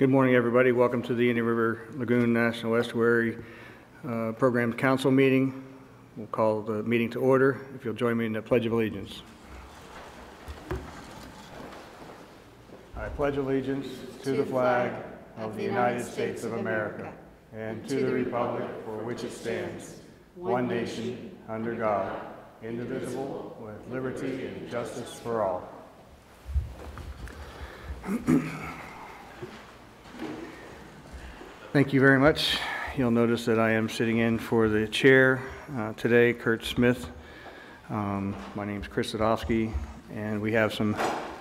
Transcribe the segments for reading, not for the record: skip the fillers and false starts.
Good morning, everybody. Welcome to the Indian River Lagoon National Estuary Program Council meeting. We'll call the meeting to order. If you'll join me in the Pledge of Allegiance. I pledge allegiance to the flag of the United States of America and to the republic for which it stands, one nation, under God, indivisible, with liberty and justice for all. Thank you very much. You'll notice that I am sitting in for the chair today, Kurt Smith. My name is Chris Sadowski, and we have some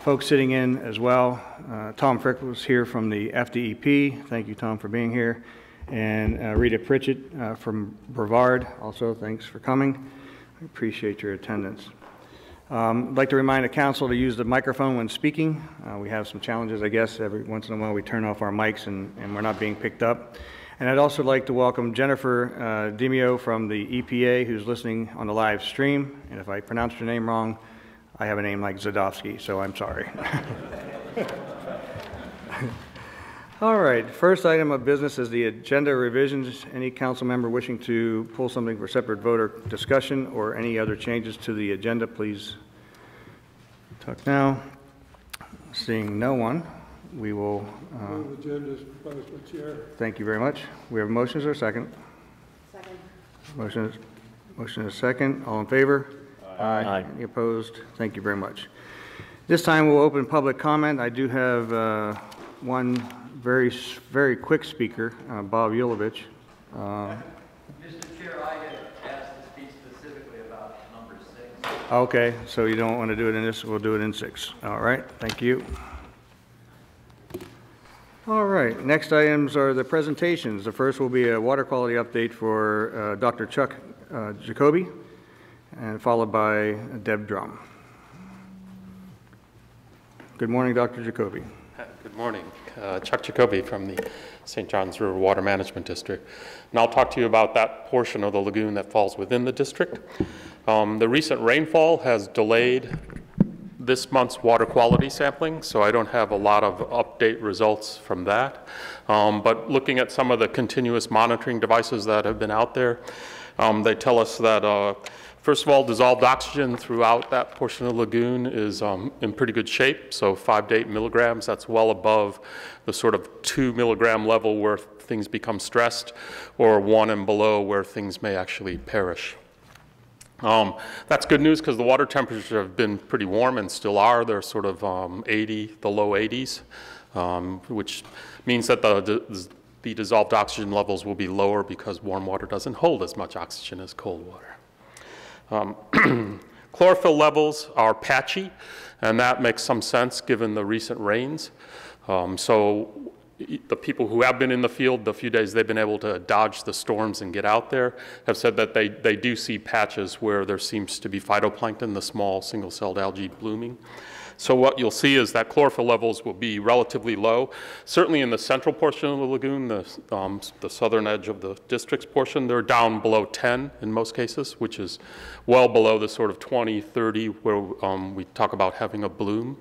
folks sitting in as well. Tom Frick was here from the FDEP. Thank you, Tom, for being here. And Rita Pritchett from Brevard, also thanks for coming. I appreciate your attendance. I'd like to remind the council to use the microphone when speaking. We have some challenges, I guess. Every once in a while we turn off our mics and we're not being picked up. And I'd also like to welcome Jennifer Demio from the EPA, who's listening on the live stream. And if I pronounced your name wrong, I have a name like Zadowski, so I'm sorry. All right, first item of business is the agenda revisions. Any council member wishing to pull something for separate vote or discussion or any other changes to the agenda, please talk now. Seeing no one, we will... Move agenda is proposed by chair. Thank you very much. We have motions or second? Second. Motion is second. All in favor? Aye. Any opposed? Thank you very much. This time we'll open public comment. I do have one very quick speaker, Bob Yulovich. Mr. Chair, I had asked to speak specifically about number 6. Okay, so you don't want to do it in this, we'll do it in 6. All right, thank you. All right, next items are the presentations. The first will be a water quality update for Dr. Chuck Jacoby, and followed by Deb Drum. Good morning, Dr. Jacoby. Good morning. Chuck Jacoby from the St. Johns River Water Management District. And I'll talk to you about that portion of the lagoon that falls within the district. The recent rainfall has delayed this month's water quality sampling, so I don't have a lot of update results from that. But looking at some of the continuous monitoring devices that have been out there, they tell us that first of all, dissolved oxygen throughout that portion of the lagoon is in pretty good shape. So 5 to 8 milligrams, that's well above the sort of 2 milligram level where things become stressed, or 1 and below where things may actually perish. That's good news because the water temperatures have been pretty warm and still are. They're sort of the low 80s, which means that the dissolved oxygen levels will be lower because warm water doesn't hold as much oxygen as cold water. Chlorophyll levels are patchy, and that makes some sense given the recent rains. So the people who have been in the field, the few days they've been able to dodge the storms and get out there, have said that they do see patches where there seems to be phytoplankton, the small single-celled algae blooming. So what you'll see is that chlorophyll levels will be relatively low. Certainly in the central portion of the lagoon, the southern edge of the district's portion, they're down below 10 in most cases, which is well below the sort of 20, 30 where we talk about having a bloom.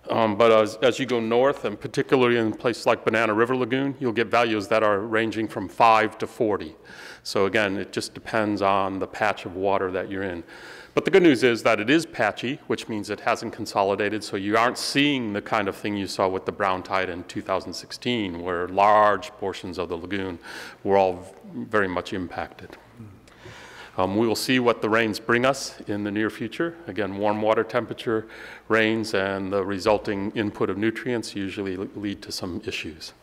But as you go north, and particularly in places like Banana River Lagoon, you'll get values that are ranging from 5 to 40. So again, it just depends on the patch of water that you're in. But the good news is that it is patchy, which means it hasn't consolidated, so you aren't seeing the kind of thing you saw with the brown tide in 2016, where large portions of the lagoon were all very much impacted. We will see what the rains bring us in the near future. Again, warm water temperature, rains, and the resulting input of nutrients usually lead to some issues.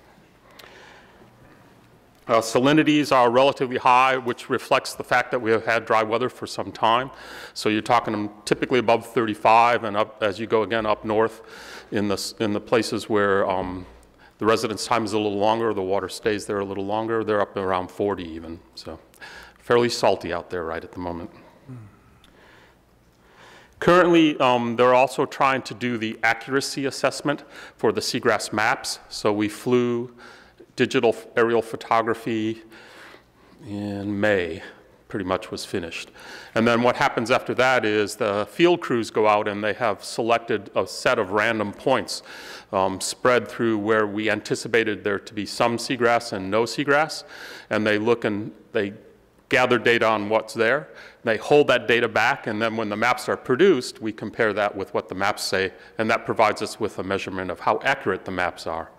Salinities are relatively high, which reflects the fact that we have had dry weather for some time. So you're talking typically above 35, and up as you go again up north in the places where the residence time is a little longer, the water stays there a little longer, they're up around 40 even. So fairly salty out there right at the moment. Currently, they're also trying to do the accuracy assessment for the seagrass maps. So we flew digital aerial photography in May, pretty much was finished. And then what happens after that is the field crews go out and they have selected a set of random points spread through where we anticipated there to be some seagrass and no seagrass, and they look and they gather data on what's there. They hold that data back, and then when the maps are produced, we compare that with what the maps say, and that provides us with a measurement of how accurate the maps are.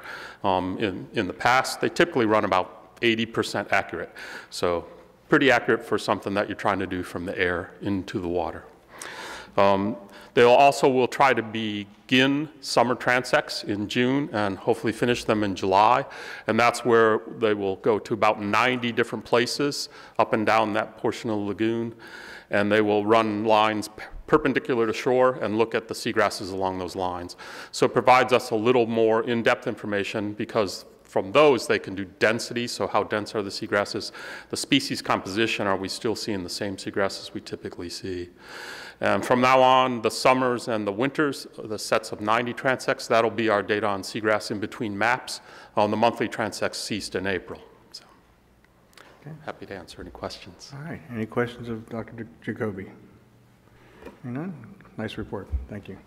In the past, they typically run about 80% accurate, so pretty accurate for something that you're trying to do from the air into the water. They also will try to begin summer transects in June and hopefully finish them in July. And that's where they will go to about 90 different places up and down that portion of the lagoon. And they will run lines perpendicular to shore and look at the seagrasses along those lines. So it provides us a little more in-depth information because from those they can do density, so how dense are the seagrasses, the species composition, are we still seeing the same seagrasses we typically see. And from now on, the summers and the winters, the sets of 90 transects, that'll be our data on seagrass in between maps. The monthly transects ceased in April. So, okay. Happy to answer any questions. All right, any questions of Dr. Jacoby? None? Nice report, thank you.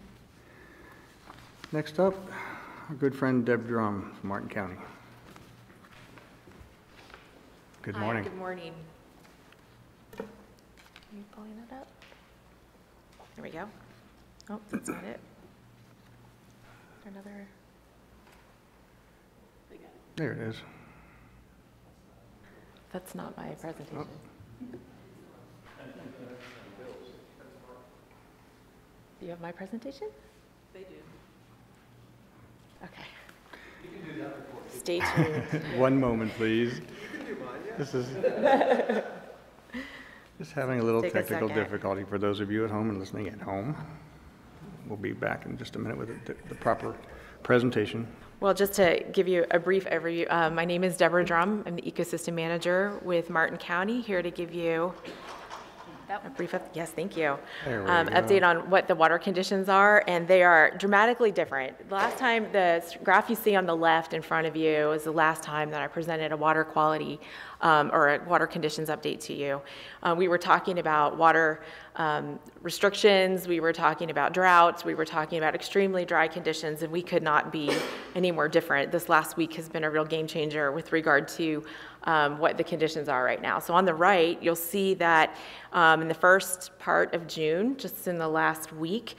Next up, our good friend Deb Drum from Martin County. Good morning. Hi, good morning. Are you pulling it up? There we go. Oh, that's not it. Is there another? There it is. That's not my presentation. Oh. Do you have my presentation? They do. Okay. You can do that report. Stay tuned. One moment, please. You can do mine, yeah. This is just having a little technical difficulty for those of you at home and listening at home. We'll be back in just a minute with the proper presentation. Well, just to give you a brief overview, my name is Deborah Drum. I'm the Ecosystem Manager with Martin County, here to give you a brief, yes, thank you. Update on what the water conditions are, and they are dramatically different. Last time, the graph you see on the left in front of you is the last time that I presented a water quality or a water conditions update to you. We were talking about water restrictions, we were talking about droughts, we were talking about extremely dry conditions, and we could not be any more different. This last week has been a real game changer with regard to what the conditions are right now. So on the right, you'll see that in the first part of June, just in the last week,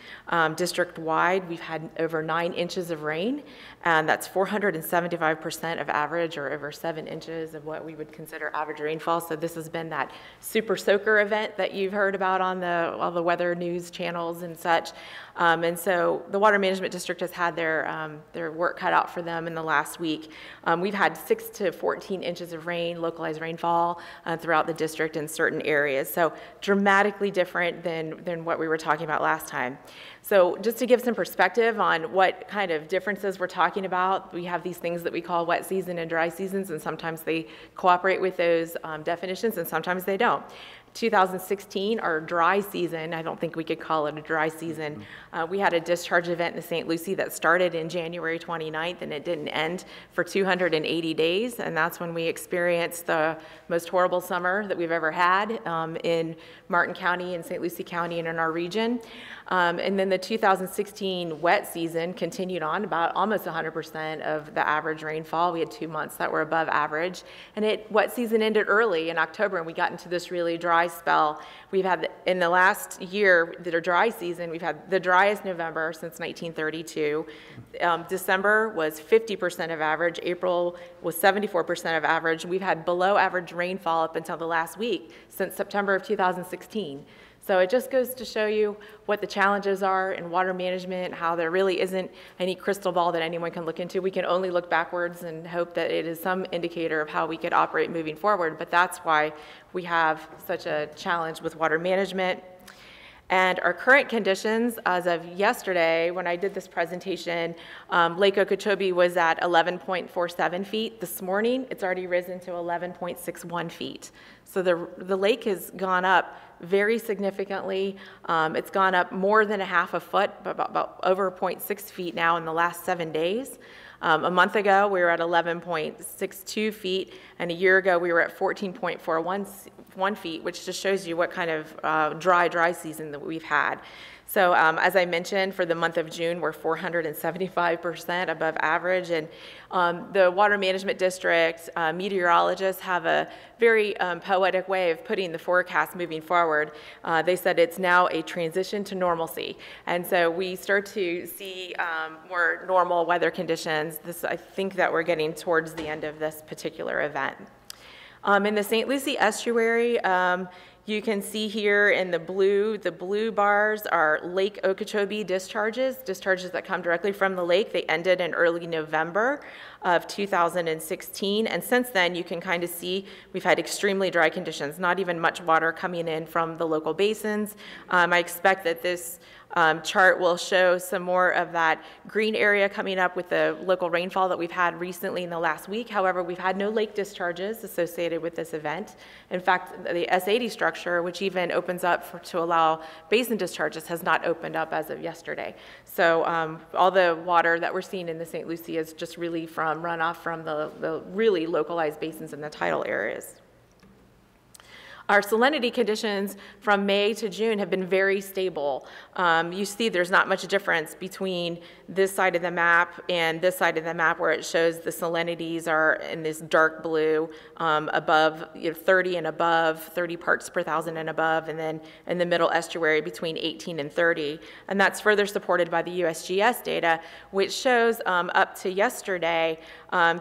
district-wide, we've had over 9 inches of rain, and that's 475% of average, or over 7 inches of what we would consider average rainfall. So this has been that super soaker event that you've heard about on all the weather news channels and such. And so the Water Management District has had their work cut out for them in the last week. We've had 6 to 14 inches of rain, localized rainfall throughout the district in certain areas. So dramatically different than what we were talking about last time. So just to give some perspective on what kind of differences we're talking about, we have these things that we call wet season and dry seasons, and sometimes they cooperate with those definitions and sometimes they don't. 2016, our dry season, I don't think we could call it a dry season. We had a discharge event in St. Lucie that started in January 29th and it didn't end for 280 days. And that's when we experienced the most horrible summer that we've ever had in Martin County and St. Lucie County and in our region. And then the 2016 wet season continued on about almost 100% of the average rainfall. We had 2 months that were above average. And wet season ended early in October and we got into this really dry spell. We've had, in the last year, the dry season, we've had the driest November since 1932. December was 50% of average. April was 74% of average. We've had below average rainfall up until the last week since September of 2016. So it just goes to show you what the challenges are in water management, how there really isn't any crystal ball that anyone can look into. We can only look backwards and hope that it is some indicator of how we could operate moving forward, but that's why we have such a challenge with water management. And our current conditions, as of yesterday, when I did this presentation, Lake Okeechobee was at 11.47 feet. This morning, it's already risen to 11.61 feet. So the lake has gone up very significantly. It's gone up more than a half a foot, about over 0.6 feet now in the last 7 days. A month ago, we were at 11.62 feet, and a year ago, we were at 14.41 feet, which just shows you what kind of dry season that we've had. So as I mentioned, for the month of June, we're 475% above average. And the Water Management District meteorologists have a very poetic way of putting the forecast moving forward. They said it's now a transition to normalcy. And so we start to see more normal weather conditions. I think that we're getting towards the end of this particular event. In the St. Lucie estuary, you can see here in the blue bars are Lake Okeechobee discharges that come directly from the lake. They ended in early November of 2016, and since then you can kind of see we've had extremely dry conditions, not even much water coming in from the local basins. I expect that this chart will show some more of that green area coming up with the local rainfall that we've had recently in the last week. However, we've had no lake discharges associated with this event. In fact, the S80 structure, which even opens up to allow basin discharges, has not opened up as of yesterday. So all the water that we're seeing in the St. Lucie is just really from runoff from the really localized basins in the tidal areas. Our salinity conditions from May to June have been very stable. You see there's not much difference between this side of the map and this side of the map where it shows the salinities are in this dark blue above 30 and above, 30 parts per thousand and above, and then in the middle estuary between 18 and 30. And that's further supported by the USGS data, which shows up to yesterday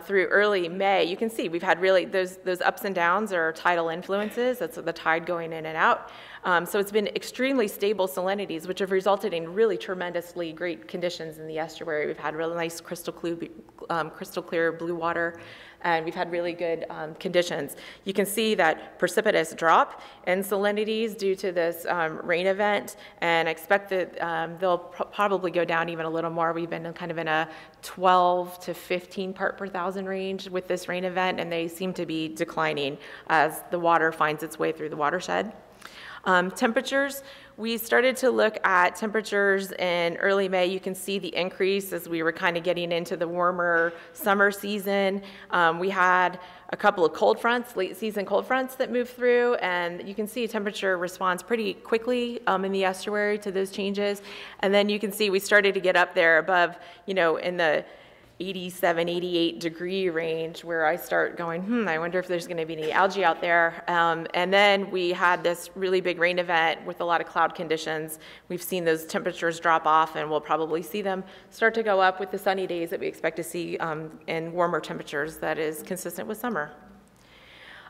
through early May. You can see we've had really those ups and downs are tidal influences. That's the tide going in and out. So it's been extremely stable salinities, which have resulted in really tremendously great conditions in the estuary. We've had really nice crystal clear blue water, and we've had really good conditions. You can see that precipitous drop in salinities due to this rain event, and I expect that they'll probably go down even a little more. We've been kind of in a 12 to 15 part per thousand range with this rain event, and they seem to be declining as the water finds its way through the watershed. Temperatures, we started to look at temperatures in early May. You can see the increase as we were kind of getting into the warmer summer season. We had a couple of cold fronts, late season cold fronts that moved through, and you can see temperature responds pretty quickly in the estuary to those changes. And then you can see we started to get up there above, in the 87, 88 degree range where I start going, I wonder if there's going to be any algae out there. And then we had this really big rain event with a lot of cloud conditions. We've seen those temperatures drop off, and we'll probably see them start to go up with the sunny days that we expect to see in warmer temperatures that is consistent with summer.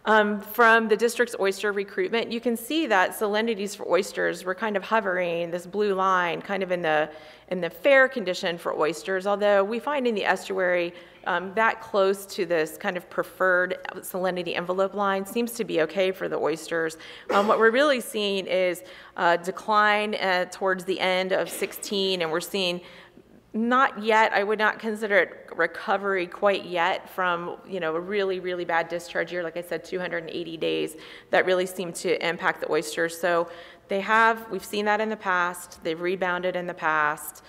From the district's oyster recruitment, you can see that salinities for oysters were kind of hovering, this blue line, kind of in the fair condition for oysters, although we find in the estuary that close to this kind of preferred salinity envelope line seems to be okay for the oysters. What we're really seeing is a decline towards the end of 16, and we're seeing not yet, I would not consider it recovery quite yet from, a really, really bad discharge year. Like I said, 280 days that really seemed to impact the oysters. So we've seen that in the past. They've rebounded in the past.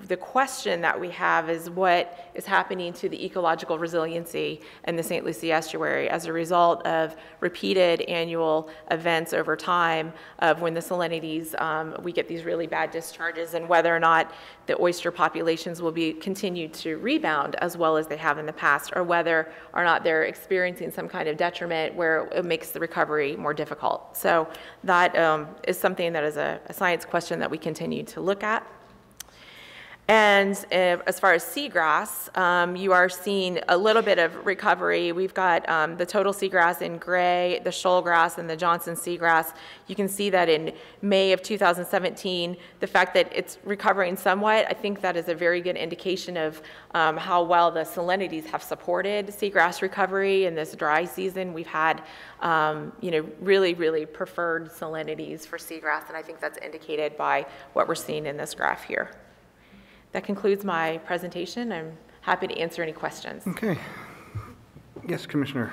The question that we have is what is happening to the ecological resiliency in the St. Lucie estuary as a result of repeated annual events over time of when the salinities, we get these really bad discharges, and whether or not the oyster populations will be continued to rebound as well as they have in the past, or whether or not they're experiencing some kind of detriment where it makes the recovery more difficult. So that is something that is a science question that we continue to look at. And as far as seagrass, you are seeing a little bit of recovery. We've got the total seagrass in gray, the shoal grass, and the Johnson seagrass. You can see that in May of 2017, the fact that it's recovering somewhat, I think that is a very good indication of how well the salinities have supported seagrass recovery in this dry season. We've had, really, really preferred salinities for seagrass, and I think that's indicated by what we're seeing in this graph here. That concludes my presentation. I'm happy to answer any questions. Okay. Yes, Commissioner.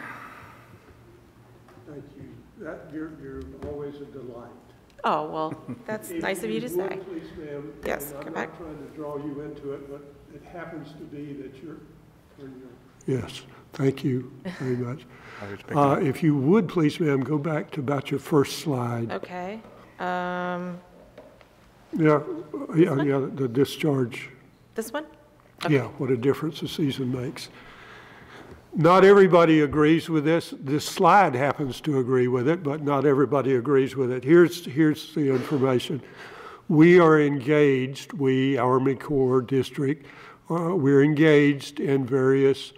Thank you. You're always a delight. Oh, well, that's nice of you to If would, say. please, ma'am, Yes, and go I'm back. not trying to draw you into it, but it happens to be that you're. Yes, thank you very much. If you would, please, ma'am, go back to about your first slide. Okay. Yeah, the discharge. This one? Yeah, what a difference a season makes. Not everybody agrees with this. This slide happens to agree with it, but not everybody agrees with it. Here's the information. We are engaged, we, Army Corps District, we're engaged in various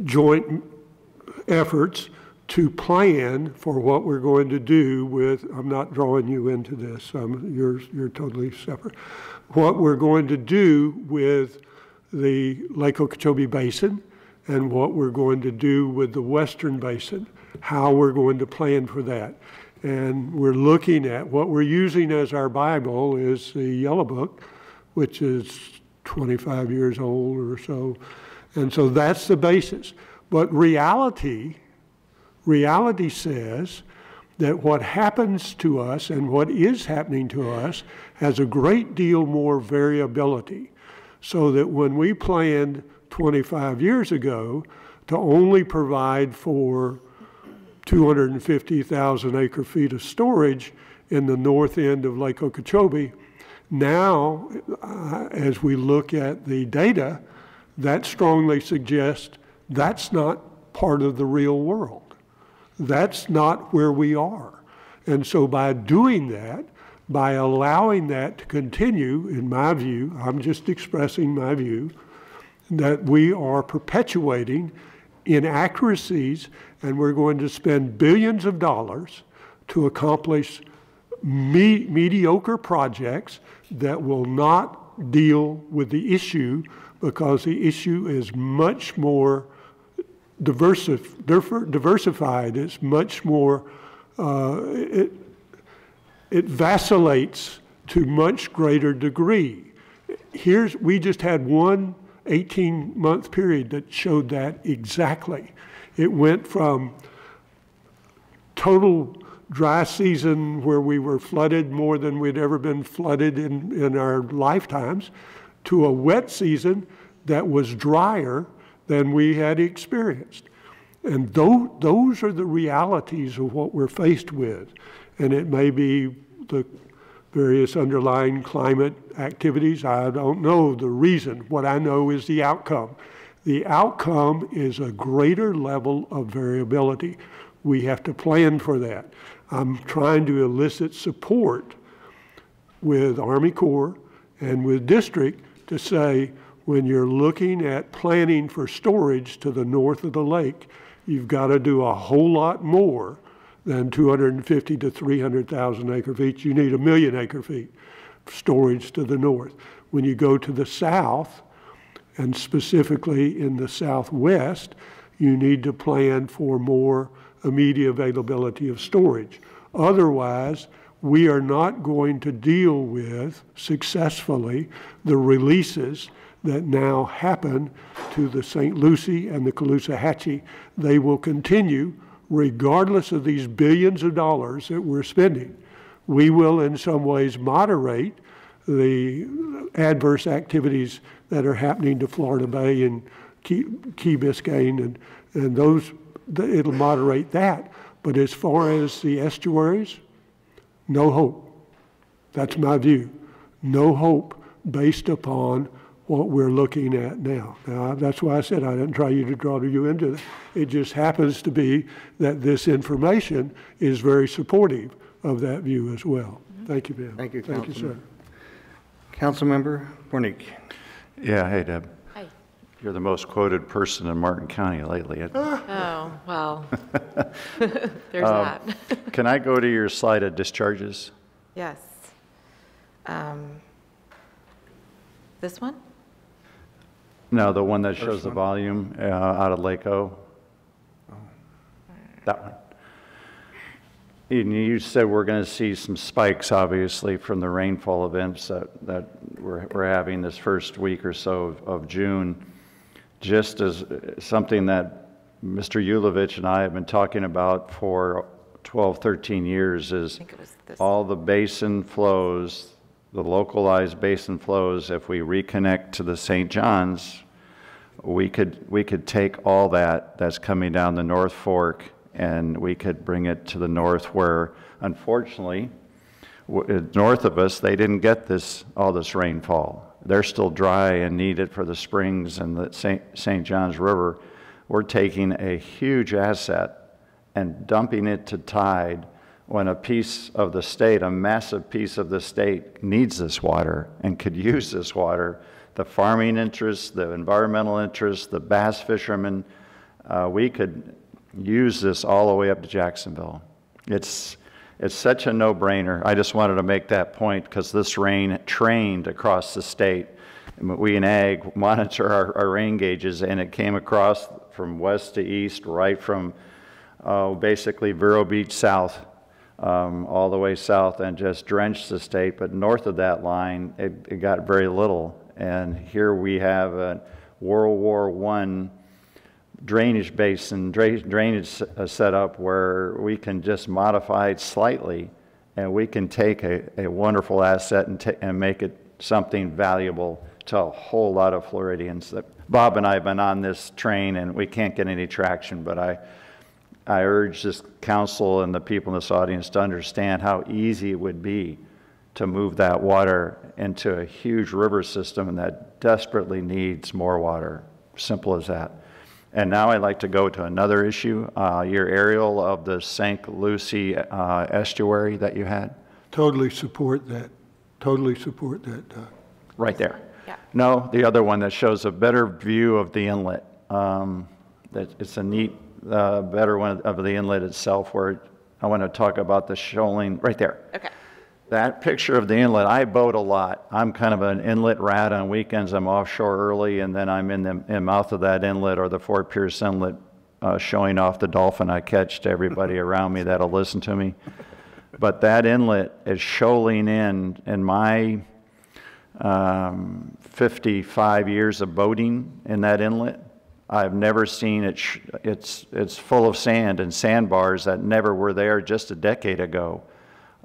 joint efforts to plan for what we're going to do with, I'm not drawing you into this, you're totally separate. What we're going to do with the Lake Okeechobee Basin and what we're going to do with the Western Basin, how we're going to plan for that. And we're looking at what we're using as our Bible is the Yellow Book, which is 25 years old or so. And so that's the basis. But reality says that what happens to us and what is happening to us has a great deal more variability. So that when we planned 25 years ago to only provide for 250,000 acre feet of storage in the north end of Lake Okeechobee, now, as we look at the data, that strongly suggests that's not part of the real world. That's not where we are. And so by doing that, by allowing that to continue, in my view, I'm just expressing my view, that we are perpetuating inaccuracies and we're going to spend billions of dollars to accomplish mediocre projects that will not deal with the issue because the issue is much more diversified. It's much more, it vacillates to much greater degree. We just had one 18-month period that showed that exactly. It went from total dry season where we were flooded more than we'd ever been flooded in our lifetimes to a wet season that was drier than we had experienced. And those are the realities of what we're faced with. And it may be the various underlying climate activities. I don't know the reason. What I know is the outcome. The outcome is a greater level of variability. We have to plan for that. I'm trying to elicit support with Army Corps and with District to say, when you're looking at planning for storage to the north of the lake, you've got to do a whole lot more than 250 to 300,000 acre feet. You need 1 million acre feet storage to the north. When you go to the south, and specifically in the southwest, you need to plan for more immediate availability of storage. Otherwise, we are not going to deal with successfully the releases that now happen to the St. Lucie and the Caloosahatchee. They will continue regardless of these billions of dollars that we're spending. We will in some ways moderate the adverse activities that are happening to Florida Bay and Key Biscayne and those, it'll moderate that. But as far as the estuaries, no hope. That's my view. No hope based upon what we're looking at now. Now, that's why I said I didn't try to draw you into that. It just happens to be that this information is very supportive of that view as well. Thank you, ma'am. Thank you, Thank you, sir. Councilmember Bornick. Yeah, hey, Deb. Hi. You're the most quoted person in Martin County lately. Oh, well, there's that. Can I go to your slide of discharges? Yes. This one? No, the one that shows the volume out of Lake O. That one. And you said we're going to see some spikes, obviously, from the rainfall events that we're having this first week or so of June. Just as something that Mr. Yulovich and I have been talking about for 12, 13 years is think it was this. all the basin flows, the localized basin flows, if we reconnect to the St. John's, we could take all that's coming down the North Fork and we could bring it to the north where, unfortunately, north of us, they didn't get all this rainfall. They're still dry and need it for the springs and the St. John's River. We're taking a huge asset and dumping it to tide when a piece of the state, a massive piece of the state, needs this water and could use this water. The farming interests, the environmental interests, the bass fishermen, we could use this all the way up to Jacksonville. It's such a no-brainer. I just wanted to make that point because this rain trained across the state. We in Ag monitor our rain gauges, and it came across from west to east, right from basically Vero Beach south, all the way south, and just drenched the state. But north of that line, it got very little. And here we have a World War I drainage basin, drainage setup where we can just modify it slightly, and we can take a wonderful asset and make it something valuable to a whole lot of Floridians. Bob and I have been on this train, and we can't get any traction, but I urge this council and the people in this audience to understand how easy it would be to move that water into a huge river system that desperately needs more water. Simple as that. And now I'd like to go to another issue, your aerial of the St. Lucie estuary that you had. Totally support that. Totally support that. Right there. Yeah. No, the other one that shows a better view of the inlet. It's a neat, better one of the inlet itself where I want to talk about the shoaling right there. Okay. That picture of the inlet, I boat a lot. I'm kind of an inlet rat on weekends. I'm offshore early, and then I'm in the mouth of that inlet or the Fort Pierce Inlet showing off the dolphin I catch to everybody around me that'll listen to me. But that inlet is shoaling in my 55 years of boating in that inlet. I've never seen it. It's full of sand and sandbars that never were there just a decade ago.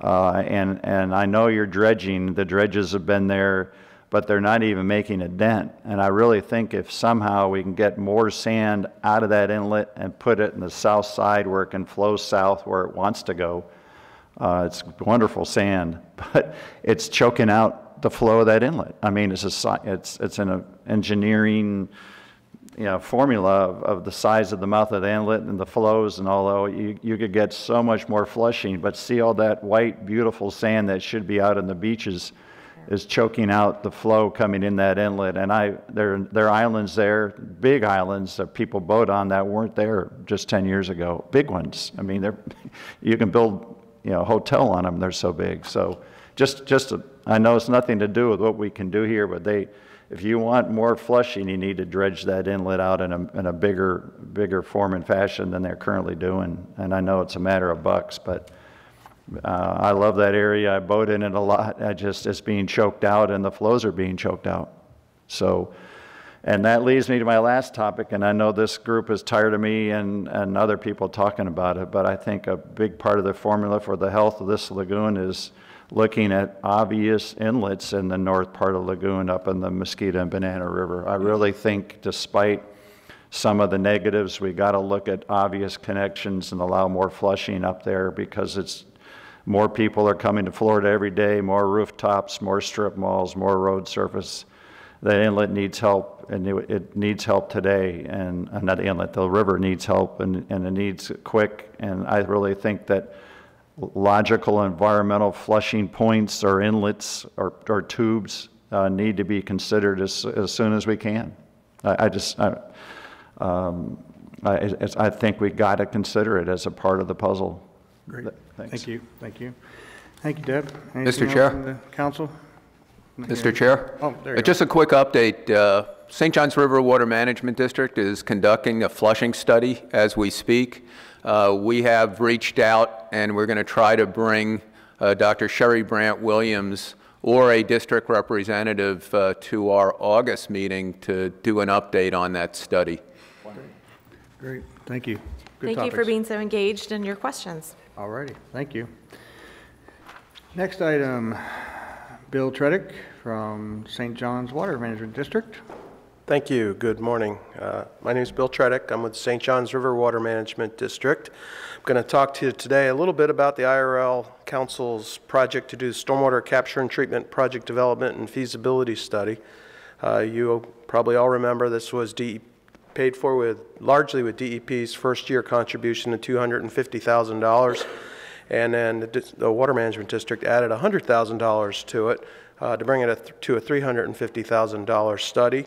And I know you're dredging. The dredges have been there, but they're not even making a dent. And I really think if somehow we can get more sand out of that inlet and put it in the south side where it can flow south where it wants to go, it's wonderful sand, but it's choking out the flow of that inlet. I mean, it's an engineering formula of the size of the mouth of the inlet and the flows, and although you could get so much more flushing, but see all that white, beautiful sand that should be out on the beaches is choking out the flow coming in that inlet. And there are islands there, big islands that people boat on that weren't there just 10 years ago. Big ones. I mean, you can build a hotel on them. They're so big. So I know it's nothing to do with what we can do here, but if you want more flushing, you need to dredge that inlet out in a bigger form and fashion than they're currently doing. And I know it's a matter of bucks, but I love that area. I boat in it a lot. It's being choked out, and the flows are being choked out. So, and that leads me to my last topic, and I know this group is tired of me and other people talking about it, but I think a big part of the formula for the health of this lagoon is looking at obvious inlets in the north part of the lagoon up in the Mosquito and Banana River. I really think despite some of the negatives, we got to look at obvious connections and allow more flushing up there because more people are coming to Florida every day, more rooftops, more strip malls, more road surface. The inlet needs help, and it needs help today, and not the inlet, the river needs help, and it needs it quick, and I really think that logical environmental flushing points or inlets or tubes need to be considered as soon as we can. I think we got to consider it as a part of the puzzle. Great. Thank you. Thank you. Thank you, Deb. Mr. Anything else Chair. from the council? Mr. Chair. Oh, there you go. Just a quick update. St. Johns River Water Management District is conducting a flushing study as we speak. We have reached out, and we're going to try to bring Dr. Sherry Brandt Williams or a district representative to our August meeting to do an update on that study. Great. Thank you. Good Thank you for topics. being so engaged in your questions. All righty, thank you. Next item, Bill Tredick from St. John's Water Management District. Thank you. Good morning. My name is Bill Tredick. I'm with St. John's River Water Management District. I'm going to talk to you today a little bit about the IRL Council's project to do stormwater capture and treatment project development and feasibility study. You probably all remember this was paid for largely with DEP's first year contribution of $250,000, and then the Water Management District added $100,000 to it to bring it to a $350,000 study.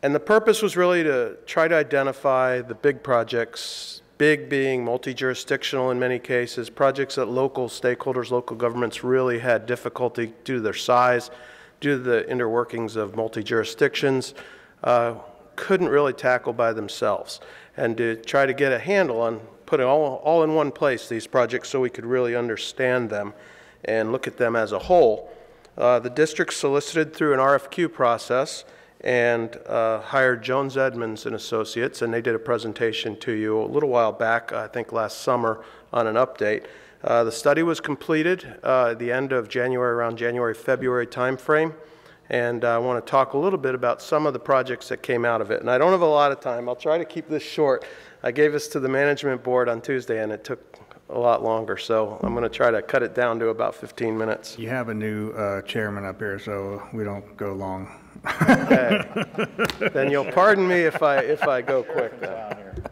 And the purpose was really to try to identify the big projects, big being multi-jurisdictional in many cases, projects that local stakeholders, local governments really had difficulty due to their size, due to the interworkings of multi-jurisdictions, couldn't really tackle by themselves. And to try to get a handle on putting all in one place, these projects, so we could really understand them and look at them as a whole. The district solicited through an RFQ process and hired Jones Edmonds and Associates, and they did a presentation to you a little while back, I think last summer, on an update. The study was completed at the end of January, around January, February timeframe, and I want to talk a little bit about some of the projects that came out of it. And I don't have a lot of time. I'll try to keep this short. I gave this to the management board on Tuesday, and it took a lot longer, so I'm going to try to cut it down to about 15 minutes. You have a new chairman up here, so we don't go long. Okay. Then you'll pardon me if I go quick then.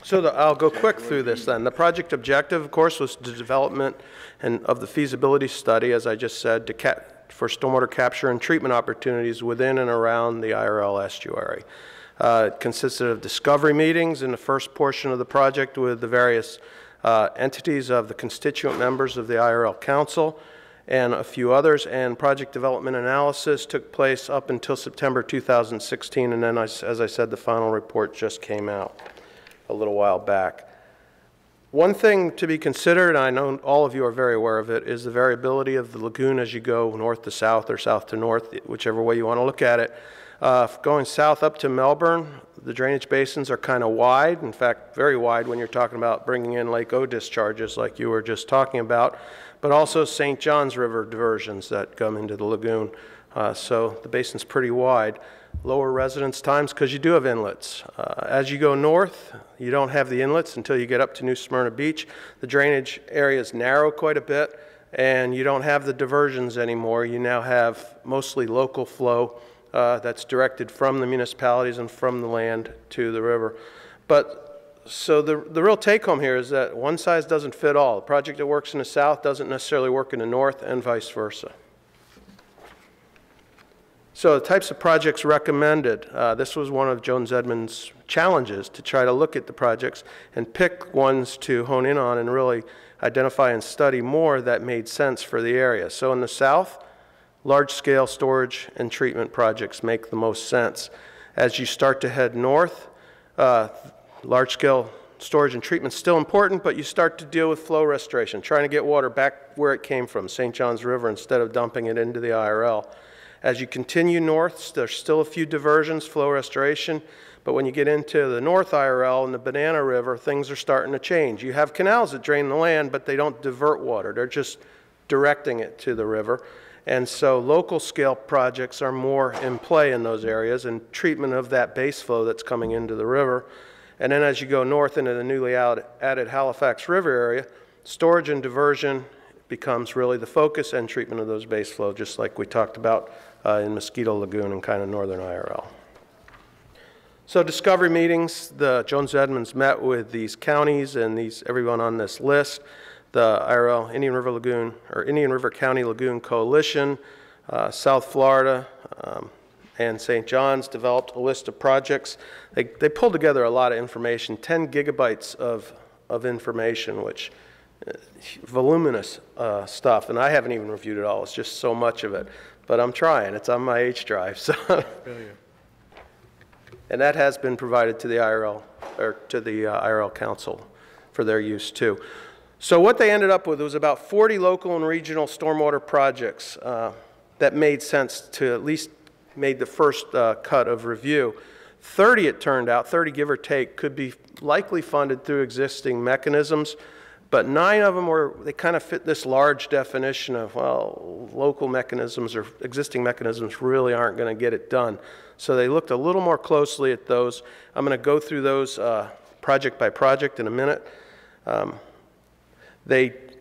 So I'll go quick through this then. The project objective, of course, was the development of the feasibility study, as I just said, for stormwater capture and treatment opportunities within and around the IRL estuary. It consisted of discovery meetings in the first portion of the project with the various entities of the constituent members of the IRL Council and a few others, and project development analysis took place up until September 2016, and then, as I said, the final report just came out a little while back. One thing to be considered, and I know all of you are very aware of it, is the variability of the lagoon as you go north to south or south to north, whichever way you want to look at it. Going south up to Melbourne, the drainage basins are kind of wide, in fact, very wide when you're talking about bringing in Lake O discharges like you were just talking about, but also St. John's River diversions that come into the lagoon. So the basin's pretty wide. Lower residence times because you do have inlets. As you go north, you don't have the inlets until you get up to New Smyrna Beach. The drainage areas narrow quite a bit, and you don't have the diversions anymore. You now have mostly local flow that's directed from the municipalities and from the land to the river. But so the real take home here is that one size doesn't fit all. A project that works in the south doesn't necessarily work in the north, and vice versa. So the types of projects recommended, this was one of Jones Edmonds' challenges, to try to look at the projects and pick ones to hone in on and really identify and study more that made sense for the area. So in the south, large-scale storage and treatment projects make the most sense. As you start to head north, large-scale storage and treatment is still important, but you start to deal with flow restoration, trying to get water back where it came from, St. John's River, instead of dumping it into the IRL. As you continue north, there's still a few diversions, flow restoration, but when you get into the North IRL and the Banana River, things are starting to change. You have canals that drain the land, but they don't divert water. They're just directing it to the river. And so local scale projects are more in play in those areas, and treatment of that base flow that's coming into the river. And then as you go north into the newly added Halifax River area, storage and diversion becomes really the focus, and treatment of those base flow, just like we talked about in Mosquito Lagoon and kind of northern IRL. So discovery meetings, the Jones Edmonds met with these counties and everyone on this list. The IRL Indian River Lagoon, or Indian River County Lagoon Coalition, South Florida, and St. John's developed a list of projects. They pulled together a lot of information, 10 gigabytes of information, which voluminous stuff, and I haven't even reviewed it all. It's just so much of it, but I'm trying. It's on my H drive, so. And that has been provided to the IRL, or to the IRL Council for their use too. So what they ended up with was about 40 local and regional stormwater projects that made sense to at least made the first cut of review. 30, it turned out, 30 give or take, could be likely funded through existing mechanisms, but 9 of them they kind of fit this large definition of, well, local mechanisms or existing mechanisms really aren't going to get it done. So they looked a little more closely at those. I'm going to go through those project by project in a minute.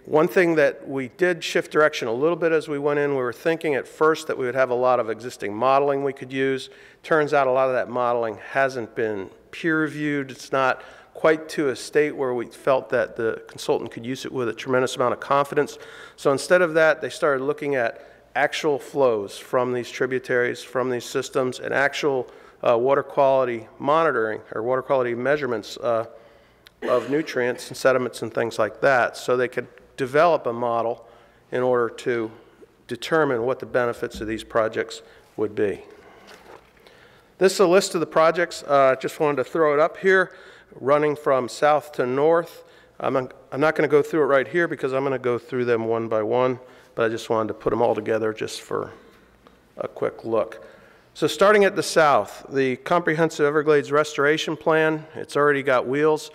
One thing that we did shift direction a little bit as we went in, we were thinking at first that we would have a lot of existing modeling we could use. Turns out a lot of that modeling hasn't been peer reviewed. It's not quite to a state where we felt that the consultant could use it with a tremendous amount of confidence. So instead of that, they started looking at actual flows from these tributaries, from these systems, and actual water quality monitoring or water quality measurements of nutrients and sediments and things like that, so they could develop a model in order to determine what the benefits of these projects would be. This is a list of the projects. Just wanted to throw it up here, running from south to north. I'm not going to go through it right here because I'm going to go through them one by one, but I just wanted to put them all together just for a quick look. So starting at the south, the Comprehensive Everglades Restoration Plan, it's already got wheels.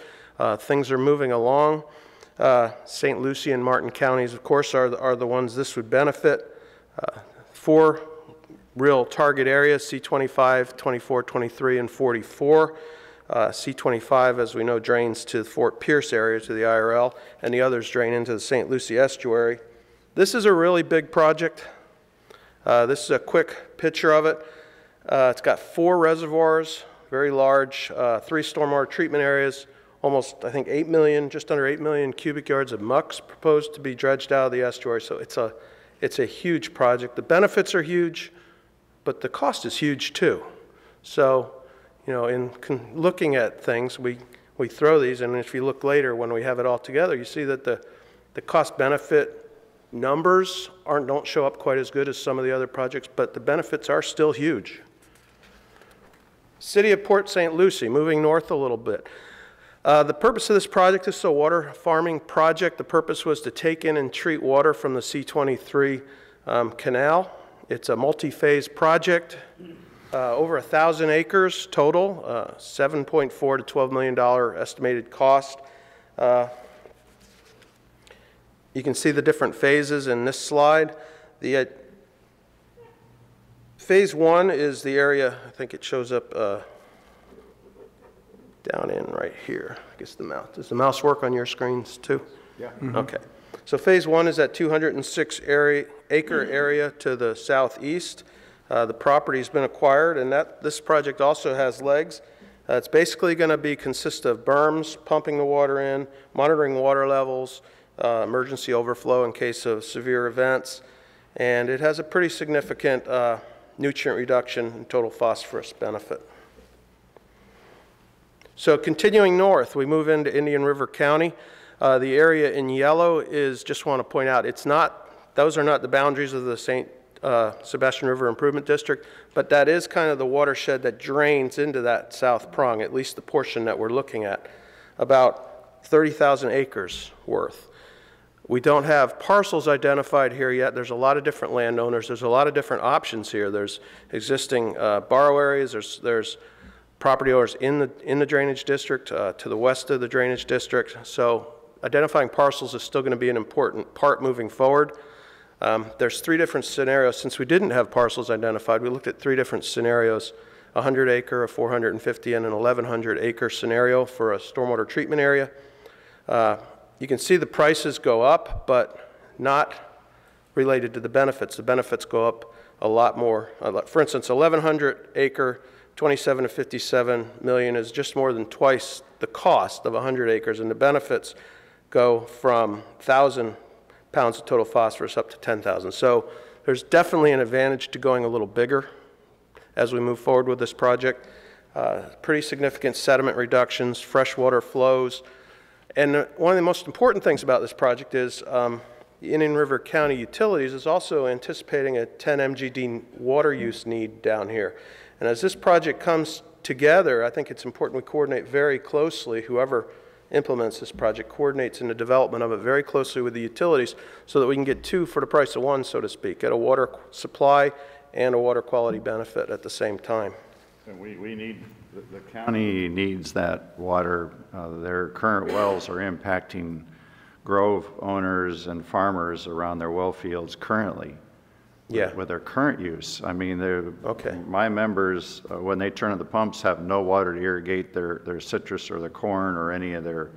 Things are moving along. St. Lucie and Martin counties, of course, are the ones this would benefit. 4 real target areas, C25, 24, 23, and 44. C25, as we know, drains to the Fort Pierce area, to the IRL, and the others drain into the St. Lucie estuary. This is a really big project. This is a quick picture of it. It's got 4 reservoirs, very large, 3 stormwater treatment areas, almost, I think, 8 million, just under 8 million cubic yards of mucks proposed to be dredged out of the estuary. So it's a huge project. The benefits are huge, but the cost is huge too. So, you know, in looking at things, we throw these, and if you look later when we have it all together, you see that the cost-benefit numbers don't show up quite as good as some of the other projects, but the benefits are still huge. City of Port St. Lucie, moving north a little bit. The purpose of this project is a water farming project. The purpose was to take in and treat water from the C23 canal. It's a multi-phase project, over 1,000 acres total, $7.4 to $12 million estimated cost. You can see the different phases in this slide. Phase 1 is the area, I think it shows up down in right here. I guess the mouse. Does the mouse work on your screens too? Yeah. Mm-hmm. Okay. So phase 1 is that 206 acre area to the southeast. The property's been acquired, and this project also has legs. It's basically going to consist of berms, pumping the water in, monitoring water levels, emergency overflow in case of severe events, and it has a pretty significant nutrient reduction and total phosphorus benefit. So continuing north, we move into Indian River County. The area in yellow is, just want to point out, those are not the boundaries of the St. Sebastian River Improvement District, but that is kind of the watershed that drains into that south prong, at least the portion that we're looking at, about 30,000 acres worth. We don't have parcels identified here yet. There's a lot of different landowners. There's a lot of different options here. There's existing borrow areas. There's property owners in the drainage district, to the west of the drainage district. So identifying parcels is still going to be an important part moving forward. There's 3 different scenarios. Since we didn't have parcels identified, we looked at 3 different scenarios: a 100 acre, a 450, and an 1,100 acre scenario for a stormwater treatment area. You can see the prices go up, but not related to the benefits. The benefits go up a lot more. For instance, 1,100 acre, 27 to 57 million is just more than twice the cost of 100 acres, and the benefits go from 1,000 pounds of total phosphorus up to 10,000. So there's definitely an advantage to going a little bigger as we move forward with this project. Pretty significant sediment reductions, freshwater flows, and one of the most important things about this project is the Indian River County Utilities is also anticipating a 10 MGD water use need down here. And as this project comes together, I think it's important we coordinate very closely. Whoever implements this project coordinates in the development of it very closely with the utilities so that we can get 2 for the price of 1, so to speak, get a water supply and a water quality benefit at the same time. And we need, the county needs that water. Their current wells are impacting grove owners and farmers around their well fields currently. Yeah. With their current use. I mean, Okay. my members, when they turn on the pumps, have no water to irrigate their citrus or their corn or any of their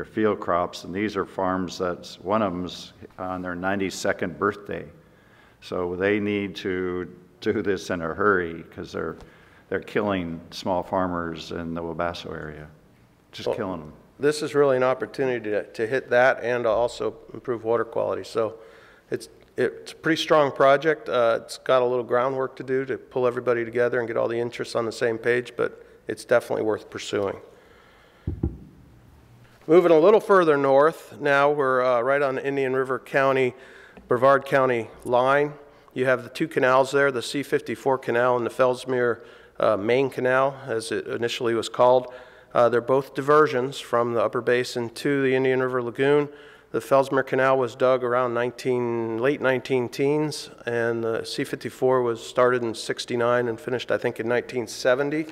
field crops. And these are farms that's, one of them's on their 92nd birthday. So they need to do this in a hurry because they're killing small farmers in the Wabasso area, just killing them. This is really an opportunity to hit that and to also improve water quality. So it's a pretty strong project. It's got a little groundwork to do to pull everybody together and get all the interests on the same page, but it's definitely worth pursuing. Moving a little further north, now we're right on the Indian River County, Brevard County line. You have the two canals there, the C-54 canal and the Fellsmere Main Canal, as it initially was called. They're both diversions from the upper basin to the Indian River Lagoon. The Fellsmere Canal was dug around late 19 teens, and the C-54 was started in '69 and finished, I think, in 1970.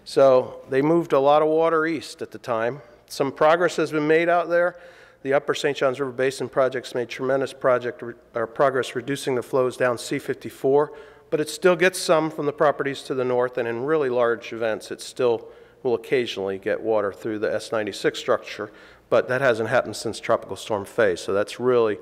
So they moved a lot of water east at the time. Some progress has been made out there. The Upper St. Johns River Basin project's made tremendous progress reducing the flows down C-54, but it still gets some from the properties to the north, and in really large events, it still will occasionally get water through the S-96 structure. But that hasn't happened since Tropical Storm Faye, so that's really,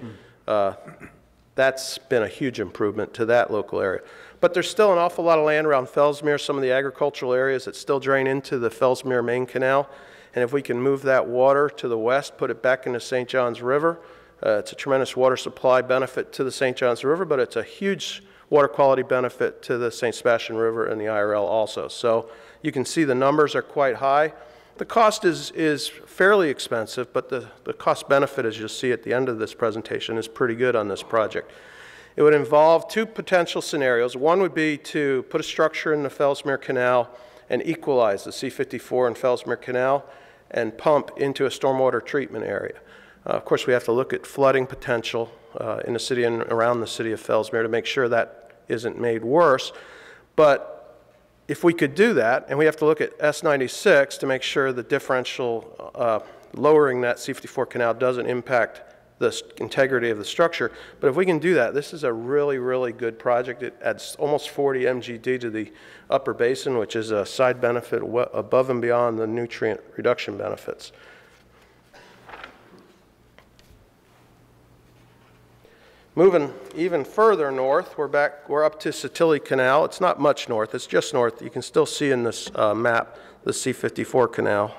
that's been a huge improvement to that local area. But there's still an awful lot of land around Fellsmere, some of the agricultural areas that still drain into the Fellsmere Main Canal. And if we can move that water to the west, put it back into St. Johns River, it's a tremendous water supply benefit to the St. Johns River, but it's a huge water quality benefit to the St. Sebastian River and the IRL also. So you can see the numbers are quite high. The cost is fairly expensive, but the cost benefit, as you'll see at the end of this presentation, is pretty good on this project. It would involve two potential scenarios. One would be to put a structure in the Fellsmere Canal and equalize the C-54 and Fellsmere Canal and pump into a stormwater treatment area. Of course, we have to look at flooding potential in the city and around the city of Fellsmere to make sure that isn't made worse. But if we could do that, and we have to look at S-96 to make sure the differential lowering that C-54 canal doesn't impact the integrity of the structure. But if we can do that, this is a really, really good project. It adds almost 40 MGD to the upper basin, which is a side benefit above and beyond the nutrient reduction benefits. Moving even further north, we're up to Satilli Canal. It's not much north, it's just north. You can still see in this map the C-54 canal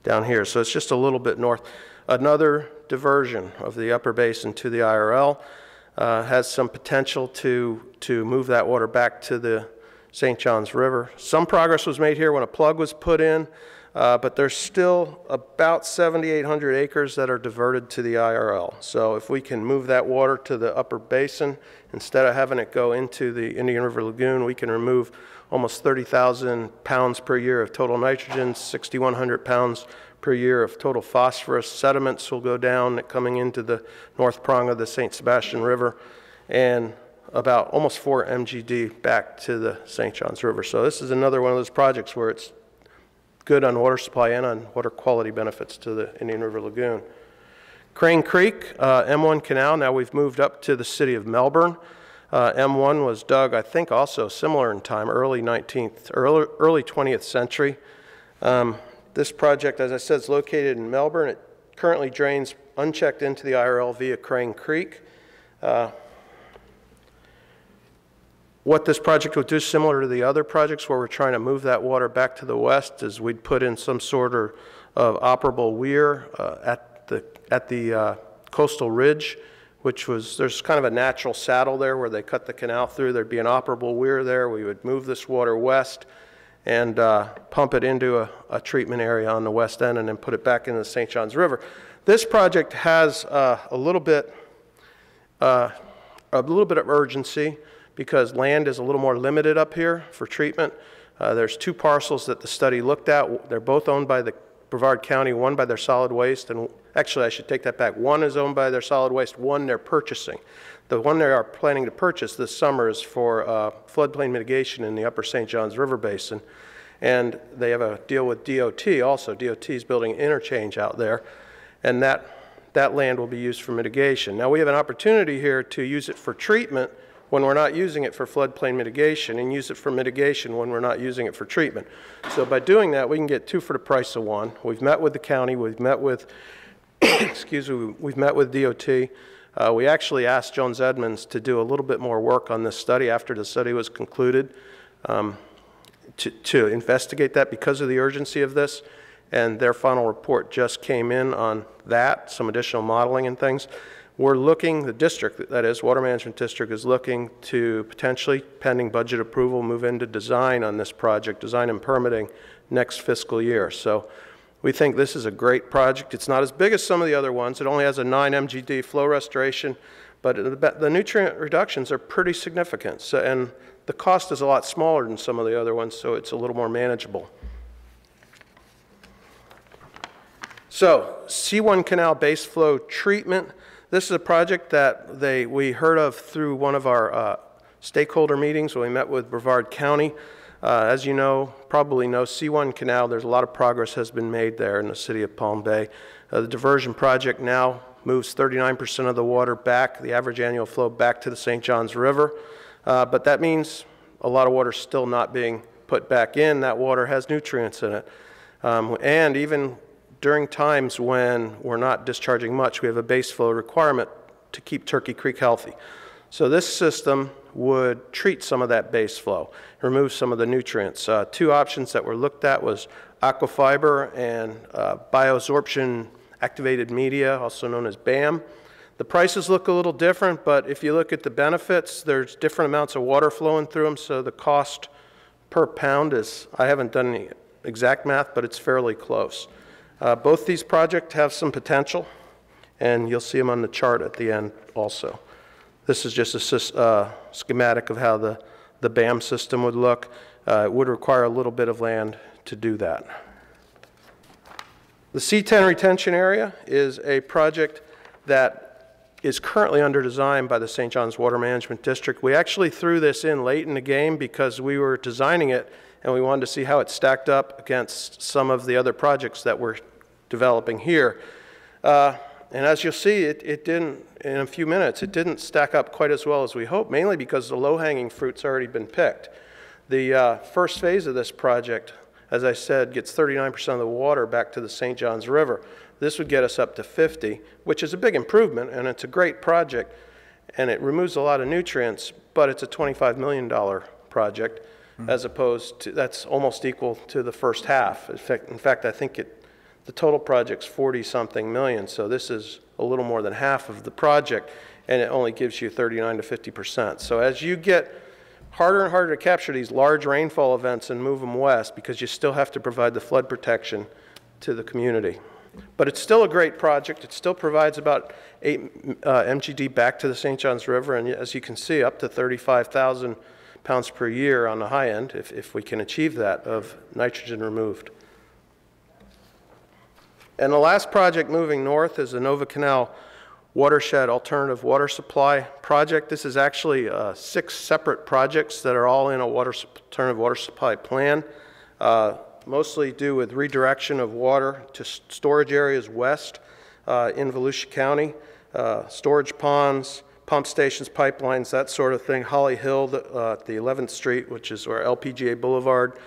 down here. So it's just a little bit north. Another diversion of the upper basin to the IRL has some potential to move that water back to the St. Johns River. Some progress was made here when a plug was put in. But there's still about 7,800 acres that are diverted to the IRL. So if we can move that water to the upper basin, instead of having it go into the Indian River Lagoon, we can remove almost 30,000 pounds per year of total nitrogen, 6,100 pounds per year of total phosphorus. Sediments will go down coming into the north prong of the St. Sebastian River, and about almost 4 MGD back to the St. Johns River. So this is another one of those projects where it's good on water supply and on water quality benefits to the Indian River Lagoon. Crane Creek, M1 Canal, now we've moved up to the city of Melbourne. M1 was dug, I think, also similar in time, early 20th century. This project, as I said, is located in Melbourne. It currently drains unchecked into the IRL via Crane Creek. What this project would do, similar to the other projects where we're trying to move that water back to the west, is we'd put in some sort of operable weir at the coastal ridge, which was, there's kind of a natural saddle there where they cut the canal through. There'd be an operable weir there. We would move this water west and pump it into a treatment area on the west end and then put it back into the St. Johns River. This project has a little bit of urgency, because land is a little more limited up here for treatment. There's two parcels that the study looked at. They're both owned by the Brevard County, one by their solid waste, and actually I should take that back. One is owned by their solid waste, one they're purchasing. The one they are planning to purchase this summer is for floodplain mitigation in the upper St. Johns River Basin. And they have a deal with DOT also. DOT is building an interchange out there, and that land will be used for mitigation. Now we have an opportunity here to use it for treatment when we're not using it for floodplain mitigation, and use it for mitigation when we're not using it for treatment. So by doing that, we can get two for the price of one. We've met with the county, we've met with, excuse me, we've met with DOT. We actually asked Jones Edmonds to do a little bit more work on this study after the study was concluded, to investigate that because of the urgency of this, and their final report just came in on that, some additional modeling and things. We're looking, the district, that is, Water Management District, is looking to potentially, pending budget approval, move into design on this project, design and permitting next fiscal year. So we think this is a great project. It's not as big as some of the other ones. It only has a 9 MGD flow restoration, but the nutrient reductions are pretty significant. So, and the cost is a lot smaller than some of the other ones, so it's a little more manageable. So, C1 Canal base flow treatment. This is a project that we heard of through one of our stakeholder meetings when we met with Brevard County. As you know, probably know, C1 Canal, there's a lot of progress has been made there in the city of Palm Bay. The diversion project now moves 39% of the water back, the average annual flow back to the St. Johns River. But that means a lot of water still not being put back in. That water has nutrients in it. And even during times when we're not discharging much, we have a base flow requirement to keep Turkey Creek healthy. So this system would treat some of that base flow, remove some of the nutrients. Two options that were looked at was aquafiber and bioabsorption activated media, also known as BAM. The prices look a little different, but if you look at the benefits, there's different amounts of water flowing through them, so the cost per pound is, I haven't done any exact math, but it's fairly close. Both these projects have some potential, and you'll see them on the chart at the end also. This is just a schematic of how the BAM system would look. It would require a little bit of land to do that. The C10 retention area is a project that is currently under design by the St. Johns Water Management District. We actually threw this in late in the game because we were designing it and we wanted to see how it stacked up against some of the other projects that we're developing here. And as you'll see, it didn't, in a few minutes, it didn't stack up quite as well as we hoped, mainly because the low-hanging fruit's already been picked. The first phase of this project, as I said, gets 39% of the water back to the St. Johns River. This would get us up to 50, which is a big improvement, and it's a great project, and it removes a lot of nutrients, but it's a $25 million project, as opposed to, that's almost equal to the first half. In fact, I think the total project's 40-something million, so this is a little more than half of the project, and it only gives you 39 to 50%. So as you get harder and harder to capture these large rainfall events and move them west, because you still have to provide the flood protection to the community. But it's still a great project. It still provides about 8 MGD back to the St. Johns River, and as you can see, up to 35,000 pounds per year on the high end, if we can achieve that, of nitrogen removed. And the last project moving north is the Nova Canal Watershed Alternative Water Supply Project. This is actually 6 separate projects that are all in a alternative water supply plan, mostly do with redirection of water to storage areas west in Volusia County, storage ponds, pump stations, pipelines, that sort of thing. Holly Hill, the 11th Street, which is where LPGA Boulevard,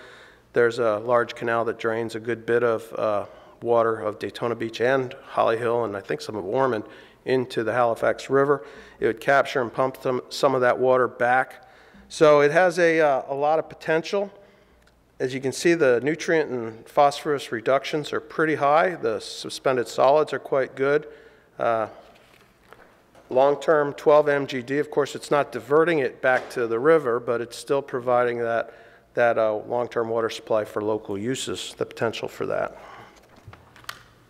there's a large canal that drains a good bit of water of Daytona Beach and Holly Hill, and I think some of Ormond, into the Halifax River. It would capture and pump some of that water back. So it has a lot of potential. As you can see, the nutrient and phosphorus reductions are pretty high. The suspended solids are quite good. Long-term 12 MGD, of course, it's not diverting it back to the river, but it's still providing that long-term water supply for local uses, the potential for that.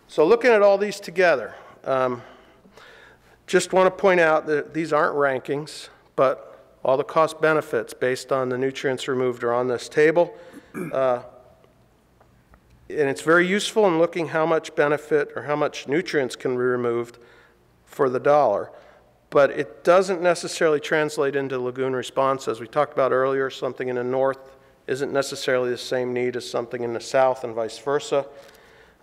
So looking at all these together, just want to point out that these aren't rankings, but all the cost benefits based on the nutrients removed are on this table. And it's very useful in looking how much benefit or how much nutrients can be removed for the dollar. but it doesn't necessarily translate into lagoon response. As we talked about earlier, something in the north isn't necessarily the same need as something in the south and vice versa.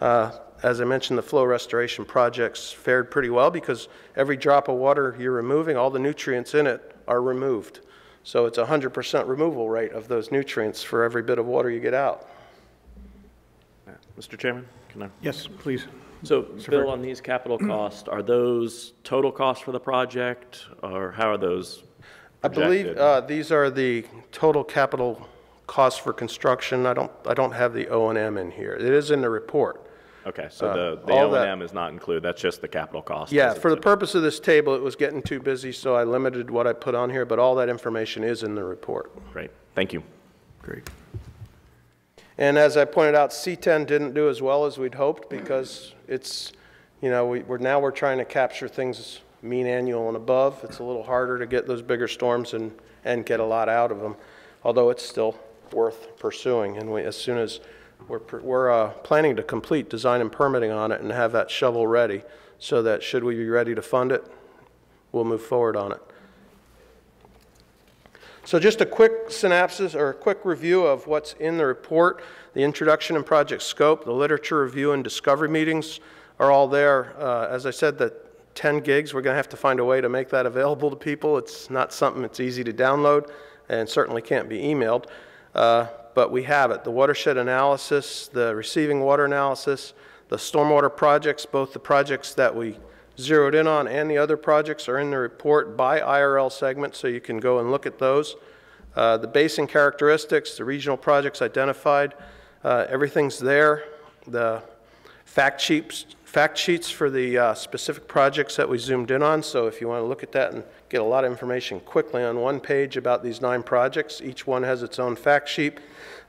As I mentioned, the flow restoration projects fared pretty well because every drop of water you're removing, all the nutrients in it are removed. So it's a 100% removal rate of those nutrients for every bit of water you get out. Mr. Chairman, can I? Yes, please. So, Bill, on these capital costs, are those total costs for the project, or how are those projected? I believe these are the total capital costs for construction. I don't have the O&M in here. It is in the report. Okay, so the O&M is not included. That's just the capital cost. Yeah, for the purpose of this table, it was getting too busy, so I limited what I put on here, but all that information is in the report. Great. Thank you. Great. And as I pointed out, C10 didn't do as well as we'd hoped because it's, you know, we're trying to capture things mean annual and above. It's a little harder to get those bigger storms and get a lot out of them, although it's still worth pursuing. And as soon as we're planning to complete design and permitting on it and have that shovel ready so that should we be ready to fund it, we'll move forward on it. So just a quick synopsis or a quick review of what's in the report. The introduction and project scope, the literature review and discovery meetings are all there. As I said, the 10 gigs, we're going to have to find a way to make that available to people. It's not something that's easy to download and certainly can't be emailed. But we have it. The watershed analysis, the receiving water analysis, the stormwater projects, both the projects that we zeroed in on and the other projects are in the report by IRL segment, so you can go and look at those. The basin characteristics, the regional projects identified, everything's there. The fact sheets for the specific projects that we zoomed in on, so if you want to look at that and get a lot of information quickly on one page about these 9 projects, each one has its own fact sheet,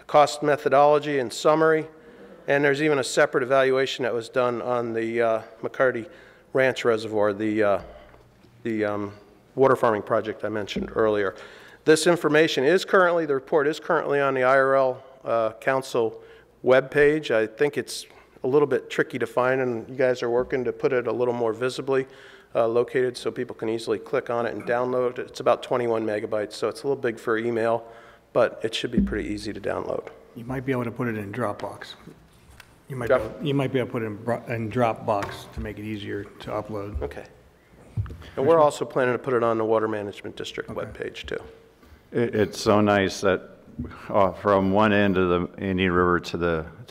cost methodology and summary, and there's even a separate evaluation that was done on the McCarty Ranch Reservoir, the water farming project I mentioned earlier. This information is currently, the report is currently on the IRL Council webpage. I think it's a little bit tricky to find, and you guys are working to put it a little more visibly located so people can easily click on it and download. It's about 21 megabytes, so it's a little big for email, but it should be pretty easy to download. You might be able to put it in Dropbox. You might be able to put it in Dropbox to make it easier to upload. Okay. And we're also planning to put it on the Water Management District webpage too. It's so nice that from one end of the Indian River to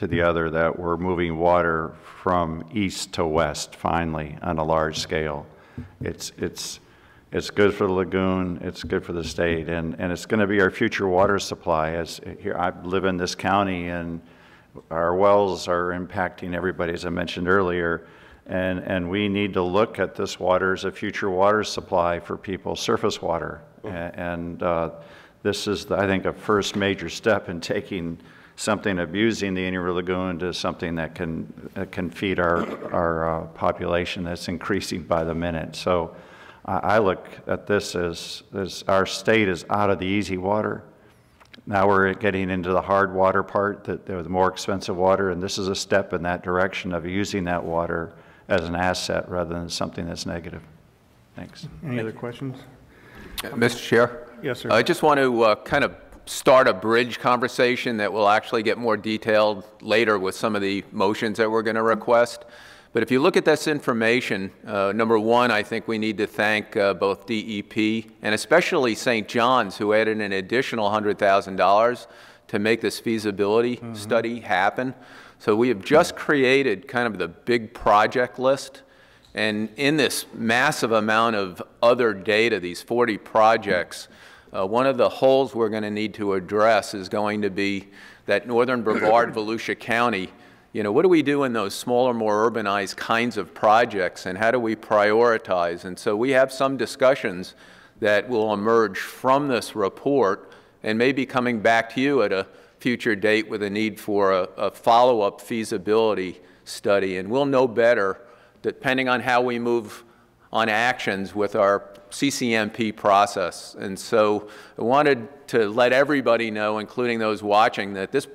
the other that we're moving water from east to west finally on a large scale. It's good for the lagoon, it's good for the state, and it's going to be our future water supply. As here, I live in this county, and our wells are impacting everybody, as I mentioned earlier, and we need to look at this water as a future water supply for people, surface water, and this is, I think, a first major step in taking something, abusing the Indian River Lagoon, to something that can feed our population that's increasing by the minute. So I look at this as our state is out of the easy water. Now we're getting into the hard water part, the more expensive water, and this is a step in that direction of using that water as an asset rather than something that's negative. Thanks. Any other questions? Mr. Chair? Yes, sir. I just want to kind of start a bridge conversation that will actually get more detailed later with some of the motions that we're going to request. But if you look at this information, number one, I think we need to thank both DEP and especially St. John's, who added an additional $100,000 to make this feasibility study happen. So we have just created kind of the big project list. And in this massive amount of other data, these 40 projects, one of the holes we're going to need to address is going to be that northern Brevard, Volusia County. You know, what do we do in those smaller, more urbanized kinds of projects, and how do we prioritize? And so we have some discussions that will emerge from this report and maybe coming back to you at a future date with a need for a follow-up feasibility study. And we'll know better, depending on how we move on actions with our CCMP process. And so I wanted to let everybody know, including those watching, that this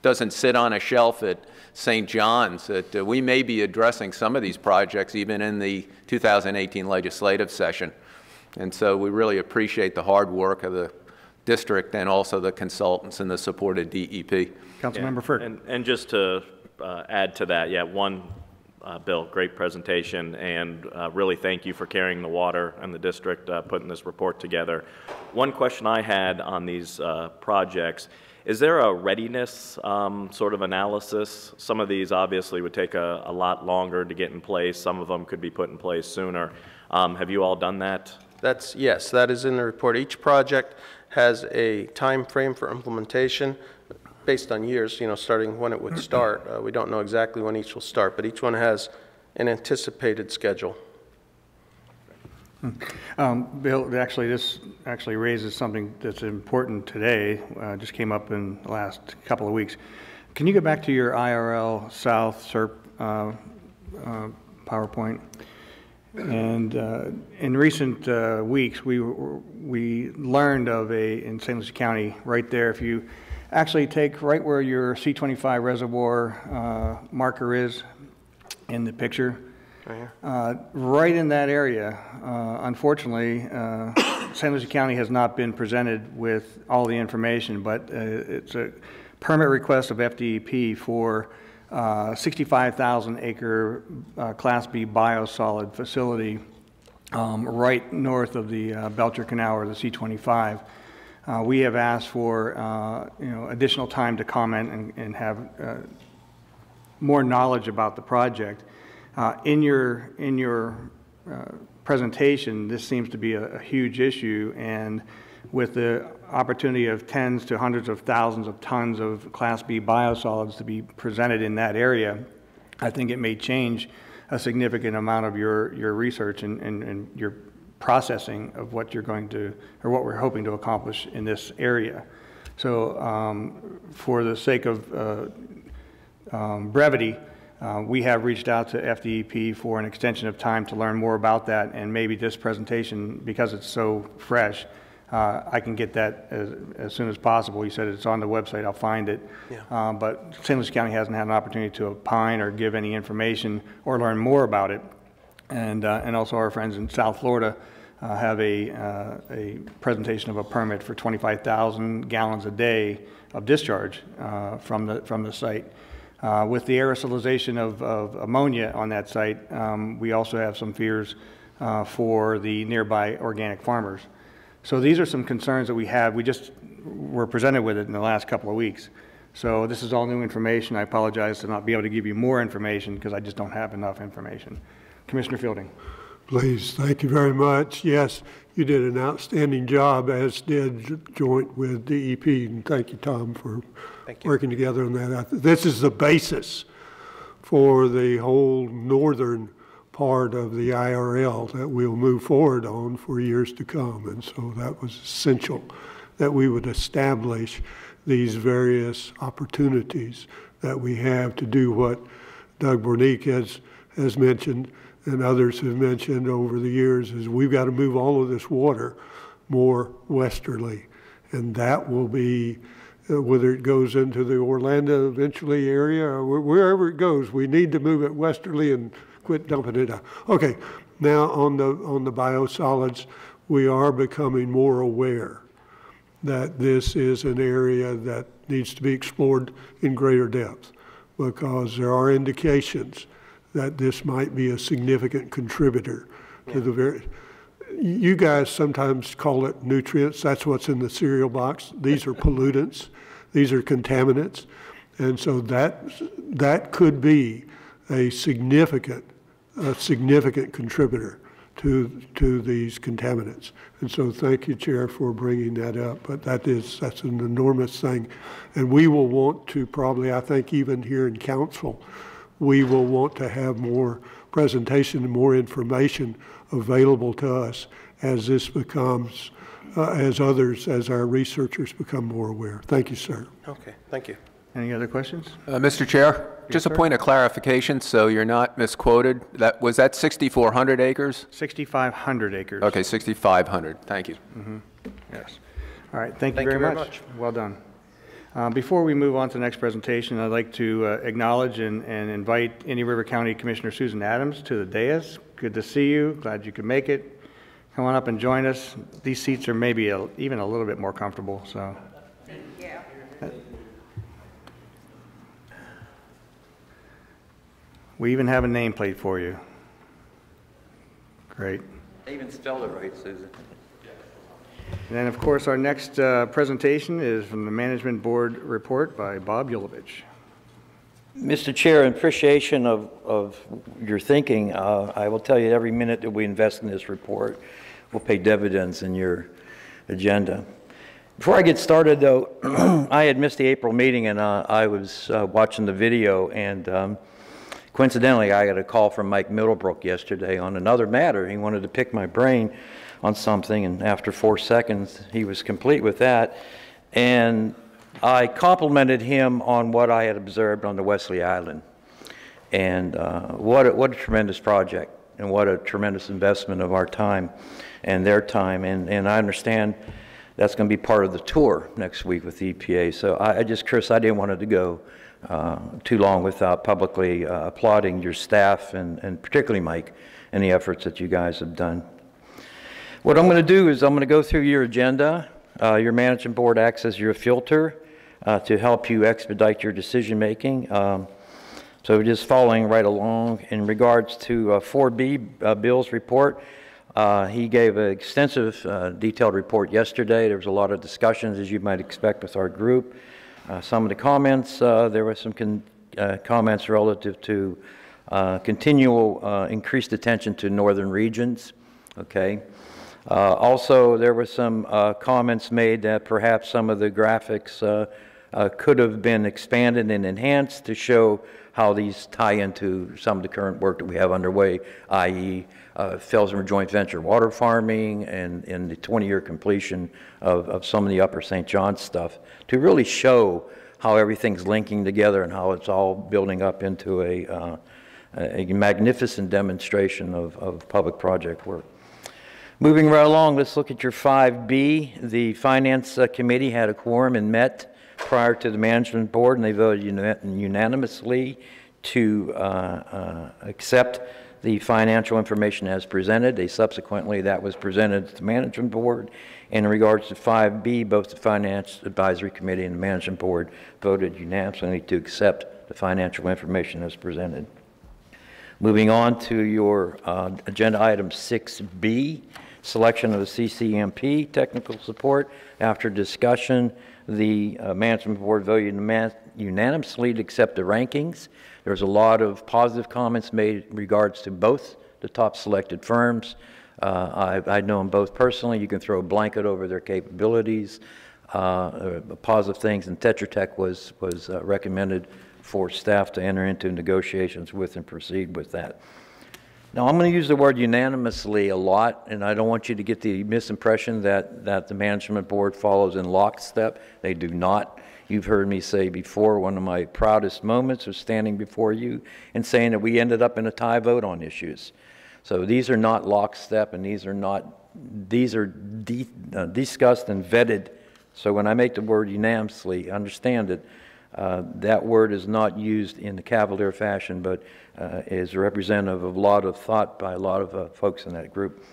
doesn't sit on a shelf at St. John's, that we may be addressing some of these projects even in the 2018 legislative session. And so we really appreciate the hard work of the district and also the consultants and the support of DEP. Councilmember Furt. And just to add to that, yeah, Bill, great presentation, and really thank you for carrying the water and the district putting this report together. One question I had on these projects, is there a readiness sort of analysis? Some of these obviously would take a lot longer to get in place. Some of them could be put in place sooner. Have you all done that? Yes, that is in the report. Each project has a time frame for implementation based on years, starting when it would start. We don't know exactly when each will start, but each one has an anticipated schedule. Bill, this actually raises something that's important today, just came up in the last couple of weeks. Can you go back to your IRL South SERP PowerPoint? And in recent weeks, we learned of in St. Lucie County, right there, if you actually take right where your C25 reservoir marker is in the picture, right in that area, unfortunately, St. Lucie County has not been presented with all the information, but it's a permit request of FDEP for 65,000 acre Class B biosolid facility right north of the Belcher Canal or the C25. We have asked for additional time to comment and have more knowledge about the project. In your presentation, this seems to be a huge issue, and with the opportunity of tens to hundreds of thousands of tons of Class B biosolids to be presented in that area, I think it may change a significant amount of your research and your processing of what you're going to, or what we're hoping to accomplish in this area. So for the sake of brevity, we have reached out to FDEP for an extension of time to learn more about that, and maybe this presentation, because it's so fresh, I can get that as soon as possible. You said it's on the website, I'll find it. Yeah. But St. Lucie County hasn't had an opportunity to opine or give any information or learn more about it. And also our friends in South Florida have a presentation of a permit for 25,000 gallons a day of discharge from the site. With the aerosolization of ammonia on that site, we also have some fears for the nearby organic farmers. So these are some concerns that we have. We just were presented with it in the last couple of weeks. So this is all new information. I apologize to not be able to give you more information because I just don't have enough information. Commissioner Fielding. Please, thank you very much. Yes, you did an outstanding job, as did joint with DEP, and thank you, Tom, for working together on that. This is the basis for the whole northern part of the IRL that we'll move forward on for years to come, and so that was essential that we would establish these various opportunities that we have to do what Doug Bornick has mentioned and others have mentioned over the years, is we've got to move all of this water more westerly, and that will be whether it goes into the Orlando eventually area or wherever it goes, we need to move it westerly and quit dumping it out. Okay, now on the biosolids, we are becoming more aware that this is an area that needs to be explored in greater depth, because there are indications that this might be a significant contributor to the very. You guys sometimes call it nutrients. That's what's in the cereal box. These are pollutants. These are contaminants. And so that could be a significant contributor to these contaminants. And so thank you, Chair, for bringing that up. But that's an enormous thing. And we will want to probably, I think even here in council, we will want to have more presentation and more information available to us as this becomes, as our researchers become more aware. Thank you, sir. Okay, thank you. Any other questions? Mr. Chair, yes, just sir? A point of clarification so you're not misquoted. Was that 6,400 acres? 6,500 acres. Okay, 6,500. Thank you. Mm-hmm. Yes. All right, thank you very much. Well done. Before we move on to the next presentation, I'd like to acknowledge and invite Indian River County Commissioner Susan Adams to the dais. Good to see you. Glad you could make it. come on up and join us. These seats are maybe even a little bit more comfortable, so. We even have a nameplate for you. Great. I even spelled it right, Susan. And then, of course, our next presentation is from the Management Board report by Bob Yulovich. Mr. Chair, in appreciation of your thinking, I will tell you every minute that we invest in this report will pay dividends in your agenda. Before I get started, though, I had missed the April meeting, and I was watching the video, and coincidentally, I got a call from Mike Middlebrook yesterday on another matter. He wanted to pick my brain on something, and after 4 seconds, he was complete with that. And I complimented him on what I had observed on the Wesley Island. And what a tremendous project, and what a tremendous investment of our time and their time. And I understand that's going to be part of the tour next week with the EPA. So Chris, I didn't want it to go too long without publicly applauding your staff and particularly Mike and the efforts that you guys have done. What I'm going to do is I'm going to go through your agenda. Your management board acts as your filter to help you expedite your decision making. So just following right along in regards to 4B, Bill's report. He gave an extensive, detailed report yesterday. There was a lot of discussions, as you might expect, with our group. Some of the comments, there were some comments relative to continual increased attention to northern regions. Okay. Also, there were some comments made that perhaps some of the graphics could have been expanded and enhanced to show how these tie into some of the current work that we have underway, i.e. Felsmer Joint Venture water farming and the 20-year completion of some of the Upper St. John stuff to really show how everything's linking together and how it's all building up into a magnificent demonstration of public project work. Moving right along, let's look at your 5B. The Finance Committee had a quorum and met prior to the Management Board, and they voted unanimously to accept the financial information as presented. Subsequently, that was presented to the Management Board. And in regards to 5B, both the Finance Advisory Committee and the Management Board voted unanimously to accept the financial information as presented. Moving on to your agenda item 6B, selection of the CCMP technical support. After discussion, the Management Board voted unanimously to accept the rankings. There's a lot of positive comments made in regards to both the top selected firms. I know them both personally. You can throw a blanket over their capabilities, positive things, and Tetra Tech was recommended for staff to enter into negotiations with and proceed with that. Now, I'm going to use the word unanimously a lot, and I don't want you to get the misimpression that the Management Board follows in lockstep. They do not. You've heard me say before, one of my proudest moments was standing before you and saying that we ended up in a tie vote on issues. So these are not lockstep, and these are discussed and vetted. So when I make the word unanimously, understand that that word is not used in the cavalier fashion, but is representative of a lot of thought by a lot of folks in that group.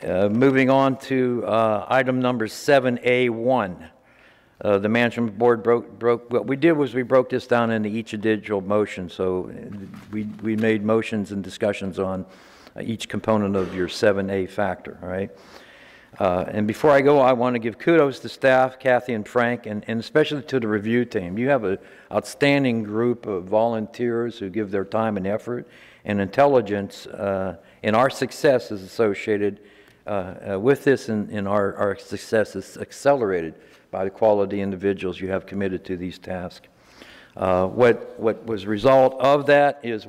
Moving on to item number 7A1. The Management Board what we did was we broke this down into each individual motion. So we made motions and discussions on each component of your 7A factor, all right? And before I go, I want to give kudos to staff, Kathy and Frank, and especially to the review team. You have an outstanding group of volunteers who give their time and effort and intelligence, and our success is associated with this, and our success is accelerated by the quality individuals you have committed to these tasks. What was a result of that is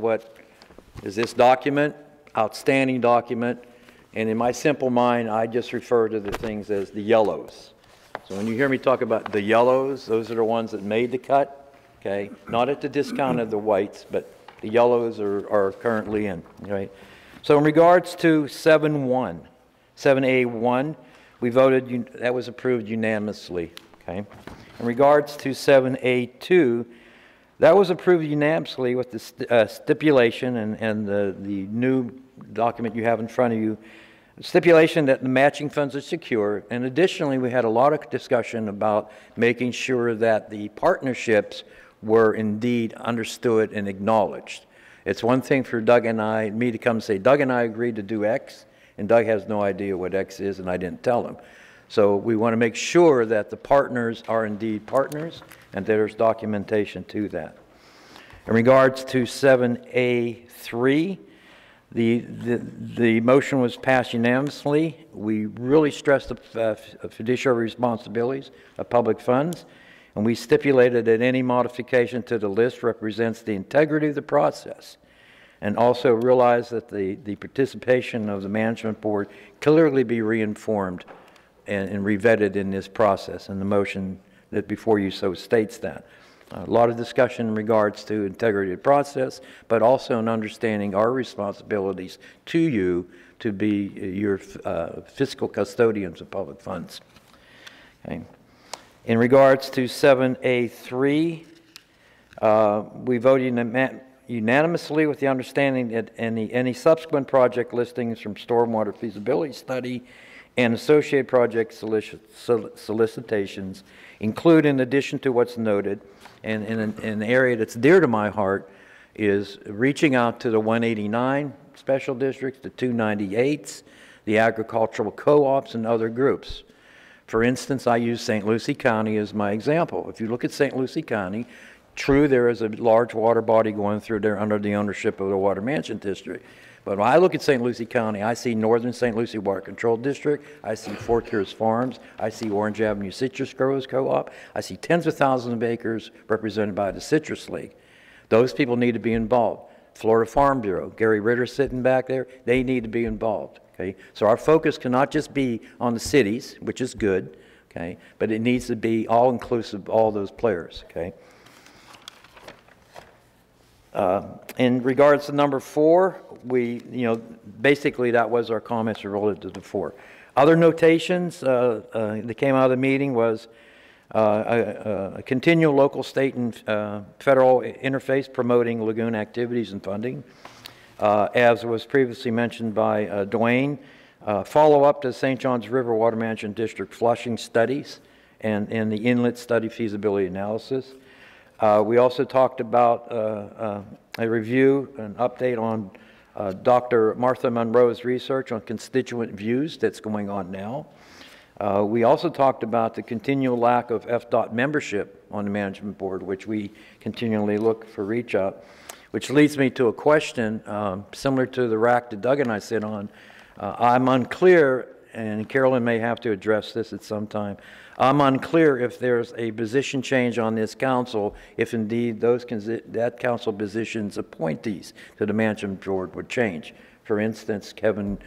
this document, outstanding document. And in my simple mind, I just refer to the things as the yellows. So when you hear me talk about the yellows, those are the ones that made the cut, okay? Not at the discount of the whites, but the yellows are currently in, right? So in regards to 7A1, we voted, that was approved unanimously, okay? In regards to 7A2, that was approved unanimously with the stipulation and the new document you have in front of you Stipulation that the matching funds are secure, and additionally, we had a lot of discussion about making sure that the partnerships were indeed understood and acknowledged. It's one thing for Doug and me to come and say, Doug and I agreed to do X, and Doug has no idea what X is, and I didn't tell him. So we want to make sure that the partners are indeed partners, and there's documentation to that. In regards to 7A3, the motion was passed unanimously. We really stressed the fiduciary responsibilities of public funds, and we stipulated that any modification to the list represents the integrity of the process, and also realized that the participation of the management board clearly be reinformed and revetted in this process, and the motion that before you so states that. A lot of discussion in regards to integrity of the process, but also in understanding our responsibilities to you to be your fiscal custodians of public funds. Okay. In regards to 7A3, we voted unanimously with the understanding that any subsequent project listings from stormwater feasibility study and associated project solicitations include, in addition to what's noted, and in an area that's dear to my heart, is reaching out to the 189 special districts, the 298s, the agricultural co-ops, and other groups. For instance, I use St. Lucie County as my example. If you look at St. Lucie County, true, there is a large water body going through there under the ownership of the Water Management District. But when I look at St. Lucie County, I see Northern St. Lucie Water Control District, I see Fort Pierce Farms, I see Orange Avenue Citrus Growers Co-op, I see tens of thousands of acres represented by the Citrus League. Those people need to be involved. Florida Farm Bureau, Gary Ritter sitting back there, they need to be involved. Okay? So our focus cannot just be on the cities, which is good, okay? But it needs to be all-inclusive, all those players. Okay? In regards to number 4, basically that was our comments related to 4. Other notations that came out of the meeting was a continual local, state, and federal interface promoting Lagoon activities and funding. As was previously mentioned by Dwayne, follow-up to St. Johns River Water Management District flushing studies and the inlet study feasibility analysis. We also talked about a review, an update on Dr. Martha Monroe's research on constituent views that's going on now. We also talked about the continual lack of FDOT membership on the management board, which we continually look for reach out, which leads me to a question similar to the rack that Doug and I sit on. I'm unclear, and Carolyn may have to address this at some time. I'm unclear if there's a position change on this council, if indeed that council position's appointees to the management board would change. For instance, Kevin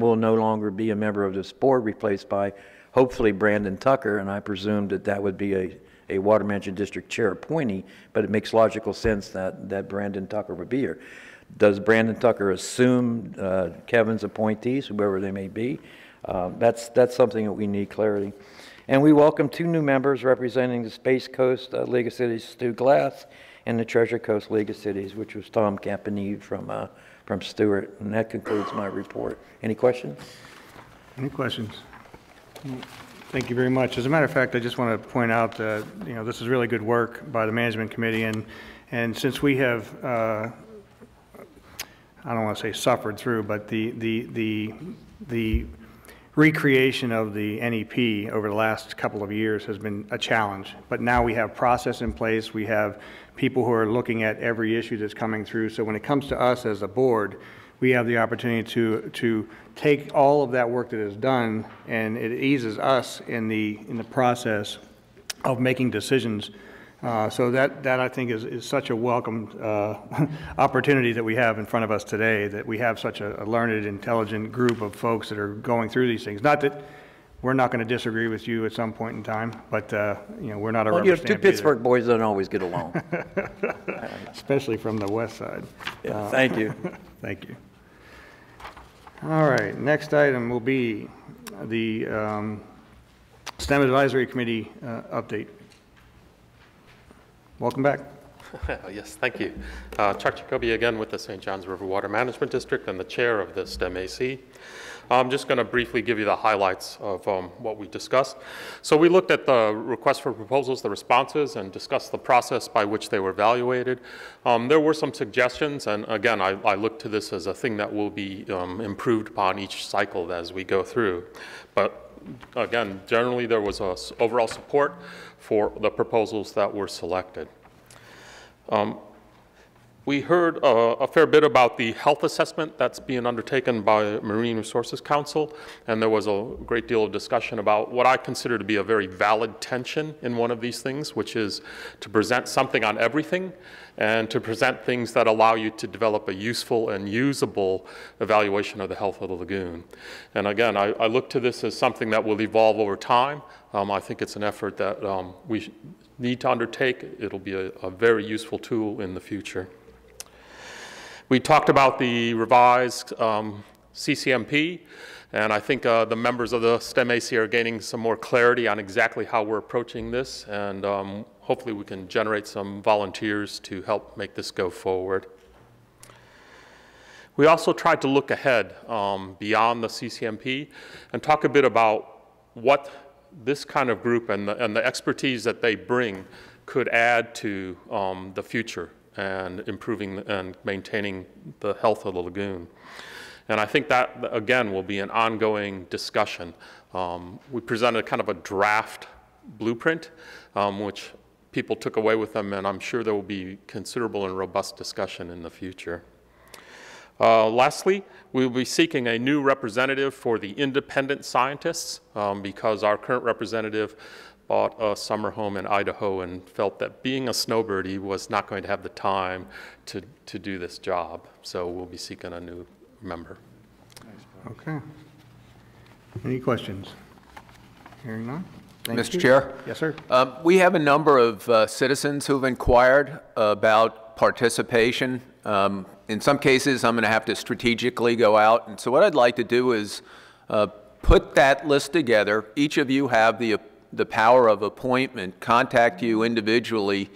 will no longer be a member of this board, replaced by hopefully Brandon Tucker, and I presume that would be a Water Management District chair appointee, but it makes logical sense that Brandon Tucker would be here. Does Brandon Tucker assume Kevin's appointees, whoever they may be? That's something that we need clarity. And we welcome 2 new members representing the Space Coast League of Cities, Stu Glass, and the Treasure Coast League of Cities, which was Tom Campanile from Stewart. And that concludes my report. Any questions? Any questions? Thank you very much. As a matter of fact, I just want to point out that this is really good work by the management committee, and since we have I don't want to say suffered through, but the recreation of the NEP over the last couple of years has been a challenge. But now we have process in place. We have people who are looking at every issue that's coming through. So when it comes to us as a board, we have the opportunity to take all of that work that is done, and it eases us in the process of making decisions. So that I think is such a welcome opportunity that we have in front of us today, that we have such a learned, intelligent group of folks that are going through these things. Not that we're not going to disagree with you at some point in time, but we're not a rubber stamp 2 Pittsburgh boys don't always get along. Especially from the west side. Yeah, thank you. Thank you. All right, next item will be the STEM Advisory Committee update. Welcome back. Yes, thank you. Chuck Jacoby again with the St. Johns River Water Management District and the chair of this STEM-AC. I'm just going to briefly give you the highlights of what we discussed. So we looked at the request for proposals, the responses, and discussed the process by which they were evaluated. There were some suggestions, and again, I look to this as a thing that will be improved upon each cycle as we go through. But again, generally there was overall support for the proposals that were selected. We heard a fair bit about the health assessment that's being undertaken by Marine Resources Council, and there was a great deal of discussion about what I consider to be a very valid tension in one of these things, which is to present something on everything and to present things that allow you to develop a useful and usable evaluation of the health of the lagoon. And again, I look to this as something that will evolve over time. I think it's an effort that we need to undertake. It'll be a very useful tool in the future. We talked about the revised CCMP, and I think the members of the STEM-AC are gaining some more clarity on exactly how we're approaching this, and hopefully we can generate some volunteers to help make this go forward. We also tried to look ahead beyond the CCMP and talk a bit about what this kind of group and the expertise that they bring could add to the future and improving and maintaining the health of the lagoon. And I think that, again, will be an ongoing discussion. We presented kind of a draft blueprint, which people took away with them, and I'm sure there will be considerable and robust discussion in the future. Lastly, we will be seeking a new representative for the independent scientists because our current representative bought a summer home in Idaho and felt that being a snowbird, he was not going to have the time to do this job. So we'll be seeking a new member. Okay. Any questions? Hearing none. Mr. Chair? Yes, sir. We have a number of citizens who've inquired about participation. In some cases, I'm going to have to strategically go out. And so what I'd like to do is put that list together. Each of you have the power of appointment, contact you individually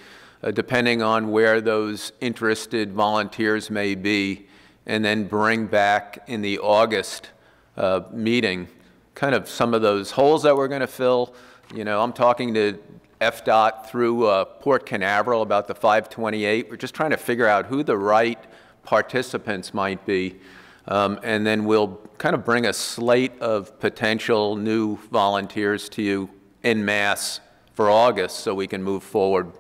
depending on where those interested volunteers may be, and then bring back in the August meeting kind of some of those holes that we're going to fill. You know, I'm talking to FDOT through Port Canaveral about the 528. We're just trying to figure out who the right participants might be. And then we'll kind of bring a slate of potential new volunteers to you en masse for August so we can move forward,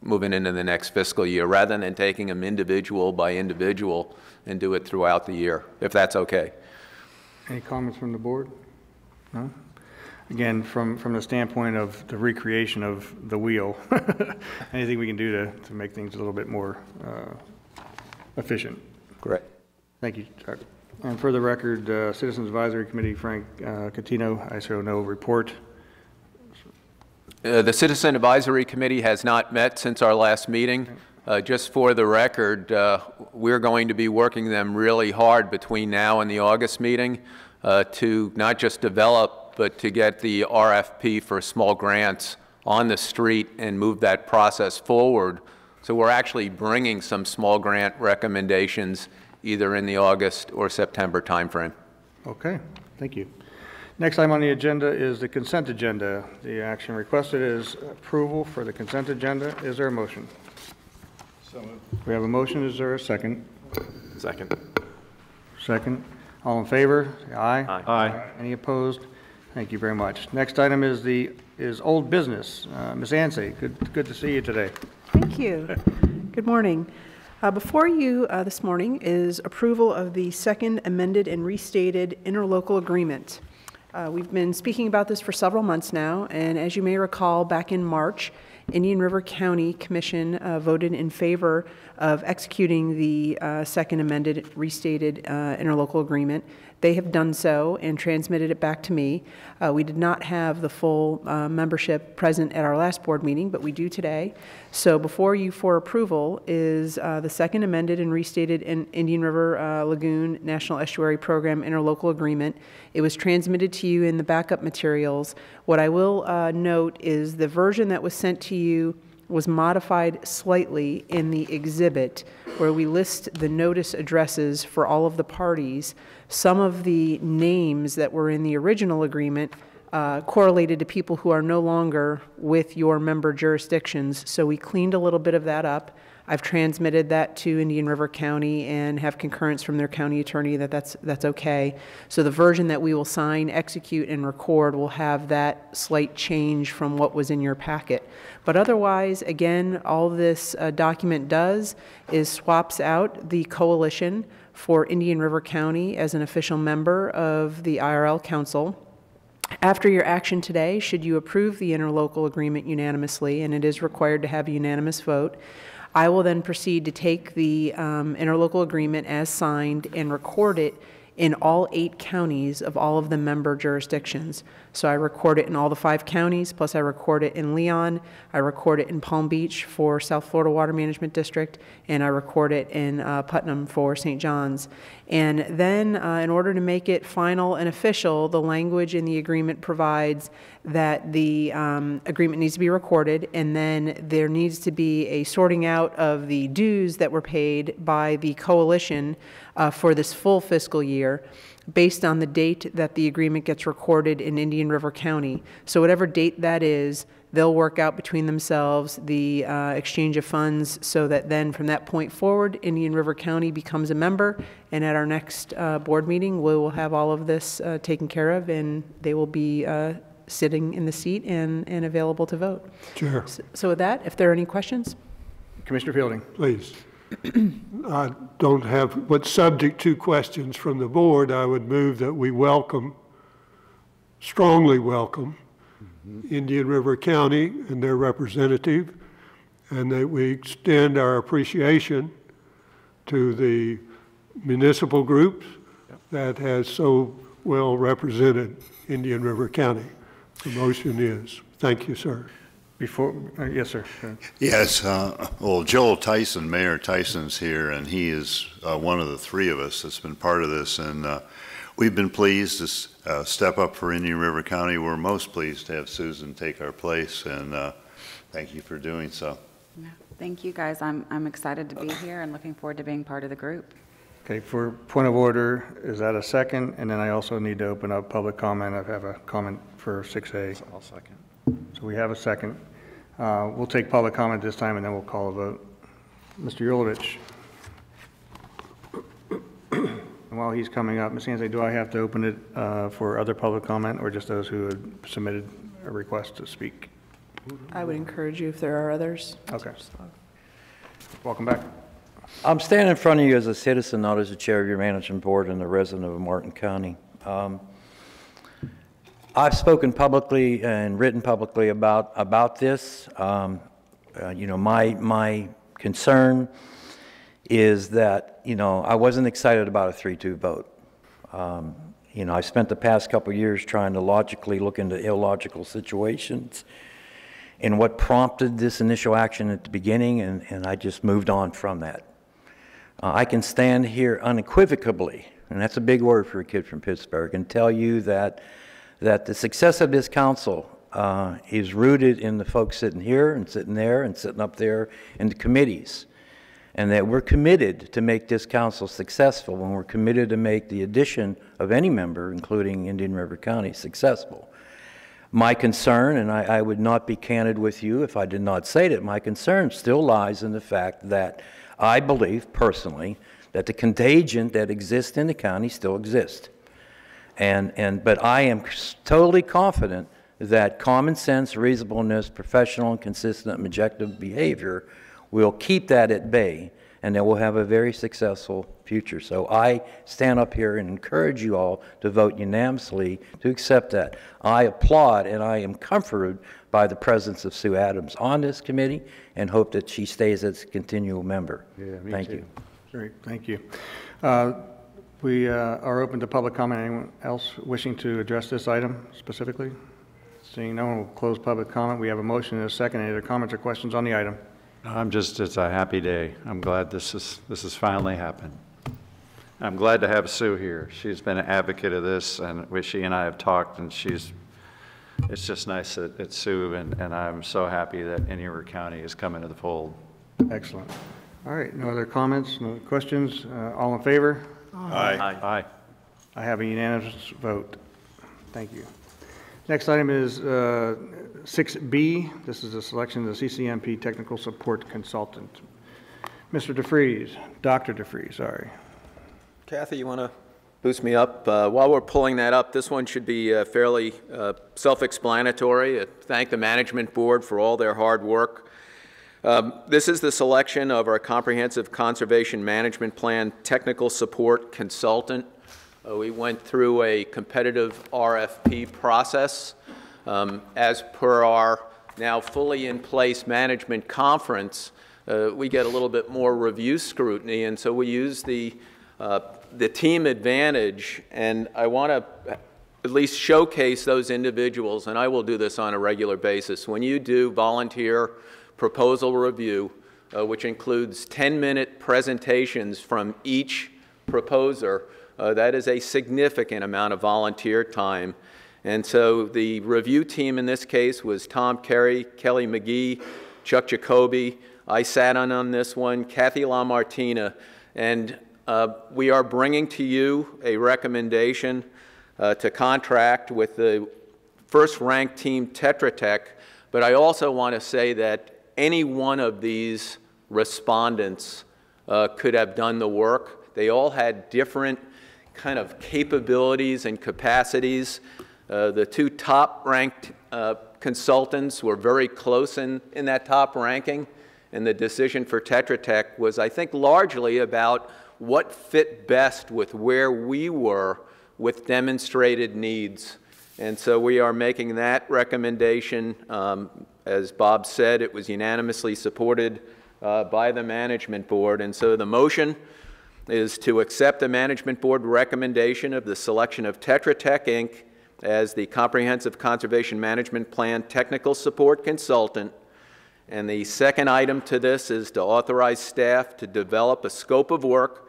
moving into the next fiscal year, rather than taking them individual by individual and do it throughout the year, if that's okay. Any comments from the board? No? Again, from the standpoint of the recreation of the wheel, anything we can do to make things a little bit more efficient. Great. Thank you, Chuck. And for the record, Citizens Advisory Committee, Frank Catino, I show no report. The Citizen Advisory Committee has not met since our last meeting. Just for the record, we're going to be working them really hard between now and the August meeting to not just develop, but to get the RFP for small grants on the street and move that process forward. So we're actually bringing some small grant recommendations either in the August or September timeframe. Okay, thank you. Next item on the agenda is the consent agenda. The action requested is approval for the consent agenda. Is there a motion? So moved. We have a motion. Is there a second? Second. Second. All in favor? Say aye. Aye. Aye. Any opposed? Thank you very much. Next item is old business. Ms. Anseh, good to see you today. Thank you. Good morning. Before you this morning is approval of the second amended and restated interlocal agreement. We've been speaking about this for several months now, and as you may recall, back in March, Indian River County Commission voted in favor of executing the second amended restated interlocal agreement. They have done so and transmitted it back to me. We did not have the full membership present at our last board meeting, but we do today. So before you for approval is the second amended and restated Indian River Lagoon National Estuary Program interlocal agreement. It was transmitted to you in the backup materials. What I will note is the version that was sent to you was modified slightly in the exhibit where we list the notice addresses for all of the parties. Some of the names that were in the original agreement correlated to people who are no longer with your member jurisdictions, so we cleaned a little bit of that up. I've transmitted that to Indian River County and have concurrence from their county attorney that that's okay. So the version that we will sign, execute, and record will have that slight change from what was in your packet. But otherwise, again, all this document does is swaps out the coalition for Indian River County as an official member of the IRL Council. After your action today, should you approve the interlocal agreement unanimously, and it is required to have a unanimous vote, I will then proceed to take the interlocal agreement as signed and record it in all 8 counties of all of the member jurisdictions. So I record it in all the 5 counties, plus I record it in Leon, I record it in Palm Beach for South Florida Water Management District, and I record it in Putnam for St. John's. And then in order to make it final and official, the language in the agreement provides that the agreement needs to be recorded, and then there needs to be a sorting out of the dues that were paid by the coalition for this full fiscal year based on the date that the agreement gets recorded in Indian River County. So whatever date that is, they'll work out between themselves the exchange of funds so that then from that point forward, Indian River County becomes a member, and at our next board meeting, we will have all of this taken care of, and they will be sitting in the seat and available to vote. Chair. So with that, if there are any questions? Commissioner Fielding. Please. I don't have, but subject to questions from the board, I would move that we welcome, strongly welcome, Indian River County and their representative, and that we extend our appreciation to the municipal groups that has so well represented Indian River County. The motion is. Thank you, sir. Before, yes, sir. Yes, well, Joel Tyson, Mayor Tyson's here, and he is one of the 3 of us that's been part of this, and we've been pleased to step up for Indian River County. We're most pleased to have Susan take our place, and thank you for doing so. Yeah, thank you, guys. I'm excited to be here and looking forward to being part of the group. Okay, for point of order, is that a second? And then I also need to open up public comment. I have a comment for 6A. I'll second. So we have a second. We'll take public comment this time, and then we'll call a vote. Mr. Yulovich. And while he's coming up, Ms. Hansey, do I have to open it for other public comment, or just those who had submitted a request to speak? I would encourage you if there are others. Okay. Welcome back. I'm standing in front of you as a citizen, not as the chair of your management board and a resident of Martin County. I've spoken publicly and written publicly about this. You know, my concern is that, you know, I wasn't excited about a 3-2 vote. You know, I spent the past couple of years trying to logically look into illogical situations and what prompted this initial action at the beginning, and I just moved on from that. I can stand here unequivocally, and that's a big word for a kid from Pittsburgh, and tell you that the success of this council is rooted in the folks sitting here and sitting there and sitting up there in the committees, and that we're committed to make this council successful, and we're committed to make the addition of any member, including Indian River County, successful. My concern, and I would not be candid with you if I did not say that, my concern still lies in the fact that I believe personally that the contagion that exists in the county still exists. But I am totally confident that common sense, reasonableness, professional and consistent and objective behavior will keep that at bay, and that we'll have a very successful future. So I stand up here and encourage you all to vote unanimously to accept that. I applaud and I am comforted by the presence of Sue Adams on this committee and hope that she stays as a continual member. Yeah, thank you. Great, thank you. We are open to public comment. Anyone else wishing to address this item specifically? Seeing no one, will close public comment. We have a motion and a second. Any other comments or questions on the item? It's a happy day. I'm glad this has finally happened. I'm glad to have Sue here. She's been an advocate of this, and she and I have talked, and she's it's just nice that it's Sue, and I'm so happy that Indian River County has come into the fold. Excellent. All right, no other comments, no questions? All in favor? Aye. Aye. I have a unanimous vote. Thank you. Next item is 6B. This is a selection of the CCMP Technical Support Consultant. Mr. DeFries, Dr. DeFries, sorry. Kathy, you want to boost me up? While we're pulling that up, this one should be fairly self-explanatory. Thank the Management Board for all their hard work. This is the selection of our Comprehensive Conservation Management Plan Technical Support Consultant. We went through a competitive RFP process. As per our now fully in place management conference, we get a little bit more review scrutiny, and so we use the team advantage, and I want to at least showcase those individuals, and I will do this on a regular basis. When you do volunteer proposal review, which includes 10-minute presentations from each proposer, that is a significant amount of volunteer time. And so the review team in this case was Tom Carey, Kelly McGee, Chuck Jacoby. I sat on this one, Kathy LaMartina, and we are bringing to you a recommendation to contract with the first-ranked team, Tetra Tech, but I also want to say that any one of these respondents could have done the work. They all had different kind of capabilities and capacities. The two top-ranked consultants were very close in that top ranking, and the decision for Tetra Tech was, I think, largely about what fit best with where we were with demonstrated needs. And so we are making that recommendation. As Bob said, it was unanimously supported by the Management Board. And so the motion is to accept the Management Board recommendation of the selection of Tetra Tech, Inc. as the Comprehensive Conservation Management Plan Technical Support Consultant. And the second item to this is to authorize staff to develop a scope of work,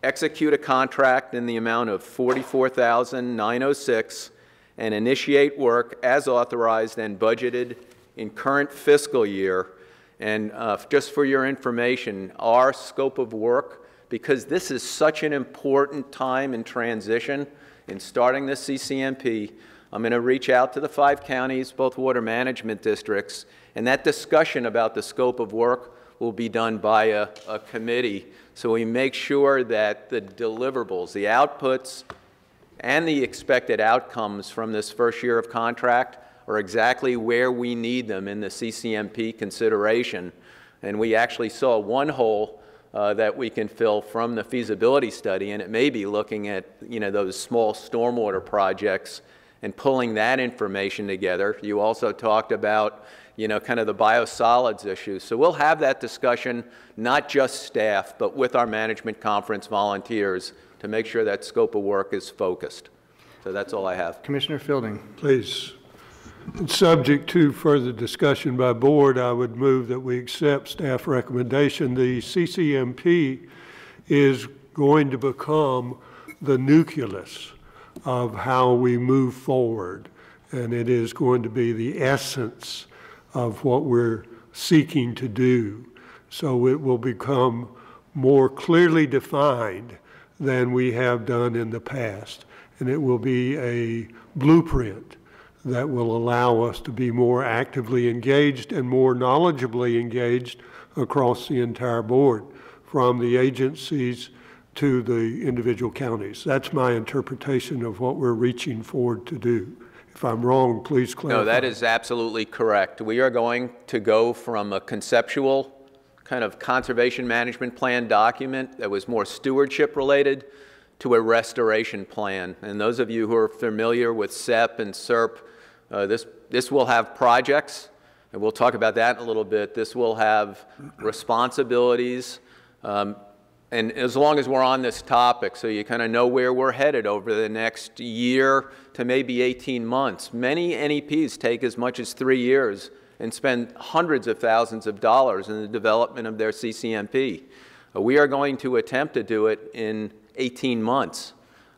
execute a contract in the amount of $44,906, and initiate work as authorized and budgeted in current fiscal year. And just for your information, our scope of work, because this is such an important time in transition in starting the CCMP, I'm going to reach out to the 5 counties, both water management districts, and that discussion about the scope of work will be done by a committee. So we make sure that the deliverables, the outputs, and the expected outcomes from this first year of contract are exactly where we need them in the CCMP consideration. And we actually saw one hole that we can fill from the feasibility study, and it may be looking at those small stormwater projects and pulling that information together. You also talked about kind of the biosolids issue. So we'll have that discussion, not just staff, but with our management conference volunteers to make sure that scope of work is focused. So that's all I have. Commissioner Fielding. Please. Subject to further discussion by board, I would move that we accept staff recommendation. The CCMP is going to become the nucleus of how we move forward, and it is going to be the essence of what we're seeking to do. So it will become more clearly defined than we have done in the past, and it will be a blueprint that will allow us to be more actively engaged and more knowledgeably engaged across the entire board, from the agencies to the individual counties. That's my interpretation of what we're reaching forward to do. If I'm wrong, please clarify. No, that is absolutely correct. We are going to go from a conceptual kind of conservation management plan document that was more stewardship related to a restoration plan. And those of you who are familiar with SEP and SERP, this will have projects, and we'll talk about that in a little bit. This will have responsibilities, and as long as we're on this topic, so you kind of know where we're headed over the next year to maybe 18 months. Many NEPs take as much as 3 years and spend hundreds of thousands of dollars in the development of their CCMP. We are going to attempt to do it in 18 months.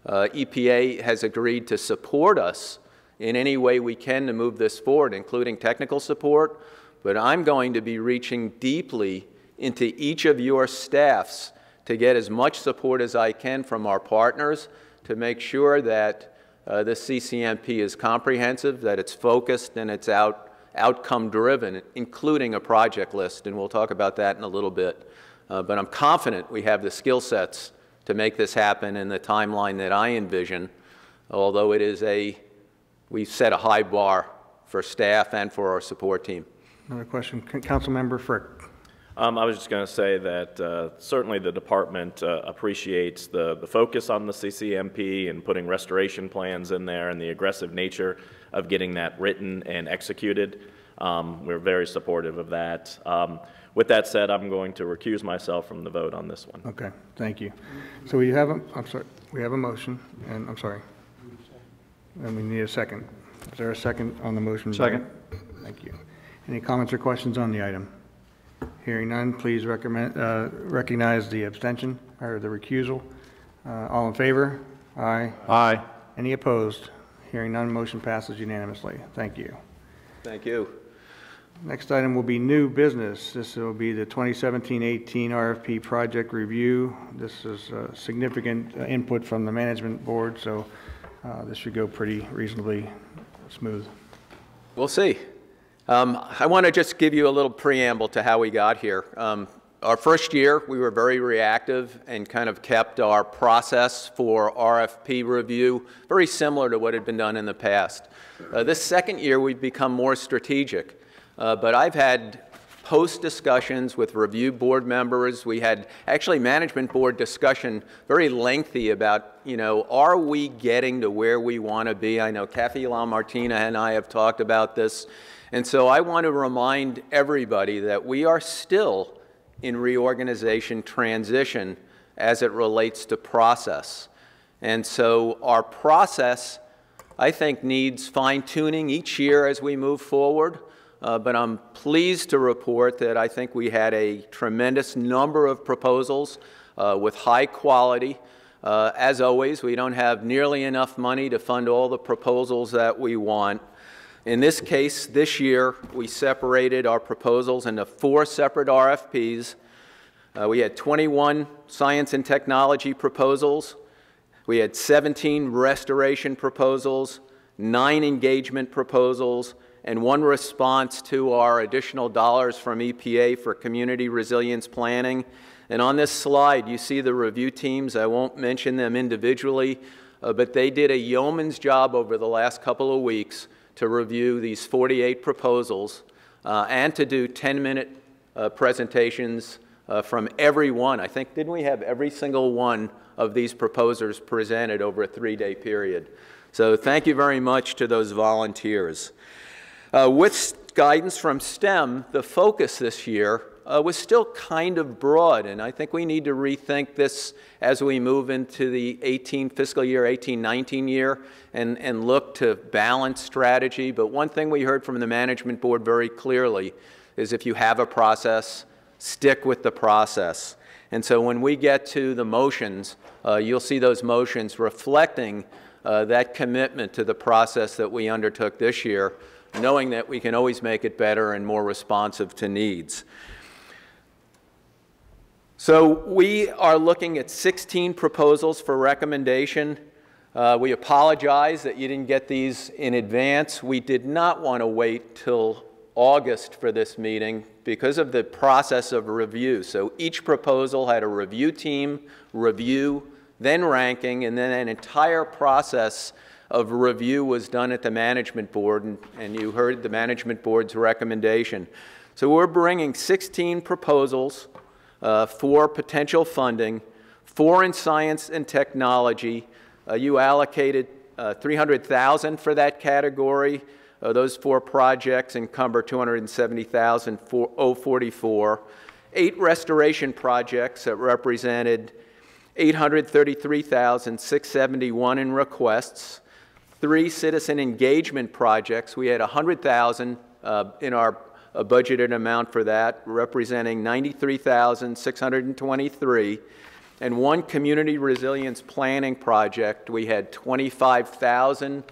EPA has agreed to support us in any way we can to move this forward, including technical support, but I'm going to be reaching deeply into each of your staffs to get as much support as I can from our partners to make sure that the CCMP is comprehensive, that it's focused, and it's outcome-driven, including a project list, and we'll talk about that in a little bit. But I'm confident we have the skill sets to make this happen in the timeline that I envision, although we've set a high bar for staff and for our support team. Another question, Council Member Frick. I was just going to say that certainly the department appreciates the focus on the CCMP and putting restoration plans in there and the aggressive nature of getting that written and executed. We're very supportive of that. With that said, I'm going to recuse myself from the vote on this one. Okay, thank you. So we have we have a motion, and and we need a second. Is there a second on the motion? Second. Thank you. Any comments or questions on the item? Hearing none, please recognize the abstention or the recusal. All in favor? Aye. Aye. Any opposed? Hearing none, motion passes unanimously. Thank you. Thank you. Next item will be new business. This will be the 2017-18 RFP project review. This is significant input from the management board, so this should go pretty reasonably smooth. We'll see. I want to just give you a little preamble to how we got here. Our first year, we were very reactive and kind of kept our process for RFP review very similar to what had been done in the past. This second year, we've become more strategic. But I've had post-discussions with review board members. We had actually management board discussion, very lengthy, about, are we getting to where we want to be? I know Kathy LaMartina and I have talked about this. And so I want to remind everybody that we are still in reorganization transition as it relates to process. And so our process, I think, needs fine-tuning each year as we move forward. But I'm pleased to report that I think we had a tremendous number of proposals with high quality. As always, we don't have nearly enough money to fund all the proposals that we want. In this case, this year, we separated our proposals into 4 separate RFPs. We had 21 science and technology proposals. We had 17 restoration proposals, 9 engagement proposals, and 1 response to our additional dollars from EPA for community resilience planning. And on this slide, you see the review teams. I won't mention them individually, but they did a yeoman's job over the last couple of weeks to review these 48 proposals and to do 10-minute presentations from every one. I think, didn't we have every single one of these proposers presented over a 3-day period? So thank you very much to those volunteers. With guidance from STEM, the focus this year was still kind of broad, and I think we need to rethink this as we move into the fiscal year 18-19 year and look to balance strategy. But one thing we heard from the management board very clearly is if you have a process, stick with the process. And so when we get to the motions, you'll see those motions reflecting that commitment to the process that we undertook this year, knowing that we can always make it better and more responsive to needs. So we are looking at 16 proposals for recommendation. We apologize that you didn't get these in advance. We did not want to wait till August for this meeting because of the process of review. So each proposal had a review team, review, then ranking, and then an entire process of review was done at the management board, and you heard the management board's recommendation. So we're bringing 16 proposals for potential funding, 4 in science and technology. You allocated $300,000 for that category. Those 4 projects encumber $270,044. 8 restoration projects that represented $833,671 in requests. 3 citizen engagement projects. We had $100,000 in our budgeted amount for that, representing $93,623. And 1 community resilience planning project. We had $25,000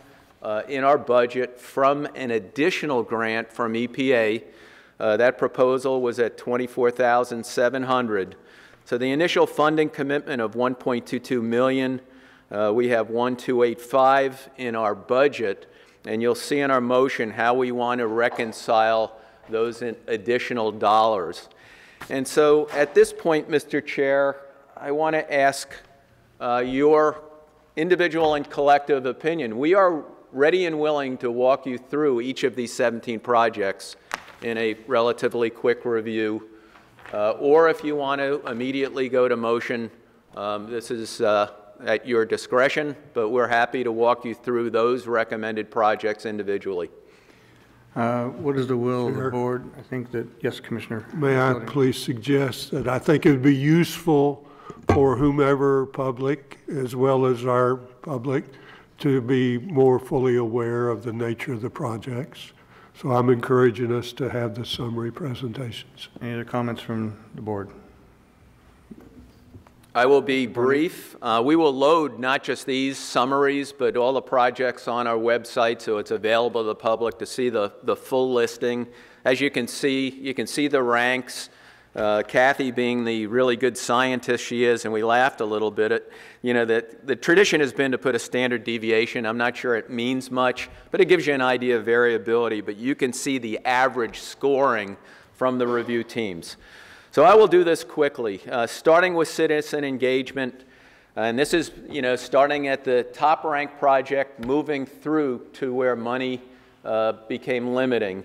in our budget from an additional grant from EPA. That proposal was at $24,700. So the initial funding commitment of $1.22 million, we have $1,285 in our budget, and you'll see in our motion how we want to reconcile those additional dollars. And so at this point, Mr. Chair, I want to ask your individual and collective opinion. We are ready and willing to walk you through each of these 17 projects in a relatively quick review, or if you want to immediately go to motion, this is at your discretion, but we're happy to walk you through those recommended projects individually. What is the will of the board? I think that, yes, Commissioner. May I please suggest that I think it would be useful for whomever public as well as our public to be more fully aware of the nature of the projects. So I'm encouraging us to have the summary presentations. Any other comments from the board? I will be brief. We will load not just these summaries, but all the projects on our website, so it's available to the public to see the full listing. As you can see the ranks. Kathy being the really good scientist she is, and we laughed a little bit at, that the tradition has been to put a standard deviation. I'm not sure it means much, but it gives you an idea of variability. But you can see the average scoring from the review teams. So I will do this quickly, starting with citizen engagement. And this is, starting at the top-ranked project, moving through to where money became limiting.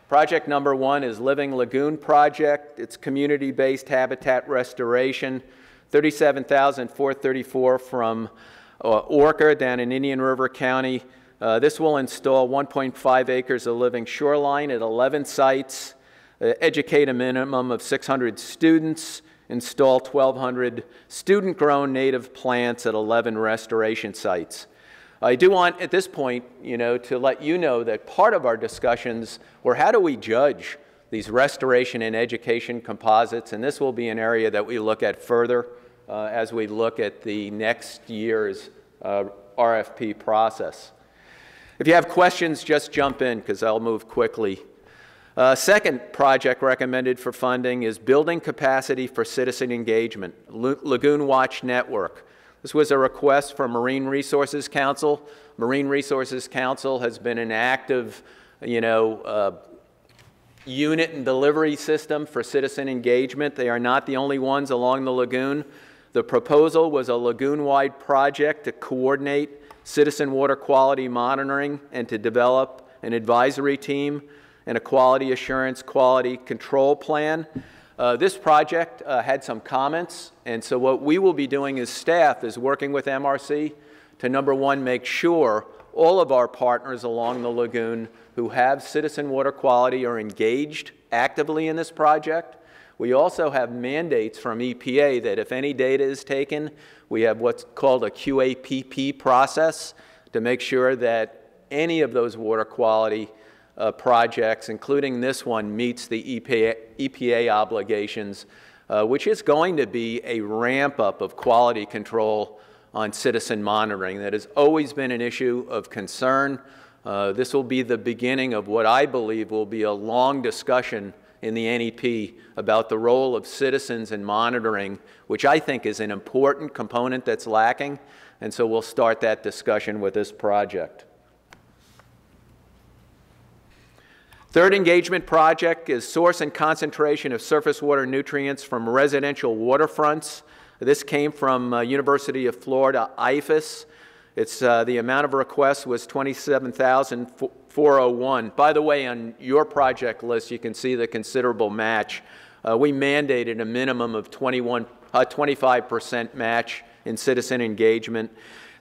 Project number 1 is Living Lagoon Project. It's community-based habitat restoration, $37,434 from Orca down in Indian River County. This will install 1.5 acres of living shoreline at 11 sites, educate a minimum of 600 students, install 1,200 student-grown native plants at 11 restoration sites. I do want, at this point, to let you know that part of our discussions were how do we judge these restoration and education composites, and this will be an area that we look at further as we look at the next year's RFP process. If you have questions, just jump in, because I'll move quickly. Second project recommended for funding is building capacity for citizen engagement, Lagoon Watch Network. This was a request from Marine Resources Council. Marine Resources Council has been an active, unit and delivery system for citizen engagement. They are not the only ones along the lagoon. The proposal was a lagoon-wide project to coordinate citizen water quality monitoring and to develop an advisory team and a quality assurance, quality control plan. This project had some comments, and so what we will be doing as staff is working with MRC to, number one, make sure all of our partners along the lagoon who have citizen water quality are engaged actively in this project. We also have mandates from EPA that if any data is taken, we have what's called a QAPP process to make sure that any of those water quality projects, including this one, meets the EPA obligations, which is going to be a ramp-up of quality control on citizen monitoring. That has always been an issue of concern. This will be the beginning of what I believe will be a long discussion in the NEP about the role of citizens in monitoring, which I think is an important component that's lacking, and so we'll start that discussion with this project. Third engagement project is source and concentration of surface water nutrients from residential waterfronts. This came from University of Florida, IFAS. It's, the amount of requests was $27,401. By the way, on your project list, you can see the considerable match. We mandated a minimum of 25% match in citizen engagement.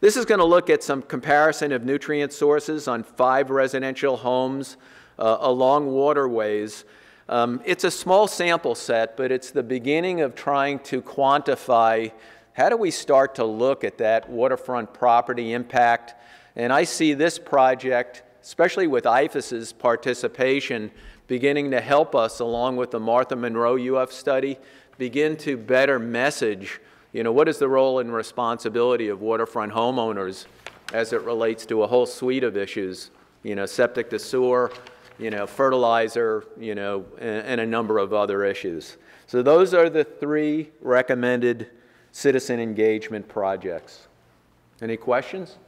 This is going to look at some comparison of nutrient sources on 5 residential homes along waterways. It's a small sample set, but it's the beginning of trying to quantify how do we start to look at that waterfront property impact. And I see this project, especially with IFAS's participation, beginning to help us, along with the Martha Monroe UF study, begin to better message, what is the role and responsibility of waterfront homeowners as it relates to a whole suite of issues, septic to sewer, fertilizer, and a number of other issues. So those are the 3 recommended citizen engagement projects. Any questions?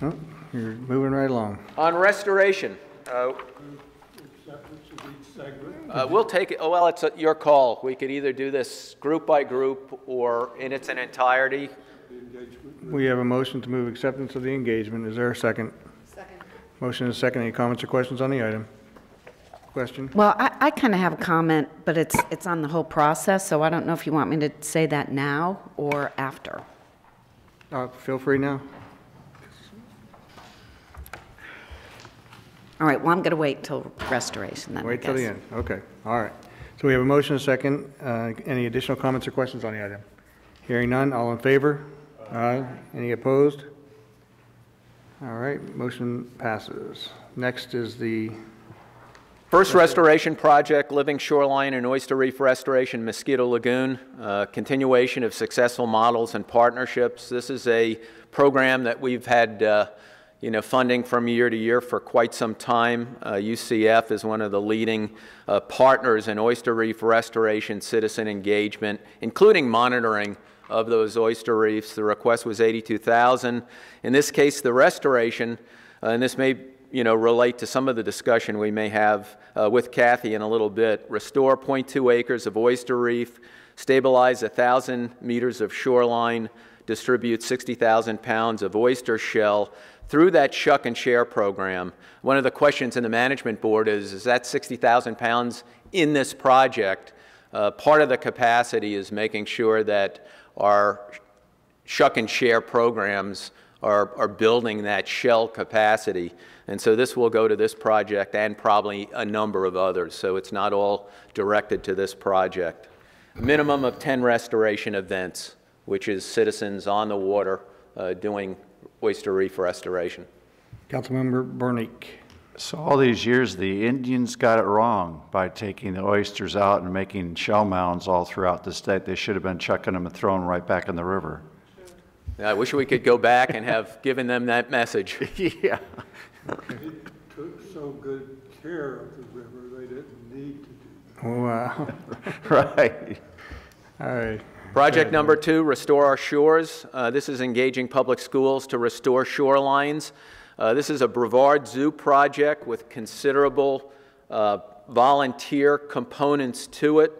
Oh, you're moving right along. On restoration. We'll take it, well, it's your call. We could either do this group by group or in its entirety. We have a motion to move acceptance of the engagement. Is there a second? Second. Motion is second. Any comments or questions on the item? Question? Well, I kind of have a comment, but it's on the whole process, so I don't know if you want me to say that now or after. Feel free now. All right, well, I'm going to wait till restoration then, Wait till the end. Okay, all right. So we have a motion and a second. Any additional comments or questions on the item? Hearing none, all in favor? Aye. Any opposed? All right, motion passes. Next is the First restoration project, Living Shoreline and Oyster Reef Restoration, Mosquito Lagoon, continuation of successful models and partnerships. This is a program that we've had funding from year to year for quite some time. UCF is one of the leading partners in oyster reef restoration citizen engagement, including monitoring of those oyster reefs. The request was $82,000. In this case, the restoration, and this may relate to some of the discussion we may have with Kathy in a little bit, restore 0.2 acres of oyster reef, stabilize 1,000 meters of shoreline, distribute 60,000 pounds of oyster shell through that shuck and share program. One of the questions in the management board is that 60,000 pounds in this project? Part of the capacity is making sure that our shuck and share programs are building that shell capacity. And so this will go to this project and probably a number of others. So it's not all directed to this project. Minimum of 10 restoration events, which is citizens on the water doing oyster reef restoration. Councilmember Bernick. So all these years, the Indians got it wrong by taking the oysters out and making shell mounds all throughout the state. They should have been chucking them and throwing them right back in the river. I wish we could go back and have given them that message. Yeah. They took so good care of the river, they didn't need to do that. Wow. Right. All right. Project number 2, restore our shores. This is engaging public schools to restore shorelines. This is a Brevard Zoo project with considerable volunteer components to it,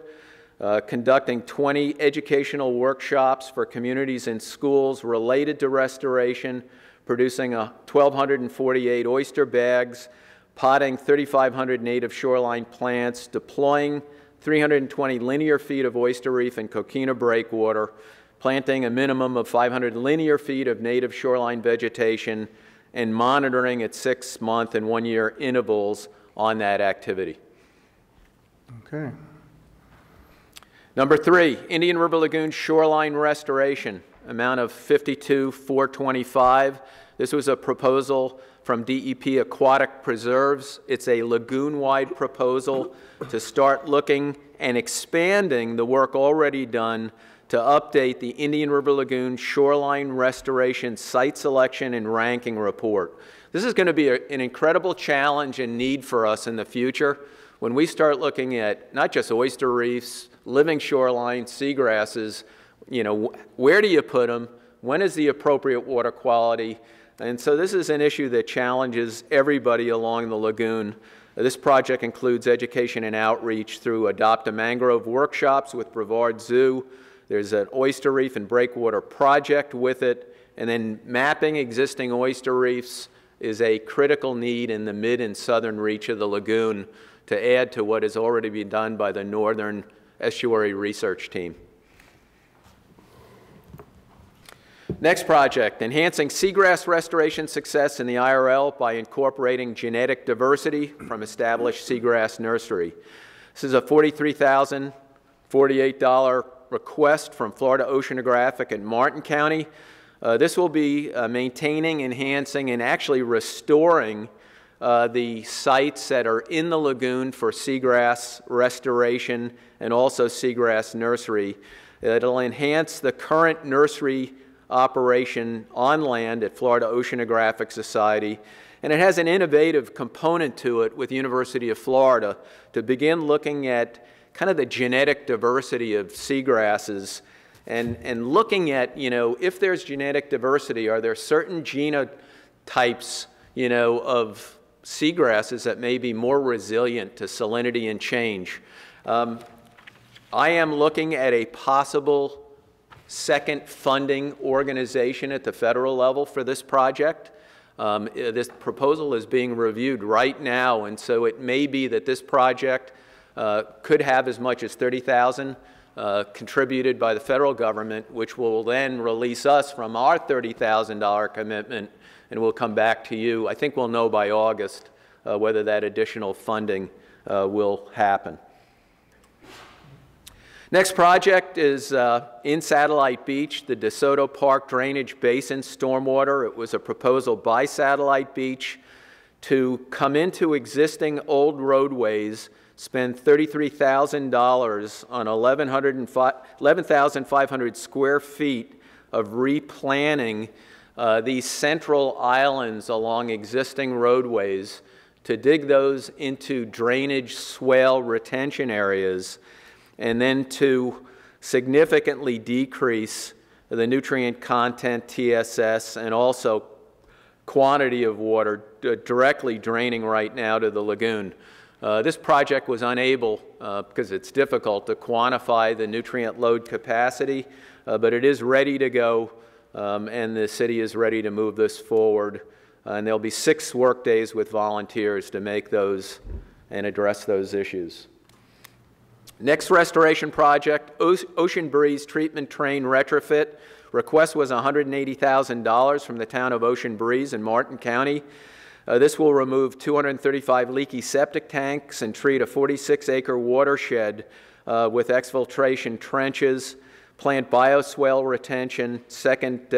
conducting 20 educational workshops for communities and schools related to restoration, producing 1,248 oyster bags, potting 3,500 native shoreline plants, deploying 320 linear feet of oyster reef and coquina breakwater, planting a minimum of 500 linear feet of native shoreline vegetation, and monitoring at 6-month and 1-year intervals on that activity. Okay. Number 3, Indian River Lagoon shoreline restoration, amount of $52,425. This was a proposal from DEP Aquatic Preserves. It's a lagoon-wide proposal to start looking and expanding the work already done to update the Indian River Lagoon shoreline restoration site selection and ranking report. This is going to be an incredible challenge and need for us in the future when we start looking at not just oyster reefs, living shoreline, seagrasses, where do you put them? When is the appropriate water quality? And so this is an issue that challenges everybody along the lagoon. This project includes education and outreach through Adopt a Mangrove workshops with Brevard Zoo. There's an oyster reef and breakwater project with it. And then mapping existing oyster reefs is a critical need in the mid and southern reach of the lagoon to add to what has already been done by the Northern Estuary Research Team. Next project, enhancing seagrass restoration success in the IRL by incorporating genetic diversity from established seagrass nursery. This is a $43,048 request from Florida Oceanographic in Martin County. This will be maintaining, enhancing, and actually restoring the sites that are in the lagoon for seagrass restoration and also seagrass nursery. It'll enhance the current nursery operation on land at Florida Oceanographic Society, and it has an innovative component to it with University of Florida to begin looking at kind of the genetic diversity of seagrasses and looking at, if there's genetic diversity, are there certain genotypes, of seagrasses that may be more resilient to salinity and change. I am looking at a possible second funding organization at the federal level for this project. This proposal is being reviewed right now, and so it may be that this project could have as much as $30,000 contributed by the federal government, which will then release us from our $30,000 commitment, and we'll come back to you. I think we'll know by August whether that additional funding will happen. Next project is in Satellite Beach, the DeSoto Park Drainage Basin Stormwater. It was a proposal by Satellite Beach to come into existing old roadways, spend $33,000 on 11,500 square feet of replanning these central islands along existing roadways to dig those into drainage swale retention areas, and then to significantly decrease the nutrient content, TSS, and also quantity of water directly draining right now to the lagoon. This project was unable, because it's difficult, to quantify the nutrient load capacity, but it is ready to go, and the city is ready to move this forward. And there'll be 6 work days with volunteers to make those and address those issues. Next restoration project, Ocean Breeze Treatment Train Retrofit. Request was $180,000 from the town of Ocean Breeze in Martin County. This will remove 235 leaky septic tanks and treat a 46-acre watershed with exfiltration trenches, plant bioswale retention, second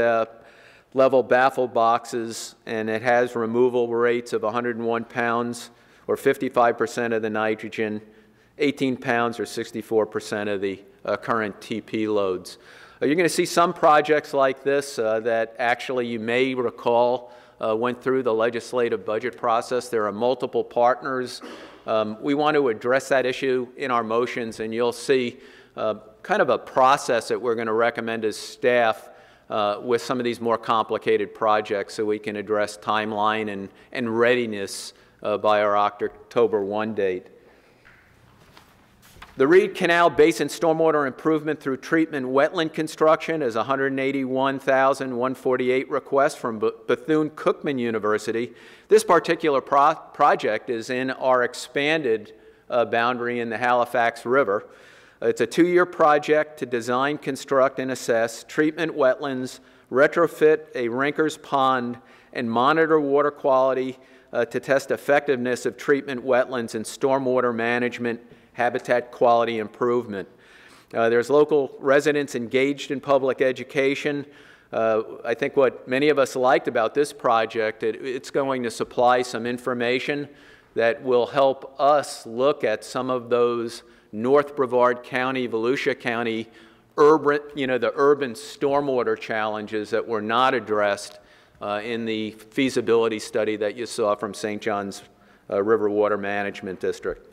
level baffle boxes, and it has removal rates of 101 pounds or 55% of the nitrogen, 18 pounds or 64% of the current TP loads. You're going to see some projects like this that actually you may recall went through the legislative budget process. There are multiple partners. We want to address that issue in our motions, and you'll see kind of a process that we're going to recommend as staff with some of these more complicated projects so we can address timeline and readiness by our October 1 date. The Reed Canal Basin Stormwater Improvement through Treatment Wetland Construction is $181,148 request from Bethune-Cookman University. This particular project is in our expanded boundary in the Halifax River. It's a 2-year project to design, construct, and assess treatment wetlands, retrofit a Rinker's Pond, and monitor water quality to test effectiveness of treatment wetlands and stormwater management, habitat quality improvement. There's local residents engaged in public education. I think what many of us liked about this project, it's going to supply some information that will help us look at some of those North Brevard County, Volusia County, urban, the urban stormwater challenges that were not addressed in the feasibility study that you saw from St. John's River Water Management District.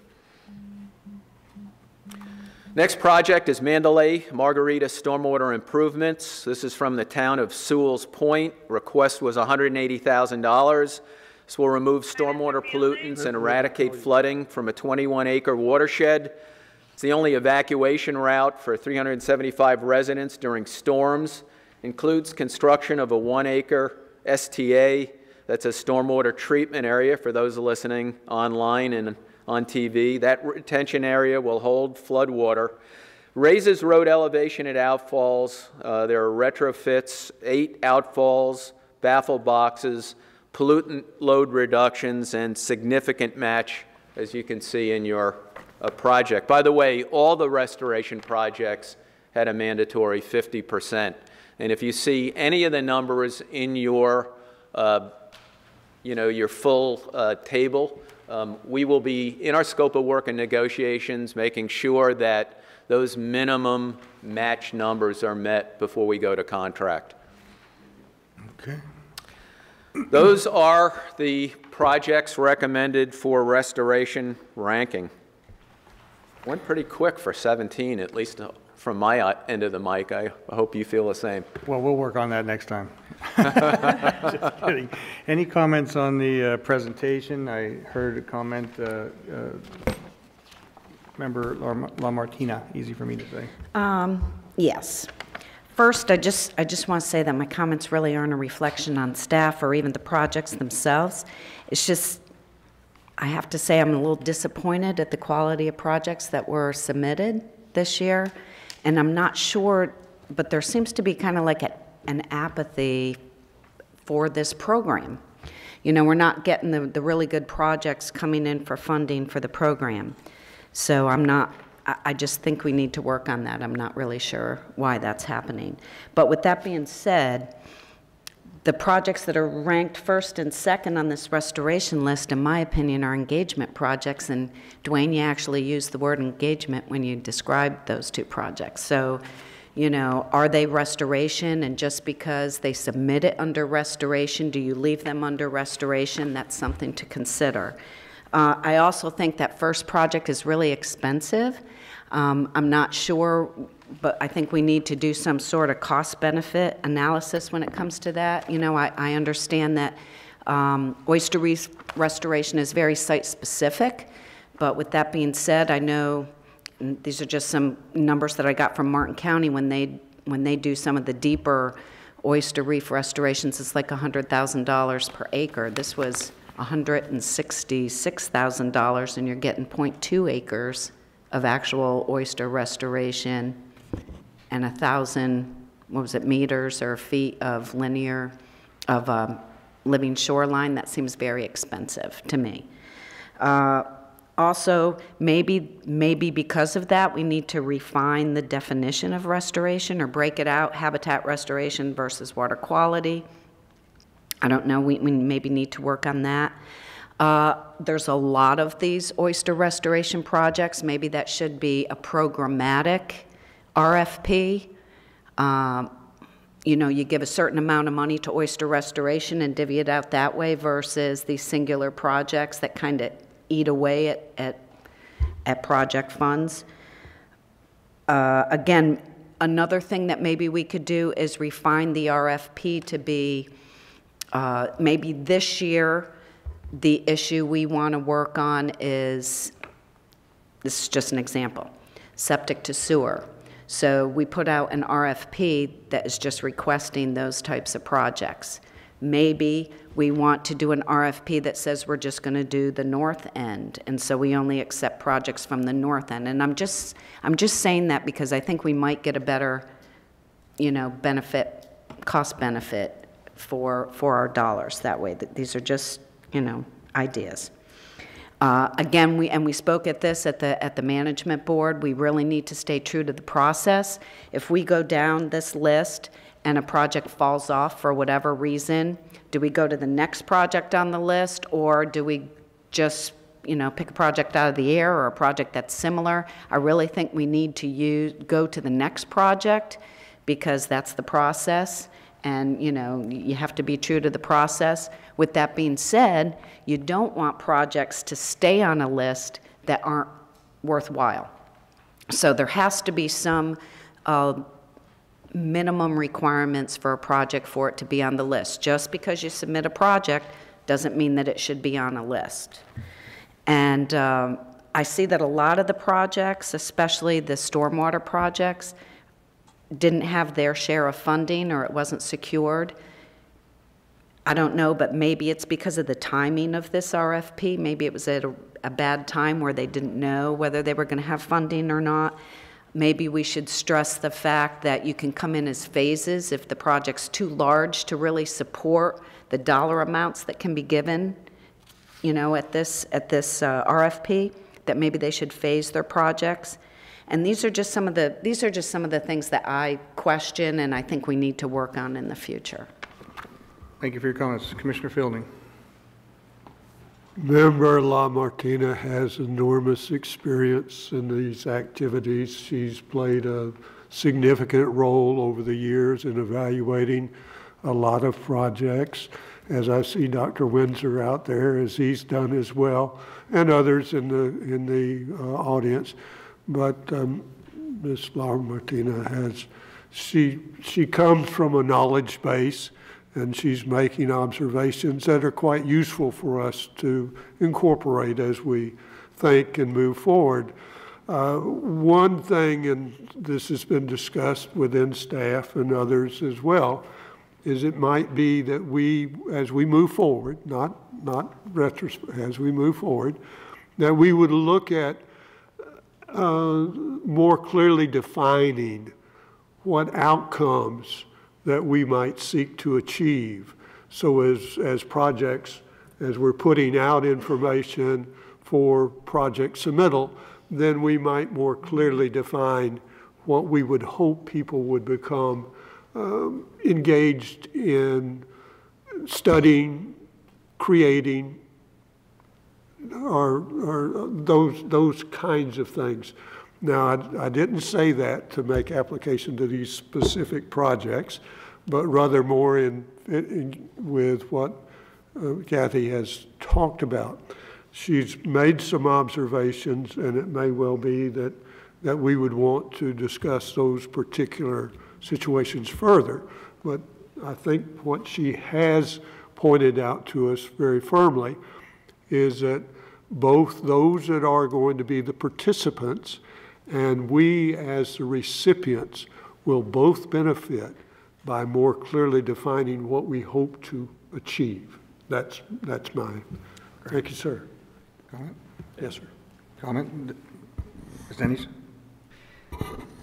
Next project is Mandalay Margarita Stormwater Improvements. This is from the town of Sewell's Point. Request was $180,000. This will remove stormwater pollutants and eradicate flooding from a 21-acre watershed. It's the only evacuation route for 375 residents during storms. Includes construction of a 1-acre STA. That's a stormwater treatment area for those listening online and on TV. That retention area will hold flood water. Raises road elevation at outfalls. There are retrofits, 8 outfalls, baffle boxes, pollutant load reductions, and significant match, as you can see in your project. By the way, all the restoration projects had a mandatory 50%. And if you see any of the numbers in your, your full table, we will be, in our scope of work and negotiations, making sure that those minimum match numbers are met before we go to contract. Okay. Those are the projects recommended for restoration ranking. Went pretty quick for 17, at least from my end of the mic. I hope you feel the same. Well, we'll work on that next time. Just kidding. Any comments on the presentation? I heard a comment, Member LaMartina, easy for me to say. Yes. First, I just want to say that my comments really aren't a reflection on staff or even the projects themselves. It's just, I have to say I'm a little disappointed at the quality of projects that were submitted this year. And I'm not sure, but there seems to be kind of like an apathy for this program. You know, we're not getting the really good projects coming in for funding for the program. So I just think we need to work on that. I'm not really sure why that's happening. But with that being said, the projects that are ranked first and second on this restoration list, in my opinion, are engagement projects. And Dwayne, you actually used the word engagement when you described those two projects. So, you know, are they restoration? And just because they submit it under restoration, do you leave them under restoration? That's something to consider. I also think that first project is really expensive. I'm not sure, but I think we need to do some sort of cost-benefit analysis when it comes to that. You know, I understand that oyster reef restoration is very site-specific, but with that being said, I know, and these are just some numbers that I got from Martin County when they do some of the deeper oyster reef restorations, it's like $100,000 per acre. This was $166,000, and you're getting 0.2 acres of actual oyster restoration and 1,000, what was it, meters or feet of linear, of living shoreline. That seems very expensive to me. Also, maybe because of that, we need to refine the definition of restoration or break it out, habitat restoration versus water quality. I don't know, we maybe need to work on that. There's a lot of these oyster restoration projects. Maybe that should be a programmatic RFP. You know, you give a certain amount of money to oyster restoration and divvy it out that way versus these singular projects that kind of eat away at project funds. Again, another thing that maybe we could do is refine the RFP to be maybe this year, the issue we want to work on is, this is just an example, septic to sewer. So we put out an RFP that is just requesting those types of projects. Maybe we want to do an RFP that says we're just going to do the north end, and so we only accept projects from the north end. And I'm just saying that because I think we might get a better, you know, benefit, cost benefit for our dollars that way. These are just, you know, ideas. Again, we spoke at this at the management board. We really need to stay true to the process. If we go down this list and a project falls off for whatever reason, do we go to the next project on the list, or do we just, you know, pick a project out of the air or a project that's similar? I really think we need to go to the next project because that's the process. And, you know, you have to be true to the process. With that being said, you don't want projects to stay on a list that aren't worthwhile. So there has to be some minimum requirements for a project for it to be on the list. Just because you submit a project doesn't mean that it should be on a list. And I see that a lot of the projects, especially the stormwater projects, didn't have their share of funding or it wasn't secured. I don't know, but maybe it's because of the timing of this RFP. Maybe it was at a bad time where they didn't know whether they were going to have funding or not. Maybe we should stress the fact that you can come in as phases if the project's too large to really support the dollar amounts that can be given, you know, at this RFP, that maybe they should phase their projects. And these are just some of the things that I question and I think we need to work on in the future. Thank you for your comments. Commissioner Fielding. Member LaMartina has enormous experience in these activities. She's played a significant role over the years in evaluating a lot of projects, as I see Dr. Windsor out there, as he's done as well, and others in the audience. But Ms. Laura Martina has, she comes from a knowledge base, and she's making observations that are quite useful for us to incorporate as we think and move forward. One thing, and this has been discussed within staff and others as well, is it might be that we, as we move forward, not as we move forward, that we would look at more clearly defining what outcomes that we might seek to achieve. So as projects, as we're putting out information for project submittal, then we might more clearly define what we would hope people would become engaged in studying, creating, or those kinds of things. Now, I didn't say that to make application to these specific projects, but rather more with what Kathy has talked about. She's made some observations, and it may well be that we would want to discuss those particular situations further. But I think what she has pointed out to us very firmly is that both those that are going to be the participants and we as the recipients will both benefit by more clearly defining what we hope to achieve. That's mine. Thank you, sir. Comment? Yes, sir. Comment? Ms. Denny's?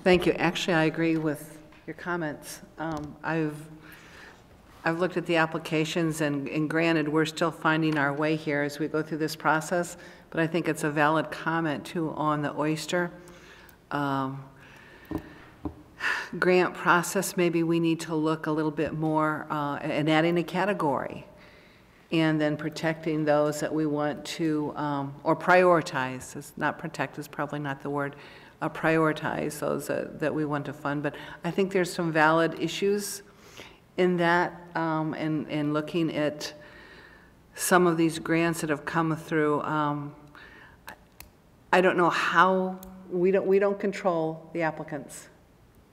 Thank you. Actually, I agree with your comments. I've looked at the applications, and granted, we're still finding our way here as we go through this process, but I think it's a valid comment, too, on the oyster grant process. Maybe we need to look a little bit more and adding a category, and then protecting those that we want to, or prioritize. It's not protect is probably not the word. Prioritize those that we want to fund. But I think there's some valid issues in that, and looking at some of these grants that have come through. I don't know how, we don't control the applicants,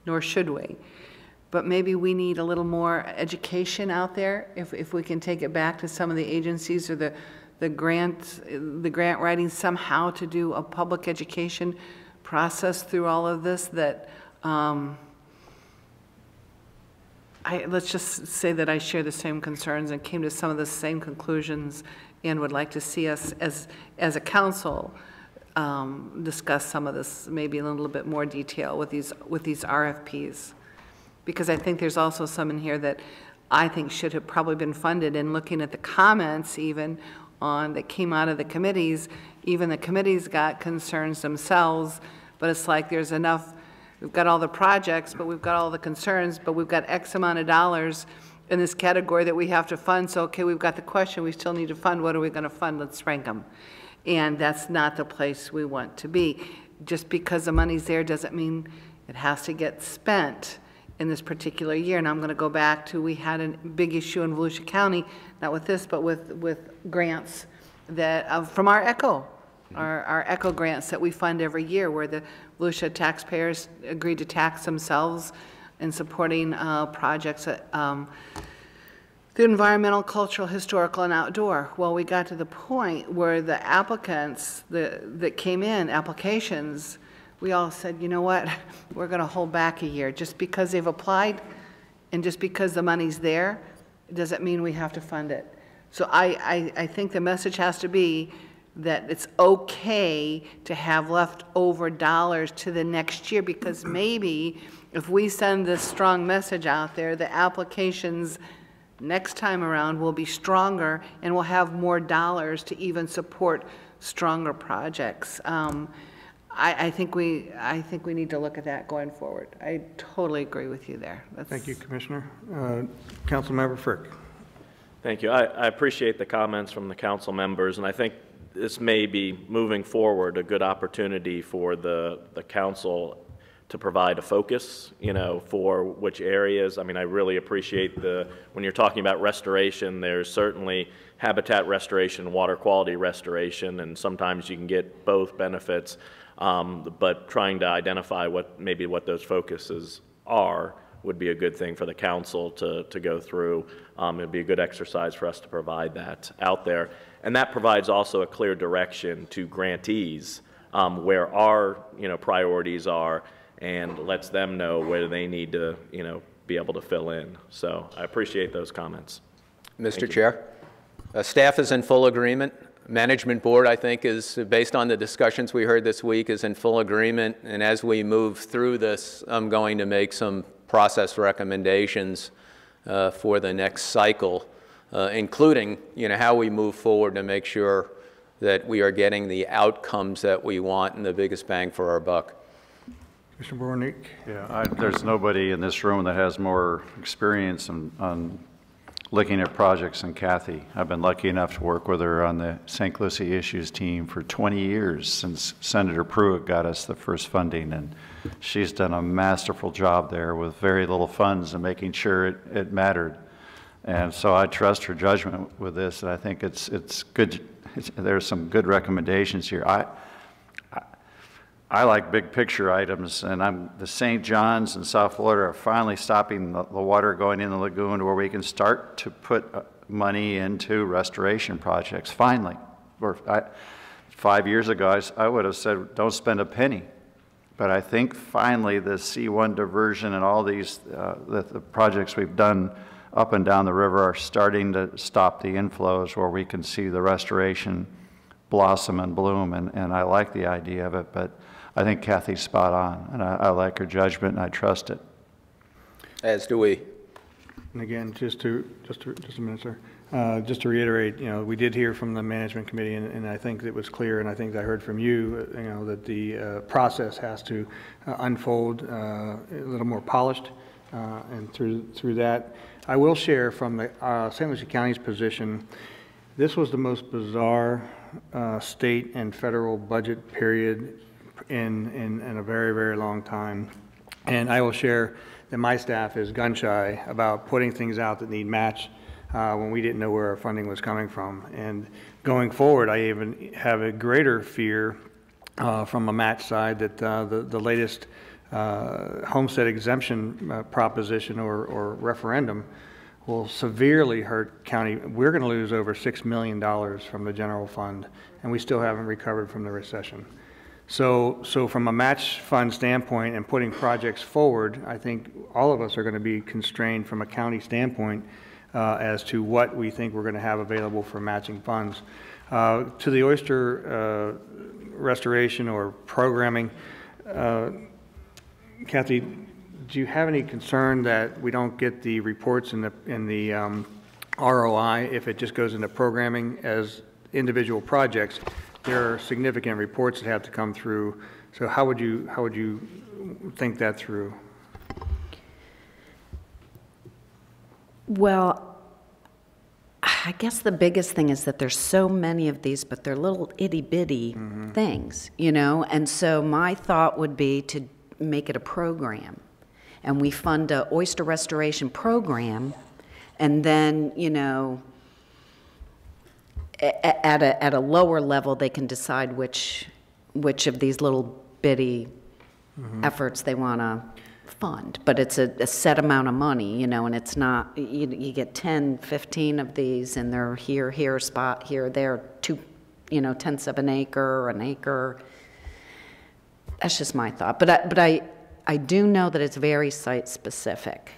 nor should we. But maybe we need a little more education out there, if we can take it back to some of the agencies or the grant writing somehow to do a public education process through all of this. That let's just say that I share the same concerns and came to some of the same conclusions, and would like to see us as a council discuss some of this maybe in a little bit more detail with these RFPs. Because I think there's also some in here that I think should have probably been funded. And looking at the comments even on that came out of the committees, even the committees got concerns themselves. But it's like there's enough, we've got all the projects, but we've got all the concerns, but we've got X amount of dollars in this category that we have to fund. So, okay, we've got the question, we still need to fund. What are we going to fund? Let's rank them. And that's not the place we want to be. Just because the money's there doesn't mean it has to get spent in this particular year. And I'm going to go back to, we had a big issue in Volusia County, not with this, but with grants that from our ECHO, our ECHO grants that we fund every year, where the Volusia taxpayers agreed to tax themselves in supporting projects that, the environmental, cultural, historical, and outdoor. Well, we got to the point where the applicants that came in, applications, we all said, you know what, we're going to hold back a year. Just because they've applied and just because the money's there, it doesn't mean we have to fund it. So I think the message has to be that it's okay to have leftover dollars to the next year, because maybe if we send this strong message out there, the applications next time around will be stronger and we'll have more dollars to even support stronger projects. I think we need to look at that going forward. I totally agree with you there. Thank you, Commissioner. Councilmember Frick. Thank you. I appreciate the comments from the council members, and I think this may be moving forward a good opportunity for the council to provide a focus, you know, for which areas. I mean, I really appreciate when you're talking about restoration, there's certainly habitat restoration, water quality restoration, and sometimes you can get both benefits, but trying to identify what those focuses are would be a good thing for the council to go through. It'd be a good exercise for us to provide that out there. And that provides also a clear direction to grantees where our, you know, priorities are, and lets them know where they need to, you know, be able to fill in. So I appreciate those comments. Mr. Chair, staff is in full agreement. Management board, I think, is, based on the discussions we heard this week, is in full agreement. And as we move through this, I'm going to make some process recommendations for the next cycle, including, you know, how we move forward to make sure that we are getting the outcomes that we want and the biggest bang for our buck. Mr. Bornick? Yeah, there's nobody in this room that has more experience on looking at projects than Kathy. I've been lucky enough to work with her on the St. Lucie Issues team for 20 years since Senator Pruitt got us the first funding, and she's done a masterful job there with very little funds and making sure it mattered. And so I trust her judgment with this, and I think it's good. There's some good recommendations here. I like big picture items, and the St. John's and South Florida are finally stopping the water going in the lagoon where we can start to put money into restoration projects, finally. 5 years ago, I would have said, don't spend a penny. But I think finally the C1 diversion and all these, the projects we've done up and down the river are starting to stop the inflows where we can see the restoration blossom and bloom, and I like the idea of it, but I think Kathy's spot on, and I like her judgment, and I trust it. As do we. And again, just a minute, sir. Just to reiterate, you know, we did hear from the management committee, and I think it was clear, and I think I heard from you, you know, that the process has to unfold a little more polished, and through that, I will share from the St. Lucie County's position. This was the most bizarre state and federal budget period in a very, very long time. And I will share that my staff is gun shy about putting things out that need match when we didn't know where our funding was coming from. And going forward, I even have a greater fear from a match side that the latest homestead exemption proposition or referendum will severely hurt county. We're going to lose over $6 million from the general fund, and we still haven't recovered from the recession. So from a match fund standpoint and putting projects forward, I think all of us are going to be constrained from a county standpoint as to what we think we're going to have available for matching funds. To the oyster restoration or programming, Kathy, do you have any concern that we don't get the reports in the ROI if it just goes into programming as individual projects? There are significant reports that have to come through. So how would you think that through? Well, I guess the biggest thing is that there's so many of these, but they're little itty-bitty things, you know? And so my thought would be to make it a program. And we fund a oyster restoration program, and then, you know, at a lower level, they can decide which of these little bitty efforts they want to fund. But it's a set amount of money, you know, and it's not, you get 10, 15 of these, and they're here, spot, here, there, 2, you know, tenths of an acre. That's just my thought. But I do know that it's very site specific.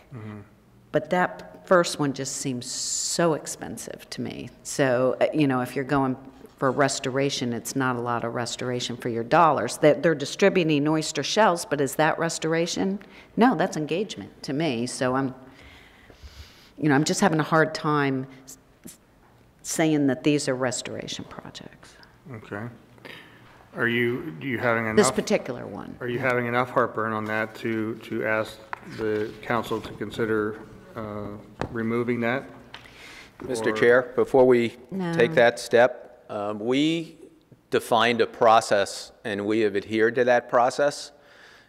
But that first one just seems so expensive to me. So, you know, if you're going for restoration, it's not a lot of restoration for your dollars. They're distributing oyster shells, but is that restoration? No, that's engagement to me. So I'm just having a hard time saying that these are restoration projects. Okay. Do you having enough? This particular one. Are you having enough heartburn on that to ask the council to consider removing that? Mr. Chair, before we take that step, we defined a process and we have adhered to that process.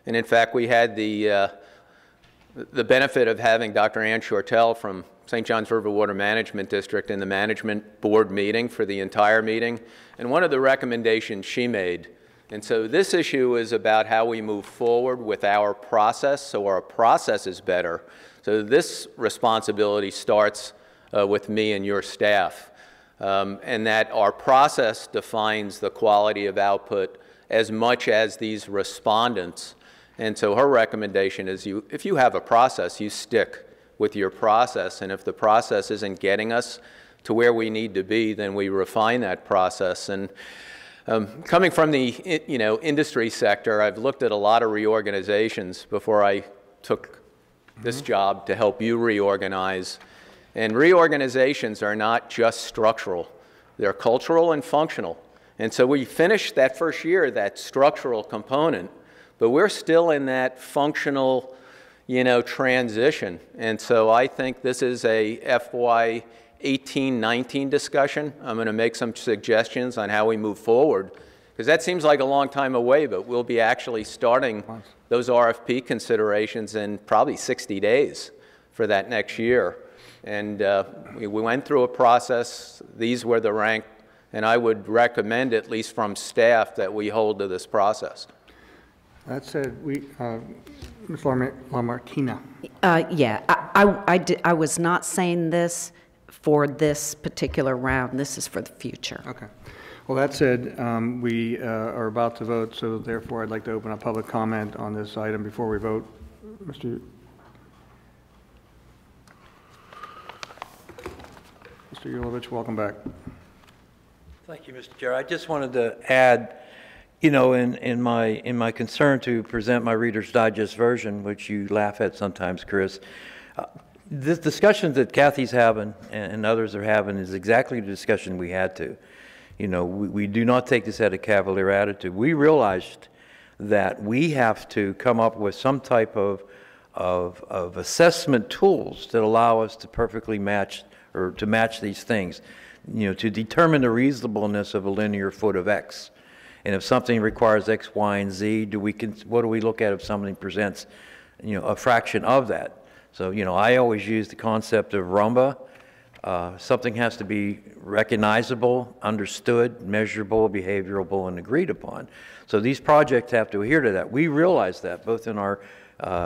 And in fact, we had the benefit of having Dr. Ann Shortell from St. Johns River Water Management District in the management board meeting for the entire meeting. And one of the recommendations she made, and so this issue is about how we move forward with our process so our process is better. So this responsibility starts with me and your staff, and that our process defines the quality of output as much as these respondents. And so her recommendation is if you have a process, you stick with your process, and if the process isn't getting us to where we need to be, then we refine that process. And coming from the industry sector, I've looked at a lot of reorganizations before I took this job to help you reorganize. And reorganizations are not just structural. They're cultural and functional. And so we finished that first year, that structural component, but we're still in that functional, transition. And so I think this is a FY 18-19 discussion. I'm going to make some suggestions on how we move forward, because that seems like a long time away, but we'll be actually starting those RFP considerations in probably 60 days for that next year. And we went through a process. These were the rank, and I would recommend, at least from staff, that we hold to this process. That said, Ms. LaMartina. Yeah, I was not saying this for this particular round. This is for the future. Okay. Well, that said, we are about to vote, so therefore I'd like to open up public comment on this item before we vote. Mr. Yulovich, welcome back. Thank you, Mr. Chair. I just wanted to add, in my concern to present my Reader's Digest version, which you laugh at sometimes, Chris, this discussion that Kathy's having and others are having is exactly the discussion we had to. We do not take this at a cavalier attitude. We realized that we have to come up with some type of assessment tools that allow us to perfectly match or to match these things, to determine the reasonableness of a linear foot of X. And if something requires X, Y, and Z, what do we look at if something presents, a fraction of that? So, I always use the concept of rumba. Something has to be recognizable, understood, measurable, behaviorable, and agreed upon. So these projects have to adhere to that. We realize that both in our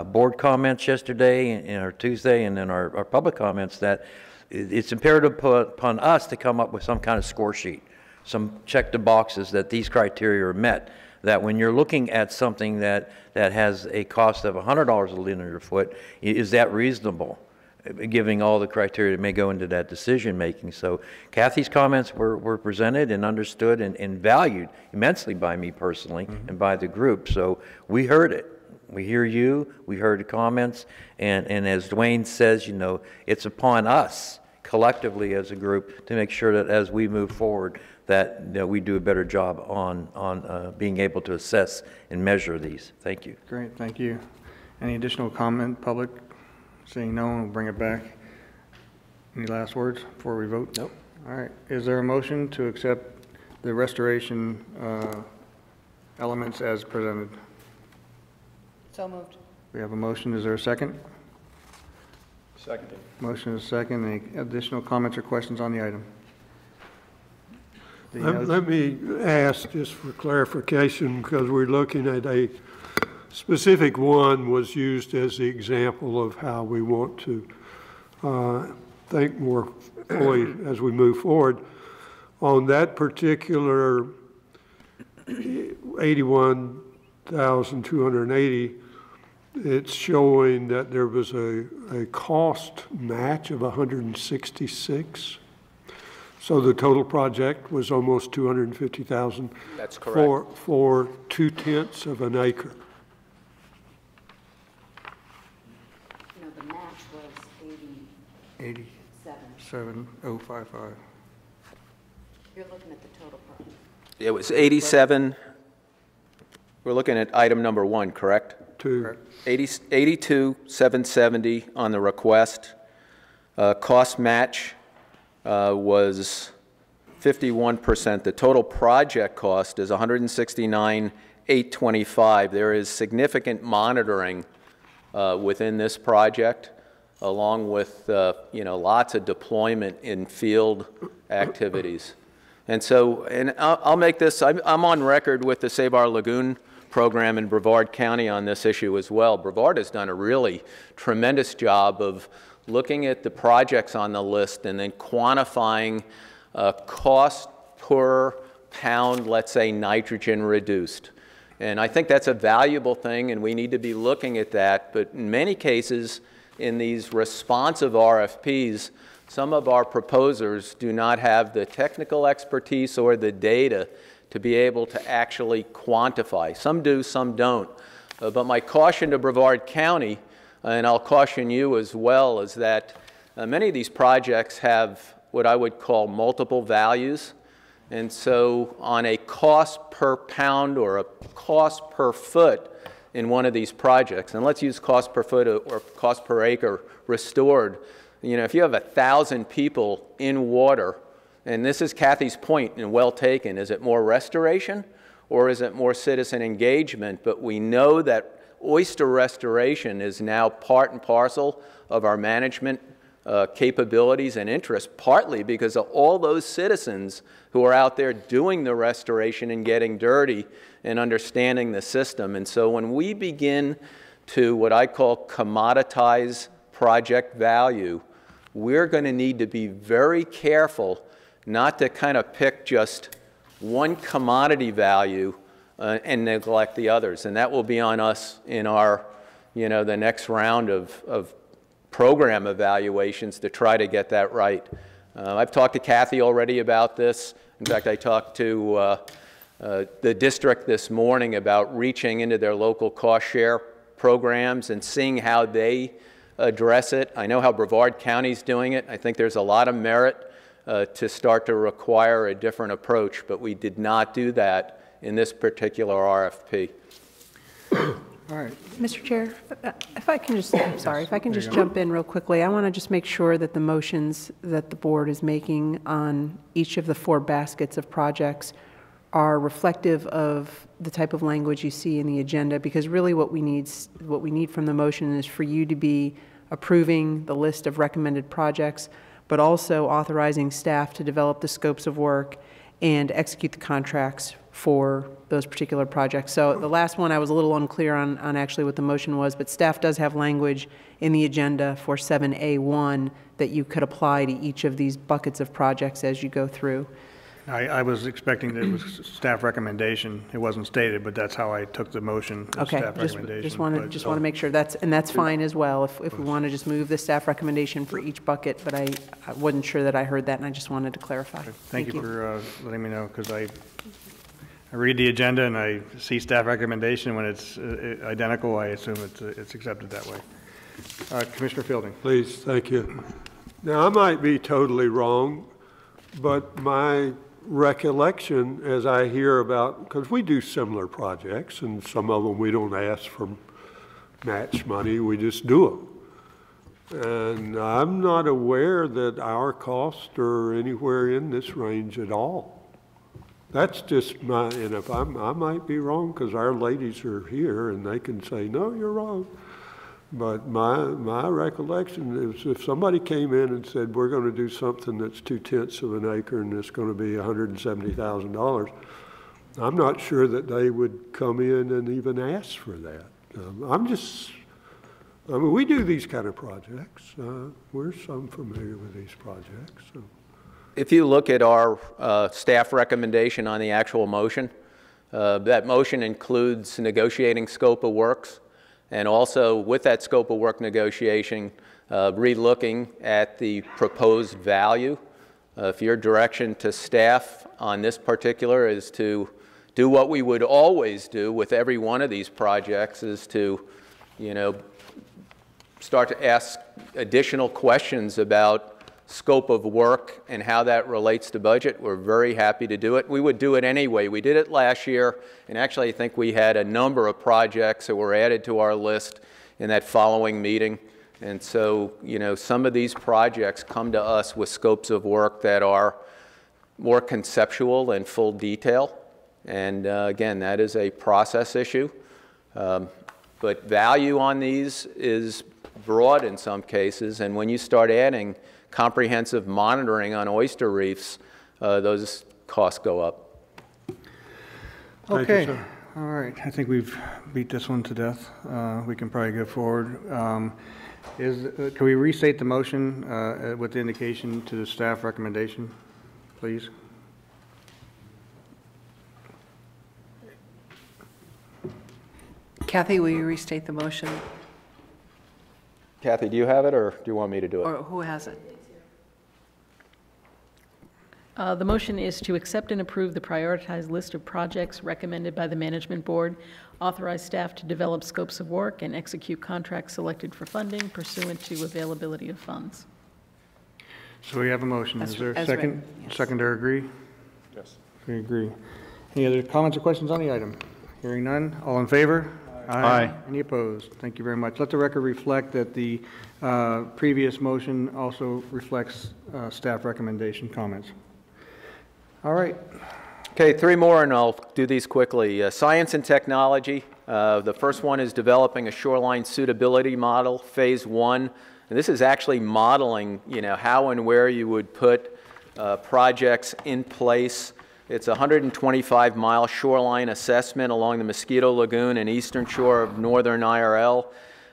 board comments yesterday, in our Tuesday, and in our public comments, that it's imperative upon us to come up with some kind of score sheet, some check the boxes that these criteria are met, that when you're looking at something that has a cost of $100 a linear foot, is that reasonable, giving all the criteria that may go into that decision making? So Kathy's comments were presented and understood and valued immensely by me personally and by the group. So we heard it. We hear you, we heard the comments, and as Dwayne says, it's upon us collectively as a group to make sure that as we move forward that we do a better job on being able to assess and measure these. Thank you. Great, thank you. Any additional comment, public? Seeing no one, we'll bring it back. Any last words before we vote? Nope. All right, is there a motion to accept the restoration elements as presented? So moved. We have a motion. Is there a second? Second. Motion is second. Any additional comments or questions on the item? Let me ask, just for clarification, because we're looking at a specific one was used as the example of how we want to think more fully as we move forward. On that particular 81,280, it's showing that there was a cost match of 166. So the total project was almost 250,000. That's correct. For 2/10 of an acre. No, the match was 87,055. You're looking at the total project. It was 87. We're looking at item number 1, correct? 2. 82,770 on the request. Cost match was 51%. The total project cost is 169,800. 825, there is significant monitoring within this project, along with lots of deployment in field activities. And so, and I'll make this, I'm on record with the Save Our Lagoon program in Brevard County on this issue as well. Brevard has done a really tremendous job of looking at the projects on the list and then quantifying cost per pound, let's say, nitrogen reduced. And I think that's a valuable thing, and we need to be looking at that. But in many cases, in these responsive RFPs, some of our proposers do not have the technical expertise or the data to be able to actually quantify. Some do, some don't. But my caution to Brevard County, and I'll caution you as well, is that many of these projects have what I would call multiple values. And so on a cost per pound or a cost per foot in one of these projects, and let's use cost per foot or cost per acre restored, if you have 1,000 people in water, and this is Kathy's point and well taken, is it more restoration or is it more citizen engagement? But we know that oyster restoration is now part and parcel of our management capabilities and interests, partly because of all those citizens who are out there doing the restoration and getting dirty and understanding the system. And so when we begin to what I call commoditize project value, we're going to need to be very careful not to kind of pick just one commodity value and neglect the others. And that will be on us in our, the next round of program evaluations to try to get that right. I've talked to Kathy already about this. In fact, I talked to the district this morning about reaching into their local cost share programs and seeing how they address it. I know how Brevard County's doing it. I think there's a lot of merit to start to require a different approach, but we did not do that in this particular RFP. All right. Mr. Chair, if I can just, I'm sorry, if I can just jump in real quickly, I want to just make sure that the motions that the board is making on each of the 4 baskets of projects are reflective of the type of language you see in the agenda, because really what we need from the motion is for you to be approving the list of recommended projects, but also authorizing staff to develop the scopes of work and execute the contracts for those particular projects. So the last one, I was a little unclear on actually what the motion was, but staff does have language in the agenda for 7A1 that you could apply to each of these buckets of projects as you go through. I was expecting that it was staff recommendation. It wasn't stated, but that's how I took the motion, okay. Staff recommendation. Just want to make sure that's fine as well. If we want to just move the staff recommendation for each bucket, but I wasn't sure that I heard that, and I just wanted to clarify. Okay. Thank you for letting me know, because I read the agenda and I see staff recommendation. When it's identical, I assume it's accepted that way. Commissioner Fielding. Please, thank you. Now, I might be totally wrong, but my recollection as I hear about, because we do similar projects, and some of them we don't ask for match money, we just do them. And I'm not aware that our costs are anywhere in this range at all. That's just my, and if I might be wrong, because our ladies are here and they can say, no, you're wrong. But my recollection is if somebody came in and said, we're going to do something that's 2/10 of an acre and it's going to be $170,000, I'm not sure that they would come in and even ask for that. I mean, we do these kind of projects. We're some familiar with these projects. So. If you look at our staff recommendation on the actual motion, that motion includes negotiating scope of works, and also with that scope of work negotiation, re-looking at the proposed value. If your direction to staff on this particular is to do what we would always do with every one of these projects, is to, start to ask additional questions about scope of work and how that relates to budget, we're very happy to do it. We would do it anyway. We did it last year, and actually I think we had a number of projects that were added to our list in that following meeting. And so, some of these projects come to us with scopes of work that are more conceptual and full detail. And again, that is a process issue. But value on these is broad in some cases, and when you start adding comprehensive monitoring on oyster reefs, those costs go up. Okay. All right. I think we've beat this one to death. We can probably go forward. Can we restate the motion with the indication to the staff recommendation, please? Kathy, will you restate the motion? Kathy, do you have it, or do you want me to do it? Or who has it? The motion is to accept and approve the prioritized list of projects recommended by the Management Board, authorize staff to develop scopes of work, and execute contracts selected for funding pursuant to availability of funds. So we have a motion. Is there a second? written, yes. Seconder agree? Yes. We agree. Any other comments or questions on the item? Hearing none. All in favor? Aye. Any opposed? Thank you very much. Let the record reflect that the previous motion also reflects staff recommendation comments. All right. Okay, 3 more, and I'll do these quickly. Science and technology. The first one is developing a shoreline suitability model, phase 1. And this is actually modeling, how and where you would put projects in place. It's a 125-mile shoreline assessment along the Mosquito Lagoon and eastern shore of northern IRL.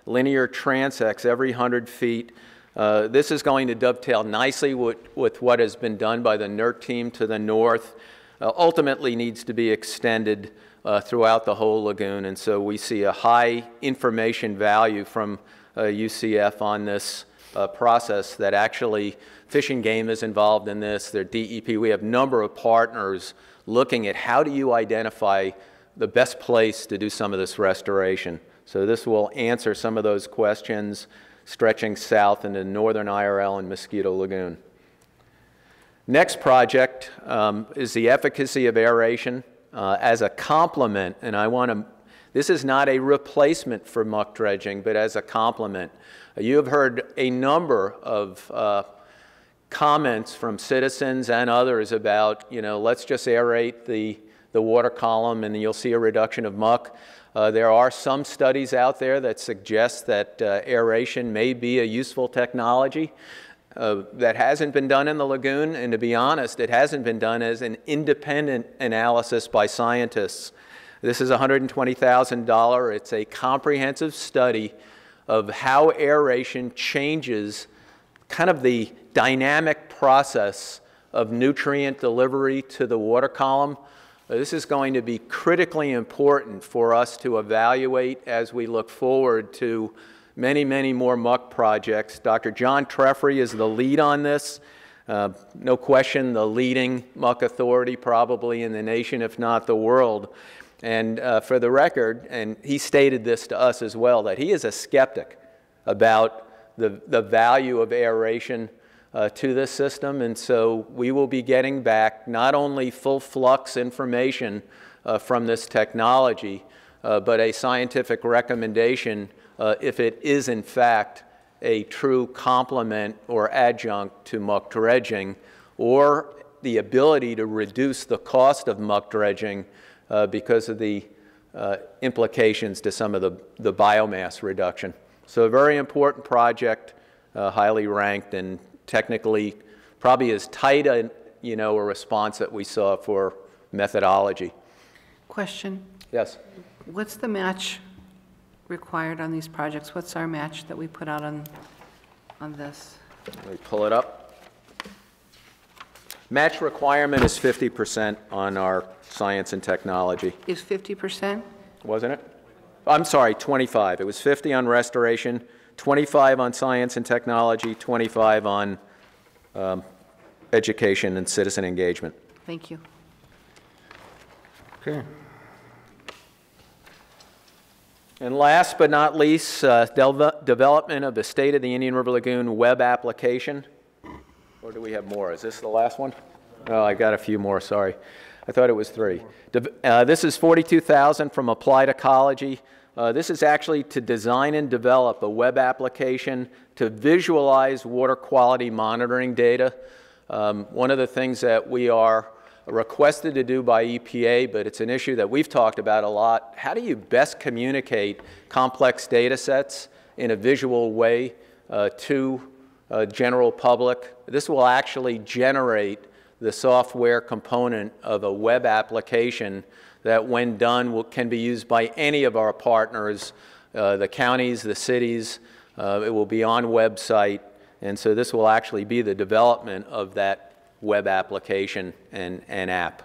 Linear transects every 100 feet. This is going to dovetail nicely with what has been done by the NERT team to the north. Ultimately needs to be extended throughout the whole lagoon, and so we see a high information value from UCF on this process that actually Fish and Game is involved in this, their DEP. We have a number of partners looking at how do you identify the best place to do some of this restoration. So this will answer some of those questions stretching south into northern IRL and Mosquito Lagoon. Next project is the efficacy of aeration as a complement, and this is not a replacement for muck dredging, but as a complement. You have heard a number of comments from citizens and others about, let's just aerate the water column and you'll see a reduction of muck. There are some studies out there that suggest that aeration may be a useful technology. That hasn't been done in the lagoon, and to be honest, it hasn't been done as an independent analysis by scientists. This is $120,000. It's a comprehensive study of how aeration changes kind of the dynamic process of nutrient delivery to the water column. This is going to be critically important for us to evaluate as we look forward to many, many more muck projects. Dr. John Treffery is the lead on this. No question, the leading muck authority probably in the nation, if not the world. And for the record, and he stated this to us as well, that he is a skeptic about the value of aeration to this system. And so we will be getting back not only full flux information from this technology, but a scientific recommendation if it is in fact a true complement or adjunct to muck dredging, or the ability to reduce the cost of muck dredging because of the implications to some of the biomass reduction. So a very important project, highly ranked, and technically probably as tight a response that we saw for methodology. Question? Yes. What's the match required on these projects? What's our match that we put out on this? Let me pull it up. Match requirement is 50% on our science and technology. Is 50%? Wasn't it? I'm sorry, 25. It was 50 on restoration, 25 on science and technology, 25 on education and citizen engagement. Thank you. Okay. And last but not least, development of the State of the Indian River Lagoon web application. Or do we have more? Is this the last one? Oh, I got a few more, sorry. I thought it was 3. This is $42,000 from Applied Ecology. This is actually to design and develop a web application to visualize water quality monitoring data. One of the things that we are requested to do by EPA, but it's an issue that we've talked about a lot. How do you best communicate complex data sets in a visual way to general public? This will actually generate the software component of a web application that, when done, can be used by any of our partners, the counties, the cities. It will be on website, and so this will actually be the development of that web application and app.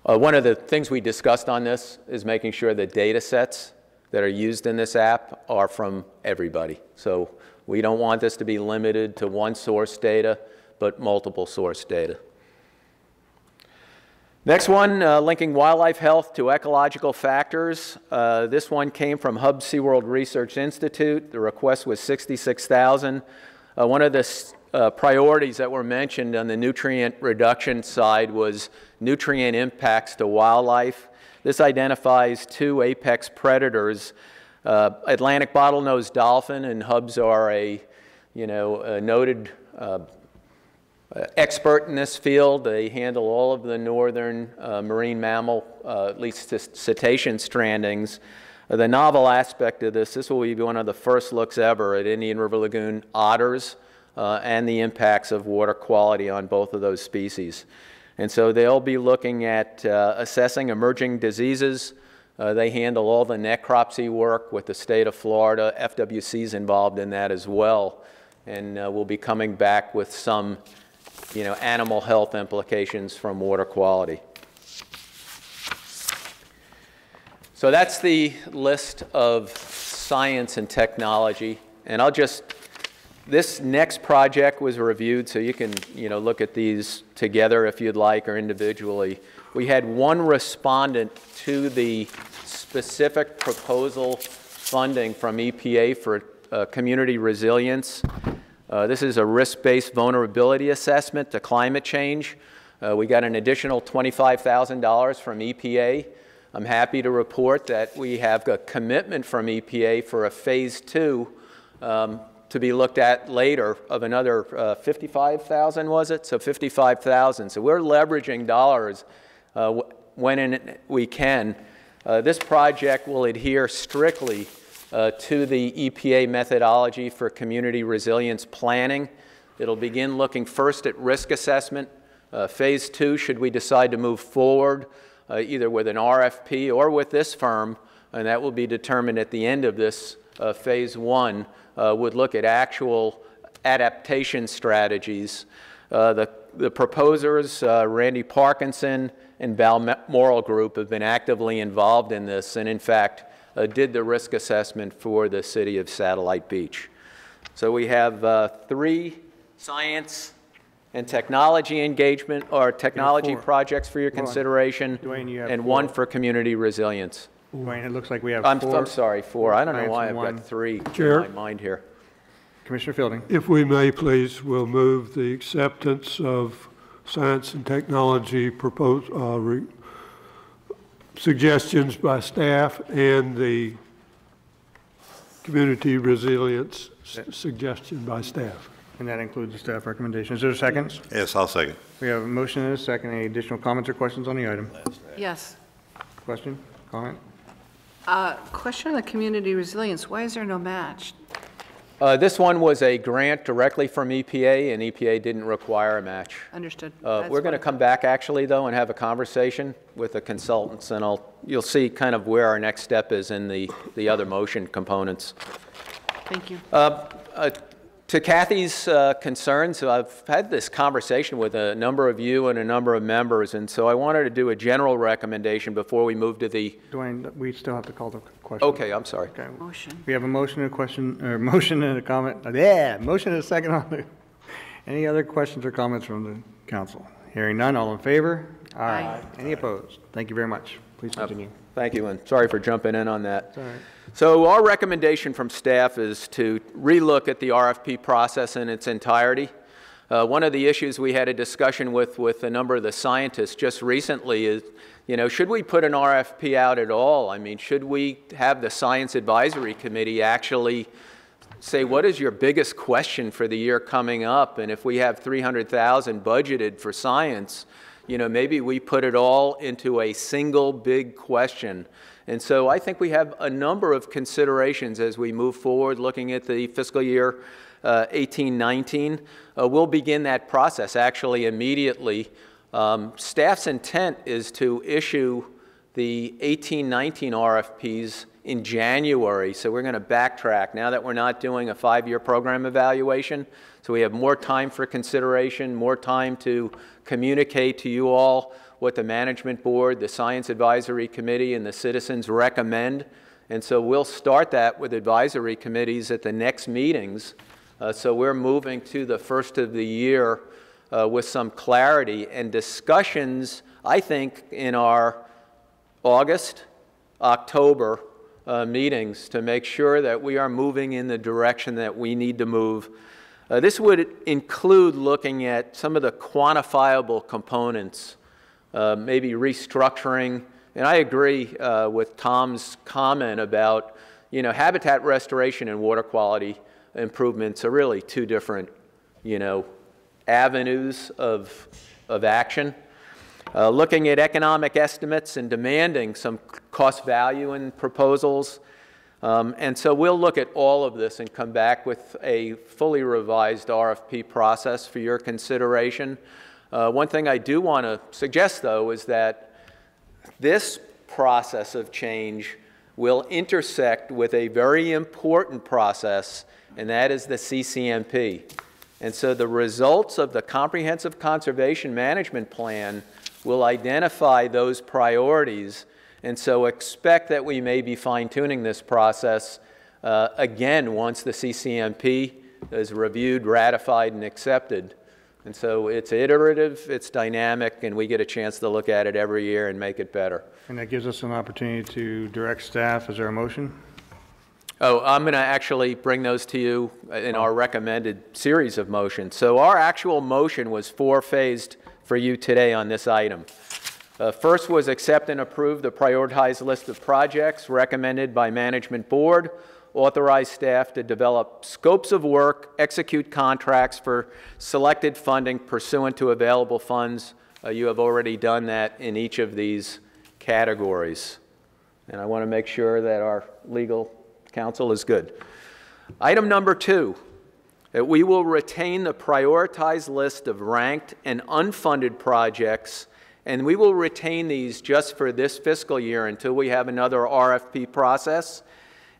One of the things we discussed on this is making sure the data sets that are used in this app are from everybody. So we don't want this to be limited to one source data, but multiple source data. Next one, linking wildlife health to ecological factors. This one came from Hub SeaWorld Research Institute. The request was $66,000. One of the priorities that were mentioned on the nutrient reduction side was nutrient impacts to wildlife. This identifies 2 apex predators. Atlantic bottlenose dolphin, and Hubs are a noted expert in this field. They handle all of the northern marine mammal, at least cetacean strandings. The novel aspect of this will be one of the first looks ever at Indian River Lagoon otters and the impacts of water quality on both of those species. And so they'll be looking at assessing emerging diseases. They handle all the necropsy work with the state of Florida. FWC is involved in that as well. And we'll be coming back with some animal health implications from water quality. So that's the list of science and technology. And this next project was reviewed, so you can look at these together if you'd like, or individually. We had one respondent to the specific proposal funding from EPA for community resilience. This is a risk-based vulnerability assessment to climate change. We got an additional $25,000 from EPA. I'm happy to report that we have a commitment from EPA for a phase 2 to be looked at later of another 55,000, was it? So 55,000. So we're leveraging dollars when we can. This project will adhere strictly to the EPA methodology for community resilience planning. It'll begin looking first at risk assessment. Phase 2, should we decide to move forward, either with an RFP or with this firm, and that will be determined at the end of this phase 1, would look at actual adaptation strategies. The proposers, Randy Parkinson and Balmoral Group, have been actively involved in this, and in fact did the risk assessment for the city of Satellite Beach. So we have 3 science and technology engagement or technology projects for your consideration, Dwayne, you have and 4. 1 for community resilience. Dwayne, it looks like we have I'm 4. sorry, 4. I don't know why I've Science and got 3 Chair? in my mind here. Commissioner Fielding. If we may, please, we'll move the acceptance of science and technology suggestions by staff and the community resilience suggestion by staff. And that includes the staff recommendation. Is there a second? Yes, I'll second. We have a motion and a second. Any additional comments or questions on the item? Yes. Question? Comment? Question on the community resilience, why is there no match? This one was a grant directly from EPA, and EPA didn't require a match. Understood. We're going to come back, actually, though, and have a conversation with the consultants, and you'll see kind of where our next step is in the other motion components. Thank you. To Kathy's concerns, I've had this conversation with a number of you and a number of members, and so I wanted to do a general recommendation before we move to the... Dwayne, we still have to call the question. Okay, I'm sorry. Okay. Motion. We have a motion and a question, or motion and a comment. Yeah, motion and a second on the... Any other questions or comments from the council? Hearing none, all in favor? Aye. Any opposed? Thank you very much. Please continue. Thank you, and sorry for jumping in on that. It's all right. So our recommendation from staff is to relook at the RFP process in its entirety. One of the issues we had a discussion with a number of the scientists just recently is, should we put an RFP out at all? I mean, should we have the Science Advisory Committee actually say, what is your biggest question for the year coming up? And if we have 300,000 budgeted for science, maybe we put it all into a single big question. And so I think we have a number of considerations as we move forward looking at the fiscal year 18-19. We'll begin that process actually immediately. Staff's intent is to issue the 18-19 RFPs in January, so we're going to backtrack now that we're not doing a 5-year program evaluation. So we have more time for consideration, more time to communicate to you all what the Management Board, the Science Advisory Committee, and the citizens recommend. And so we'll start that with advisory committees at the next meetings. So we're moving to the first of the year with some clarity and discussions, I think, in our August, October meetings to make sure that we are moving in the direction that we need to move. This would include looking at some of the quantifiable components, maybe restructuring. And I agree with Tom's comment about, habitat restoration and water quality improvements are really two different, avenues of action. Looking at economic estimates and demanding some cost value in proposals. And so we'll look at all of this and come back with a fully revised RFP process for your consideration. One thing I do want to suggest, though, is that this process of change will intersect with a very important process, and that is the CCMP. And so the results of the Comprehensive Conservation Management Plan will identify those priorities, and so expect that we may be fine-tuning this process again once the CCMP is reviewed, ratified, and accepted. And so it's iterative, it's dynamic, and we get a chance to look at it every year and make it better. And that gives us an opportunity to direct staff. Is there a motion? Oh, I'm going to actually bring those to you in our recommended series of motions. So our actual motion was four-phased for you today on this item. First was accept and approve the prioritized list of projects recommended by Management Board, authorize staff to develop scopes of work, execute contracts for selected funding pursuant to available funds. You have already done that in each of these categories. And I want to make sure that our legal counsel is good. Item number 2, that we will retain the prioritized list of ranked and unfunded projects, and we will retain these just for this fiscal year until we have another RFP process,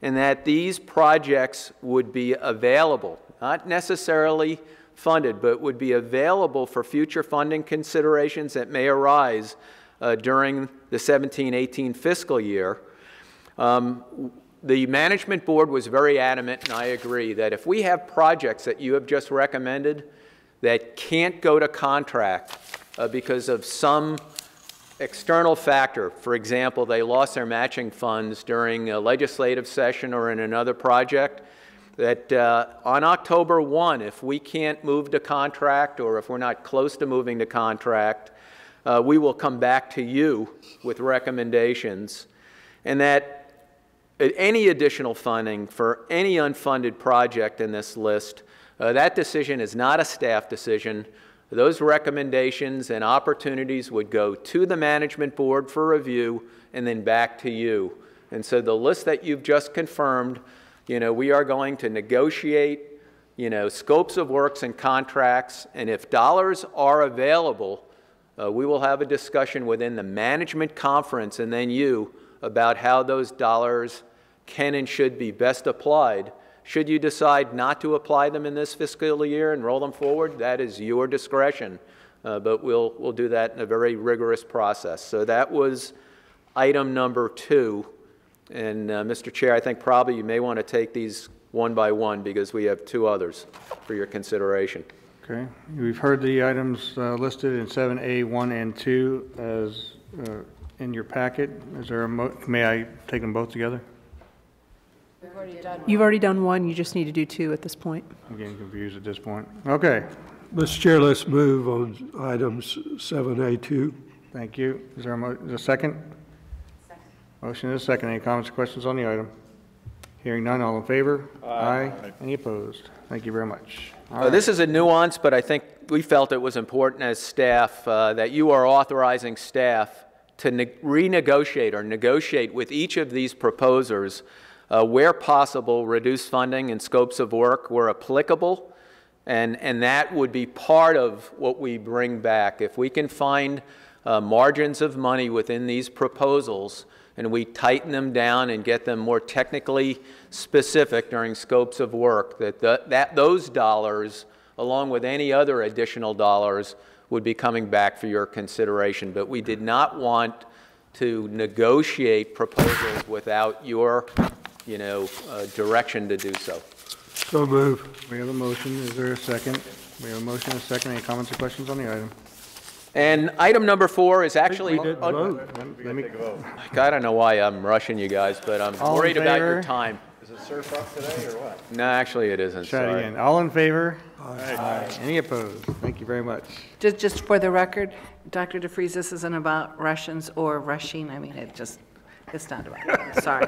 and that these projects would be available, not necessarily funded, but would be available for future funding considerations that may arise during the 17-18 fiscal year. The Management Board was very adamant, and I agree, that if we have projects that you have just recommended that can't go to contract because of some external factor, for example, they lost their matching funds during a legislative session or in another project, that on October 1, if we can't move to contract or if we're not close to moving to contract, we will come back to you with recommendations, and that any additional funding for any unfunded project in this list, that decision is not a staff decision. Those recommendations and opportunities would go to the Management Board for review and then back to you. And so the list that you've just confirmed, we are going to negotiate, scopes of works and contracts, and if dollars are available, we will have a discussion within the management conference and then you about how those dollars can and should be best applied. Should you decide not to apply them in this fiscal year and roll them forward, that is your discretion. But we'll do that in a very rigorous process. So that was item number 2. And Mr. Chair, I think probably you may want to take these one by one because we have 2 others for your consideration. Okay. We've heard the items listed in 7A, 1 and 2 as in your packet. Is there may I take them both together? You've already done 1, you just need to do 2 at this point. I'm getting confused at this point. Okay. Mr. Chair, let's move on items 7A2. Thank you. Is there a second? Second. Motion is second. Any comments or questions on the item? Hearing none, all in favor? Aye. Any opposed? Thank you very much. All right. This is a nuance, but I think we felt it was important as staff that you are authorizing staff to renegotiate or negotiate with each of these proposers where possible, reduce funding and scopes of work where applicable, and that would be part of what we bring back. If we can find margins of money within these proposals and we tighten them down and get them more technically specific during scopes of work, that those dollars, along with any other additional dollars, would be coming back for your consideration. But we did not want to negotiate proposals without your, direction to do so. So move. We have a motion. Is there a second? We have a motion and a second. Any comments or questions on the item? And item number 4 is actually... We didn't vote. Let me I don't know why I'm rushing you guys, but I'm All in worried about your favor? time. Is it surf up today or what? No, actually it isn't. try it Sorry. again. All in favor? Aye. Any opposed? Thank you very much. Just for the record, Dr. DeFries, this isn't about Russians or rushing. I mean, it's not about that. Sorry.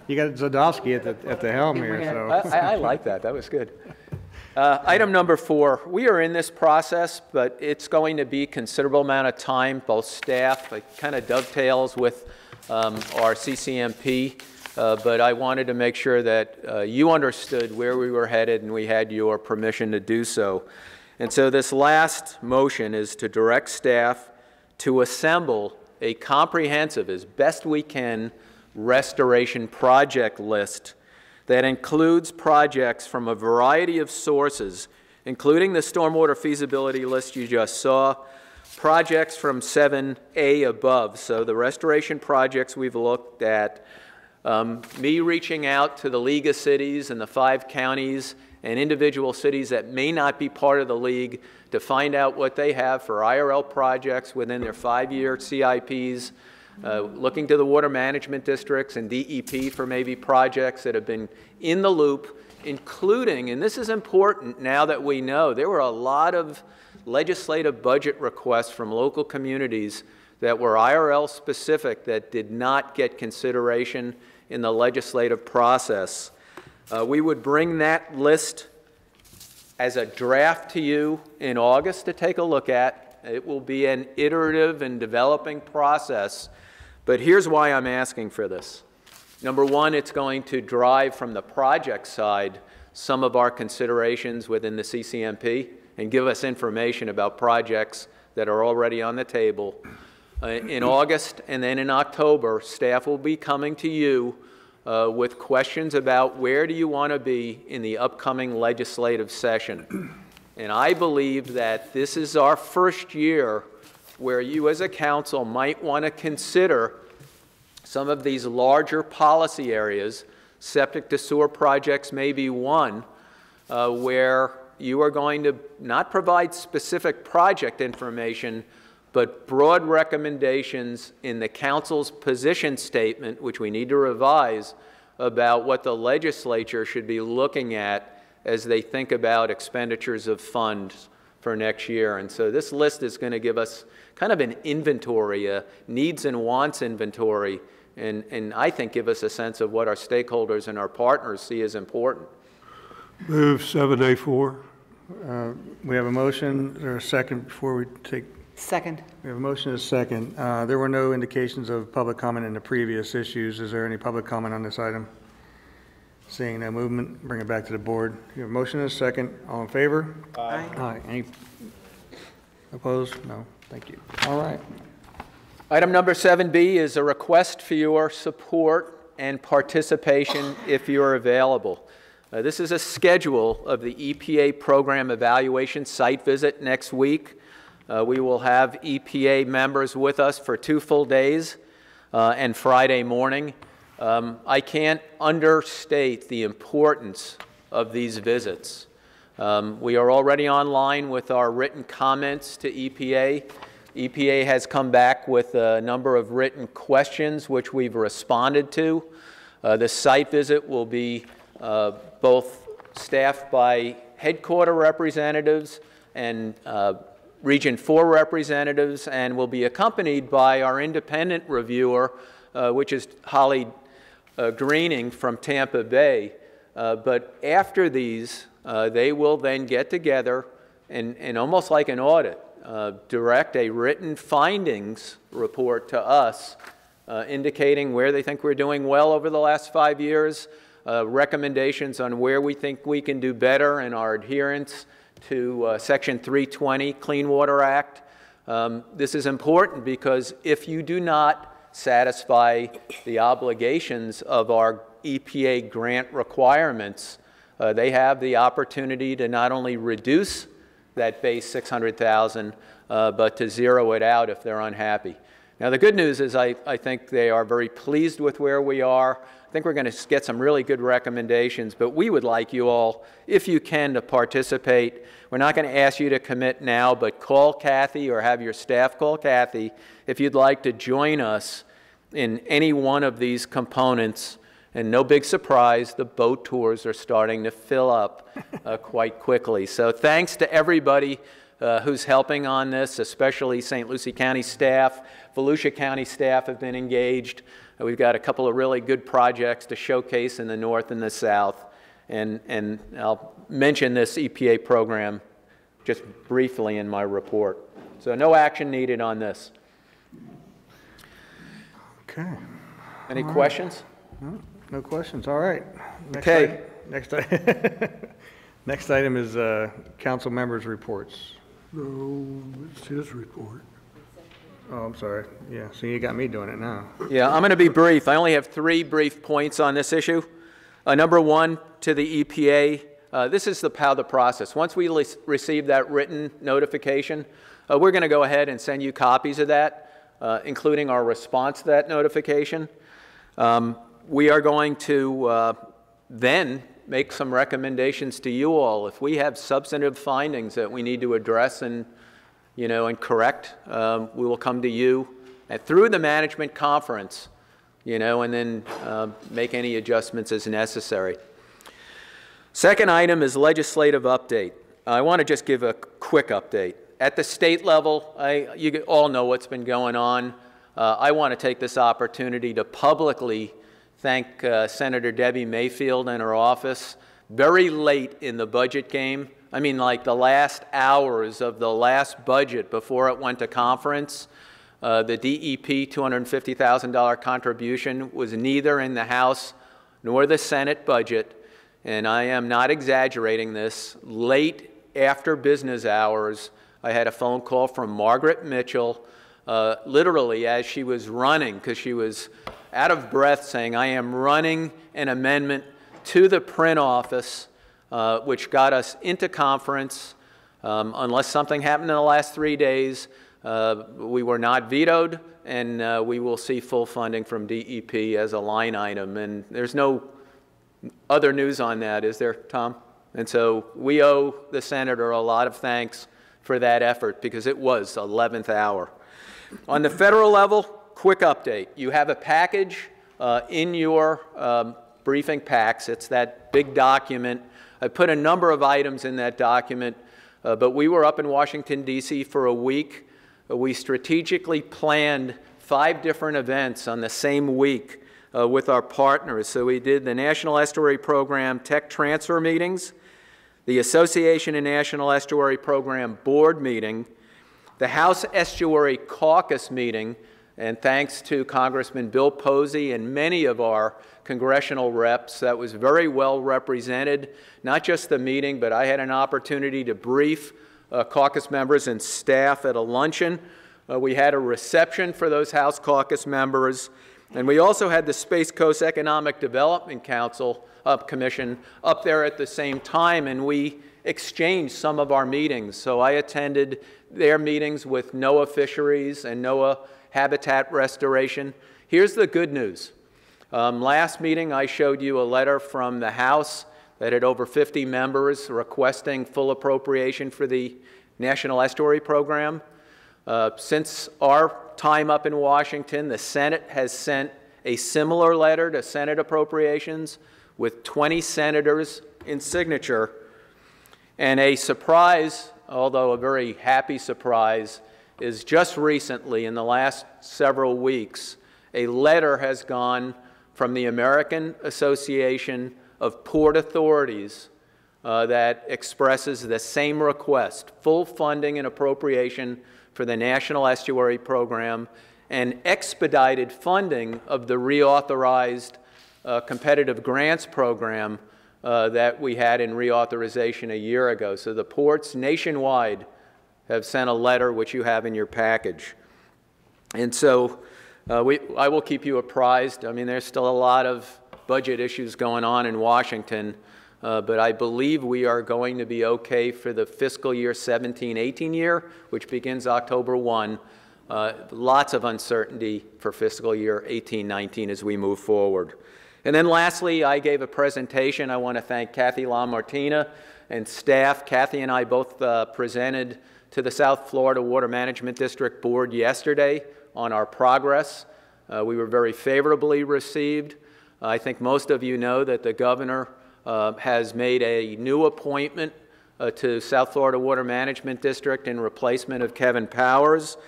You got Zadowski at the helm here, so. I like that. That was good. Item number 4, we are in this process, but it's going to be a considerable amount of time, both staff, it kind of dovetails with our CCMP, but I wanted to make sure that you understood where we were headed and we had your permission to do so. And so this last motion is to direct staff to assemble a comprehensive, as best we can, restoration project list that includes projects from a variety of sources, including the stormwater feasibility list you just saw, projects from 7A above. So the restoration projects we've looked at, me reaching out to the League of Cities and the 5 counties and individual cities that may not be part of the league to find out what they have for IRL projects within their 5-year CIPs, looking to the water management districts and DEP for maybe projects that have been in the loop, including, and this is important now that we know, there were a lot of legislative budget requests from local communities that were IRL specific that did not get consideration in the legislative process. We would bring that list as a draft to you in August to take a look at. It will be an iterative and developing process. But here's why I'm asking for this. Number 1, it's going to drive from the project side some of our considerations within the CCMP and give us information about projects that are already on the table. In August and then in October, staff will be coming to you with questions about where do you want to be in the upcoming legislative session. And I believe that this is our first year where you as a council might want to consider some of these larger policy areas. Septic to sewer projects may be one, where you are going to not provide specific project information, but broad recommendations in the council's position statement, which we need to revise, about what the legislature should be looking at as they think about expenditures of funds for next year. And so this list is going to give us kind of an inventory, a needs and wants inventory, and I think give us a sense of what our stakeholders and our partners see as important. Move 7A4. We have a motion. Is there a second before we take? Second. We have a motion and a second. There were no indications of public comment in the previous issues. Is there any public comment on this item? Seeing no movement, bring it back to the board. You have a motion and a second. All in favor? Aye. Aye. Any opposed? No. Thank you. All right. Item number 7B is a request for your support and participation if you're available. This is a schedule of the EPA program evaluation site visit next week. We will have EPA members with us for 2 full days and Friday morning. I can't understate the importance of these visits. We are already online with our written comments to EPA. EPA has come back with a number of written questions which we've responded to. The site visit will be both staffed by headquarter representatives and Region 4 representatives, and will be accompanied by our independent reviewer, which is Holly greening from Tampa Bay. But after these, they will then get together and almost like an audit, direct a written findings report to us indicating where they think we're doing well over the last 5 years, recommendations on where we think we can do better in our adherence to Section 320 Clean Water Act. This is important because if you do not satisfy the obligations of our EPA grant requirements, they have the opportunity to not only reduce that base $600,000, but to zero it out if they're unhappy. Now, the good news is I think they are very pleased with where we are. I think we're going to get some really good recommendations, but we would like you all, if you can, to participate. We're not going to ask you to commit now, but call Kathy or have your staff call Kathy if you'd like to join us in any one of these components. And no big surprise, the boat tours are starting to fill up quite quickly. So thanks to everybody who's helping on this, especially St. Lucie County staff. Volusia County staff have been engaged. We've got a couple of really good projects to showcase in the north and the south. And I'll mention this EPA program just briefly in my report. So no action needed on this. Okay. Any questions? No questions. All right. Okay. Next item is council members' reports. No, it's his report. Oh, I'm sorry. Yeah, so you got me doing it now. Yeah, I'm going to be brief. I only have 3 brief points on this issue. Number 1, to the EPA, this is how the process. Once we receive that written notification, we're going to go ahead and send you copies of that, including our response to that notification. We are going to then make some recommendations to you all. If we have substantive findings that we need to address and correct, we will come to you through the management conference, and then make any adjustments as necessary. Second item is legislative update. I want to just give a quick update. At the state level, you all know what's been going on. I want to take this opportunity to publicly thank Senator Debbie Mayfield and her office. Very late in the budget game, I mean like the last hours of the last budget before it went to conference, the DEP $250,000 contribution was neither in the House nor the Senate budget, and I am not exaggerating this. Late after business hours, I had a phone call from Margaret Mitchell, literally as she was running, because she was out of breath, saying, I am running an amendment to the print office, which got us into conference. Unless something happened in the last 3 days, we were not vetoed, and we will see full funding from DEP as a line item. And there's no other news on that, is there, Tom? And so we owe the senator a lot of thanks for that effort, because it was 11th hour. On the federal level, quick update. You have a package in your briefing packs. It's that big document. I put a number of items in that document, but we were up in Washington, D.C. for a week. We strategically planned 5 different events on the same week with our partners. So we did the National Estuary Program Tech Transfer meetings, the Association of National Estuary Program Board meeting, the House Estuary Caucus meeting, and thanks to Congressman Bill Posey and many of our congressional reps, that was very well represented. Not just the meeting, but I had an opportunity to brief caucus members and staff at a luncheon. We had a reception for those House caucus members, and we also had the Space Coast Economic Development Commission up there at the same time, and we exchanged some of our meetings. So I attended their meetings with NOAA Fisheries and NOAA Habitat Restoration. Here's the good news. Last meeting, I showed you a letter from the House that had over 50 members requesting full appropriation for the National Estuary Program. Since our time up in Washington, the Senate has sent a similar letter to Senate Appropriations with 20 senators in signature. And a surprise, although a very happy surprise, is just recently, in the last several weeks, a letter has gone from the American Association of Port Authorities that expresses the same request: full funding and appropriation for the National Estuary Program and expedited funding of the reauthorized competitive grants program that we had in reauthorization a year ago. So the ports nationwide have sent a letter, which you have in your package. And so I will keep you apprised. I mean, there's still a lot of budget issues going on in Washington, but I believe we are going to be okay for the fiscal year 17-18 year, which begins October 1. Lots of uncertainty for fiscal year 18-19 as we move forward. And then lastly, I gave a presentation. I want to thank Kathy LaMartina and staff. Kathy and I both presented to the South Florida Water Management District Board yesterday on our progress. We were very favorably received. I think most of you know that the governor has made a new appointment to South Florida Water Management District in replacement of Kevin Powers.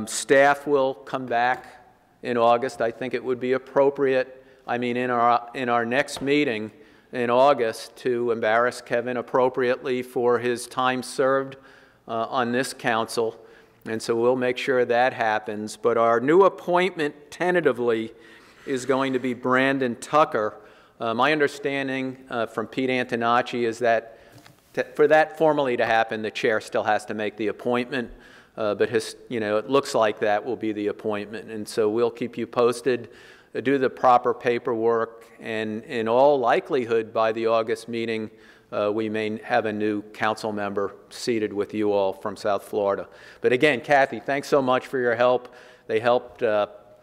Staff will come back in August. I think it would be appropriate, in our next meeting in August, to embarrass Kevin appropriately for his time served on this council. And so we'll make sure that happens. But our new appointment, tentatively, is going to be Brandon Tucker. My understanding from Pete Antonacci is that for that formally to happen, the chair still has to make the appointment. But it looks like that will be the appointment. And so we'll keep you posted, do the proper paperwork, and in all likelihood by the August meeting, we may have a new council member seated with you all from South Florida. But again, Kathy, thanks so much for your help. They helped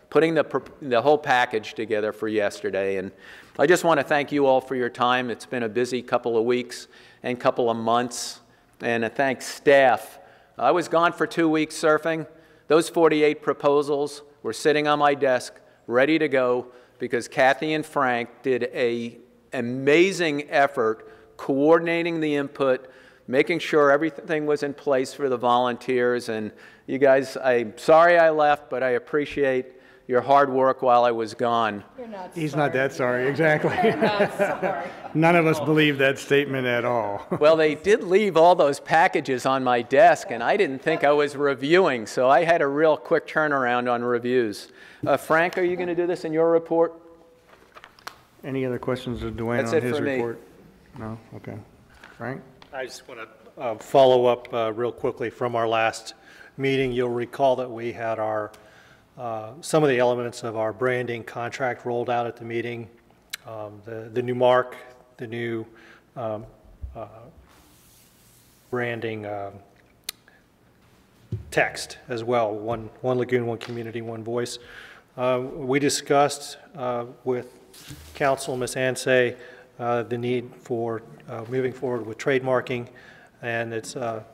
putting the whole package together for yesterday. And I just want to thank you all for your time. It's been a busy couple of weeks and couple of months. And thank staff. I was gone for 2 weeks surfing. Those 48 proposals were sitting on my desk, ready to go, because Kathy and Frank did an amazing effort coordinating the input, making sure everything was in place for the volunteers. And you guys, I'm sorry I left, but I appreciate your hard work while I was gone. You're not He's sorry. Not that sorry, exactly. You're not sorry. None of us believe that statement at all. Well, they did leave all those packages on my desk, and I didn't think I was reviewing, so I had a real quick turnaround on reviews. Frank, are you going to do this in your report? Any other questions of Dwayne on his report? No? Okay. Frank? I just want to follow up real quickly from our last meeting. You'll recall that we had our some of the elements of our branding contract rolled out at the meeting. The new mark, the new branding text as well. One lagoon, one community, one voice. We discussed with Council, Ms. Ansay, the need for moving forward with trademarking, and it's a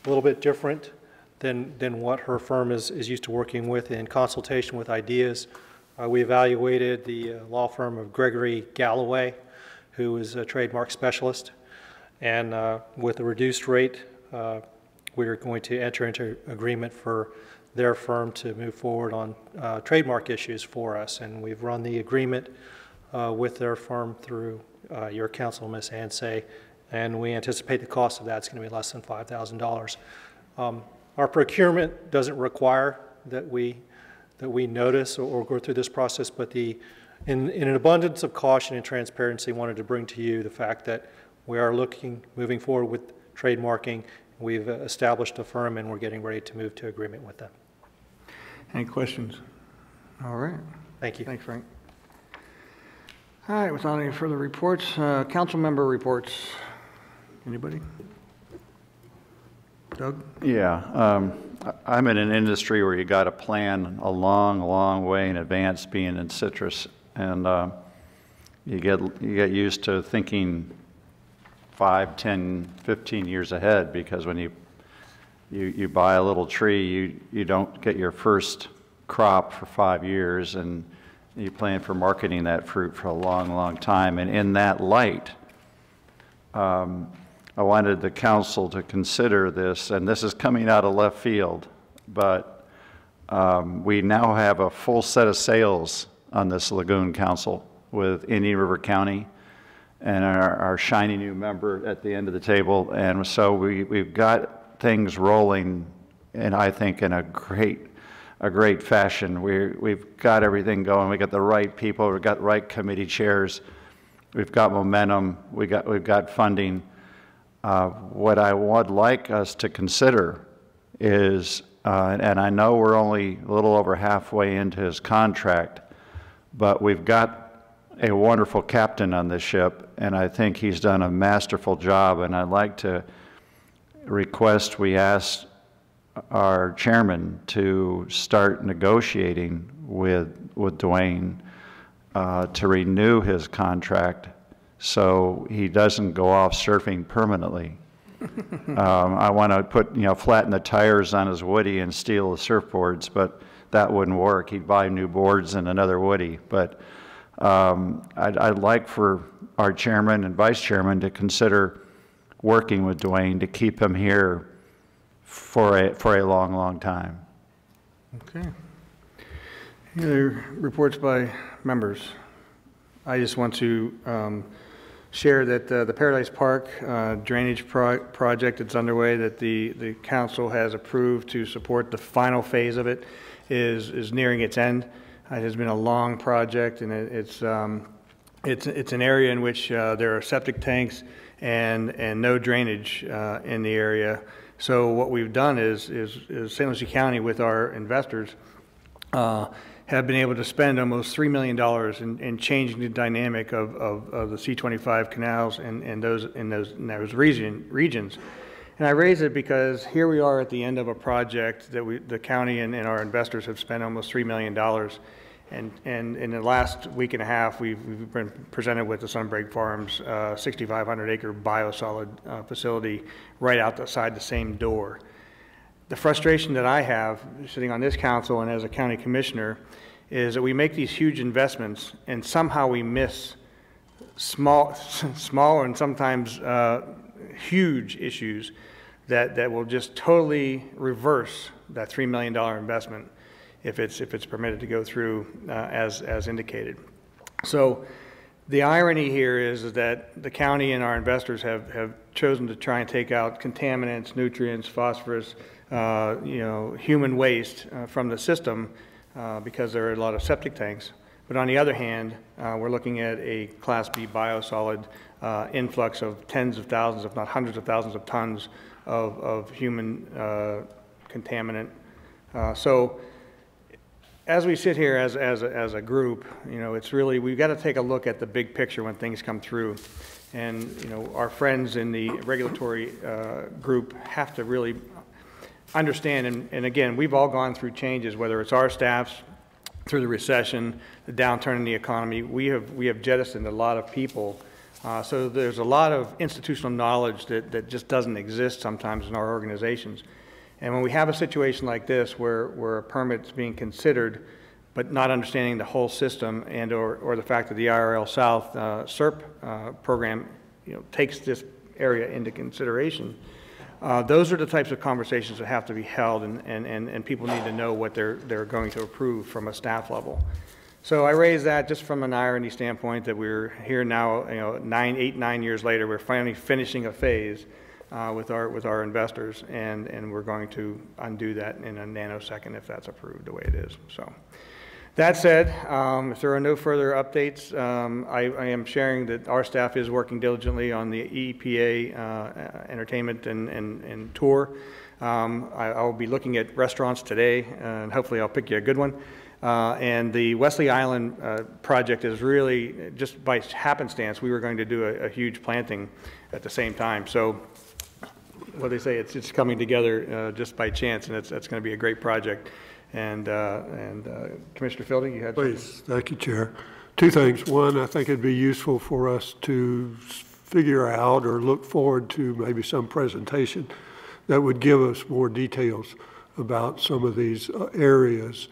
little bit different than what her firm is used to working with in consultation with ideas. We evaluated the law firm of Gregory Galloway, who is a trademark specialist, and with a reduced rate, we're going to enter into agreement for their firm to move forward on trademark issues for us, and we've run the agreement with their firm through your counsel, Ms. Ansay, and we anticipate the cost of that's going to be less than $5,000. Our procurement doesn't require that we notice or go through this process, but in an abundance of caution and transparency, wanted to bring to you the fact that we are moving forward with trademarking. We've established a firm, and we're getting ready to move to agreement with them. Any questions? All right. Thank you. Thanks, Frank. All right, without any further reports, council member reports. Anybody? Doug? Yeah, I'm in an industry where you got to plan a long way in advance, being in citrus, and you get used to thinking 5, 10, 15 years ahead, because when you buy a little tree, you don't get your first crop for 5 years, and you plan for marketing that fruit for a long time. And in that light, I wanted the council to consider this, and this is coming out of left field, but we now have a full set of sales on this Lagoon Council with Indian River County and our shiny new member at the end of the table. And so we've got things rolling, and I think in a great fashion. We've got everything going. We've got the right people. We've got the right committee chairs. We've got momentum. We've got funding. What I would like us to consider is, and I know we're only a little over halfway into his contract, but we've got a wonderful captain on this ship, and I think he's done a masterful job, and I'd like to request we ask our chairman to start negotiating with Dwayne to renew his contract so he doesn't go off surfing permanently. I want to put, flatten the tires on his Woody and steal the surfboards, but that wouldn't work. He'd buy new boards and another Woody. But I'd like for our chairman and vice chairman to consider working with Dwayne to keep him here for a long, long time. Okay. Any other reports by members? I just want to share that the Paradise Park drainage project that's underway that the council has approved to support the final phase of it is nearing its end. It has been a long project, and it's an area in which there are septic tanks and no drainage in the area. So what we've done is St. Lucie County with our investors have been able to spend almost $3 million in changing the dynamic of the C-25 canals and those regions. And I raise it because here we are at the end of a project that the county and our investors have spent almost $3 million. And in the last week and a half, we've been presented with the Sunbreak Farms 6,500-acre biosolid facility right outside the same door. The frustration that I have sitting on this council and as a county commissioner is that we make these huge investments and somehow we miss small and sometimes huge issues that will just totally reverse that $3 million investment if it's permitted to go through as indicated. So the irony here is that the county and our investors have chosen to try and take out contaminants, nutrients, phosphorus, human waste from the system because there are a lot of septic tanks. But on the other hand, we're looking at a Class B biosolid influx of tens of thousands, if not hundreds of thousands of tons of human contaminant. So as we sit here as a group, it's really, we've got to take a look at the big picture when things come through. And, our friends in the regulatory group have to really understand, and again, we've all gone through changes, whether it's our staffs, through the recession, the downturn in the economy. We have jettisoned a lot of people. So there's a lot of institutional knowledge that just doesn't exist sometimes in our organizations. And when we have a situation like this where a permit's being considered, but not understanding the whole system and or the fact that the IRL South SERP program takes this area into consideration, those are the types of conversations that have to be held, and people need to know what they're going to approve from a staff level. So I raise that just from an irony standpoint that we're here now, 9 years later, we're finally finishing a phase with our investors, and we're going to undo that in a nanosecond if that's approved the way it is. So that said, if there are no further updates, I am sharing that our staff is working diligently on the EPA entertainment and tour. I'll be looking at restaurants today, and hopefully I'll pick you a good one. And the Wesley Island project is really, just by happenstance, we were going to do a huge planting at the same time. So what they say, it's coming together just by chance, and that's going to be a great project. And Commissioner Fielding, you had something? Please, thank you, Chair. Two things. One, I think it'd be useful for us to figure out or look forward to maybe some presentation that would give us more details about some of these areas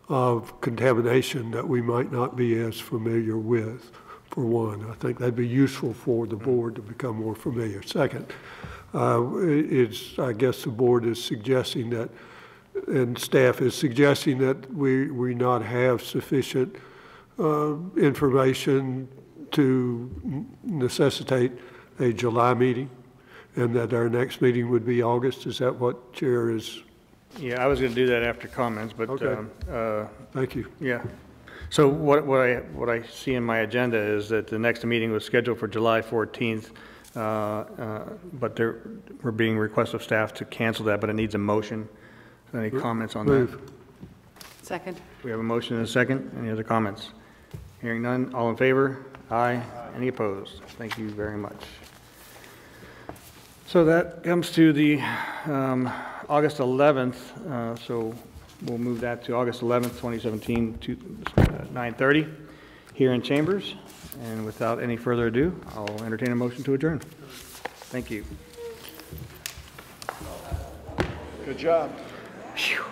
of contamination that we might not be as familiar with, for one. I think that'd be useful for the board to become more familiar. Second, I guess the board is suggesting that, and staff is suggesting that we not have sufficient information to necessitate a July meeting, and that our next meeting would be August. Is that what Chair is? Yeah, I was going to do that after comments, but Okay. Thank you. yeah. So what I see in my agenda is that the next meeting was scheduled for July 14th, but we're being requested of staff to cancel that, but it needs a motion. Any comments on that? Second. We have a motion and a second. Any other comments? Hearing none. All in favor? Aye. Any opposed? Thank you very much. So that comes to the August 11th. So we'll move that to August 11th, 2017 to 9:30 here in Chambers. And without any further ado, I'll entertain a motion to adjourn. Thank you. Good job. Phew.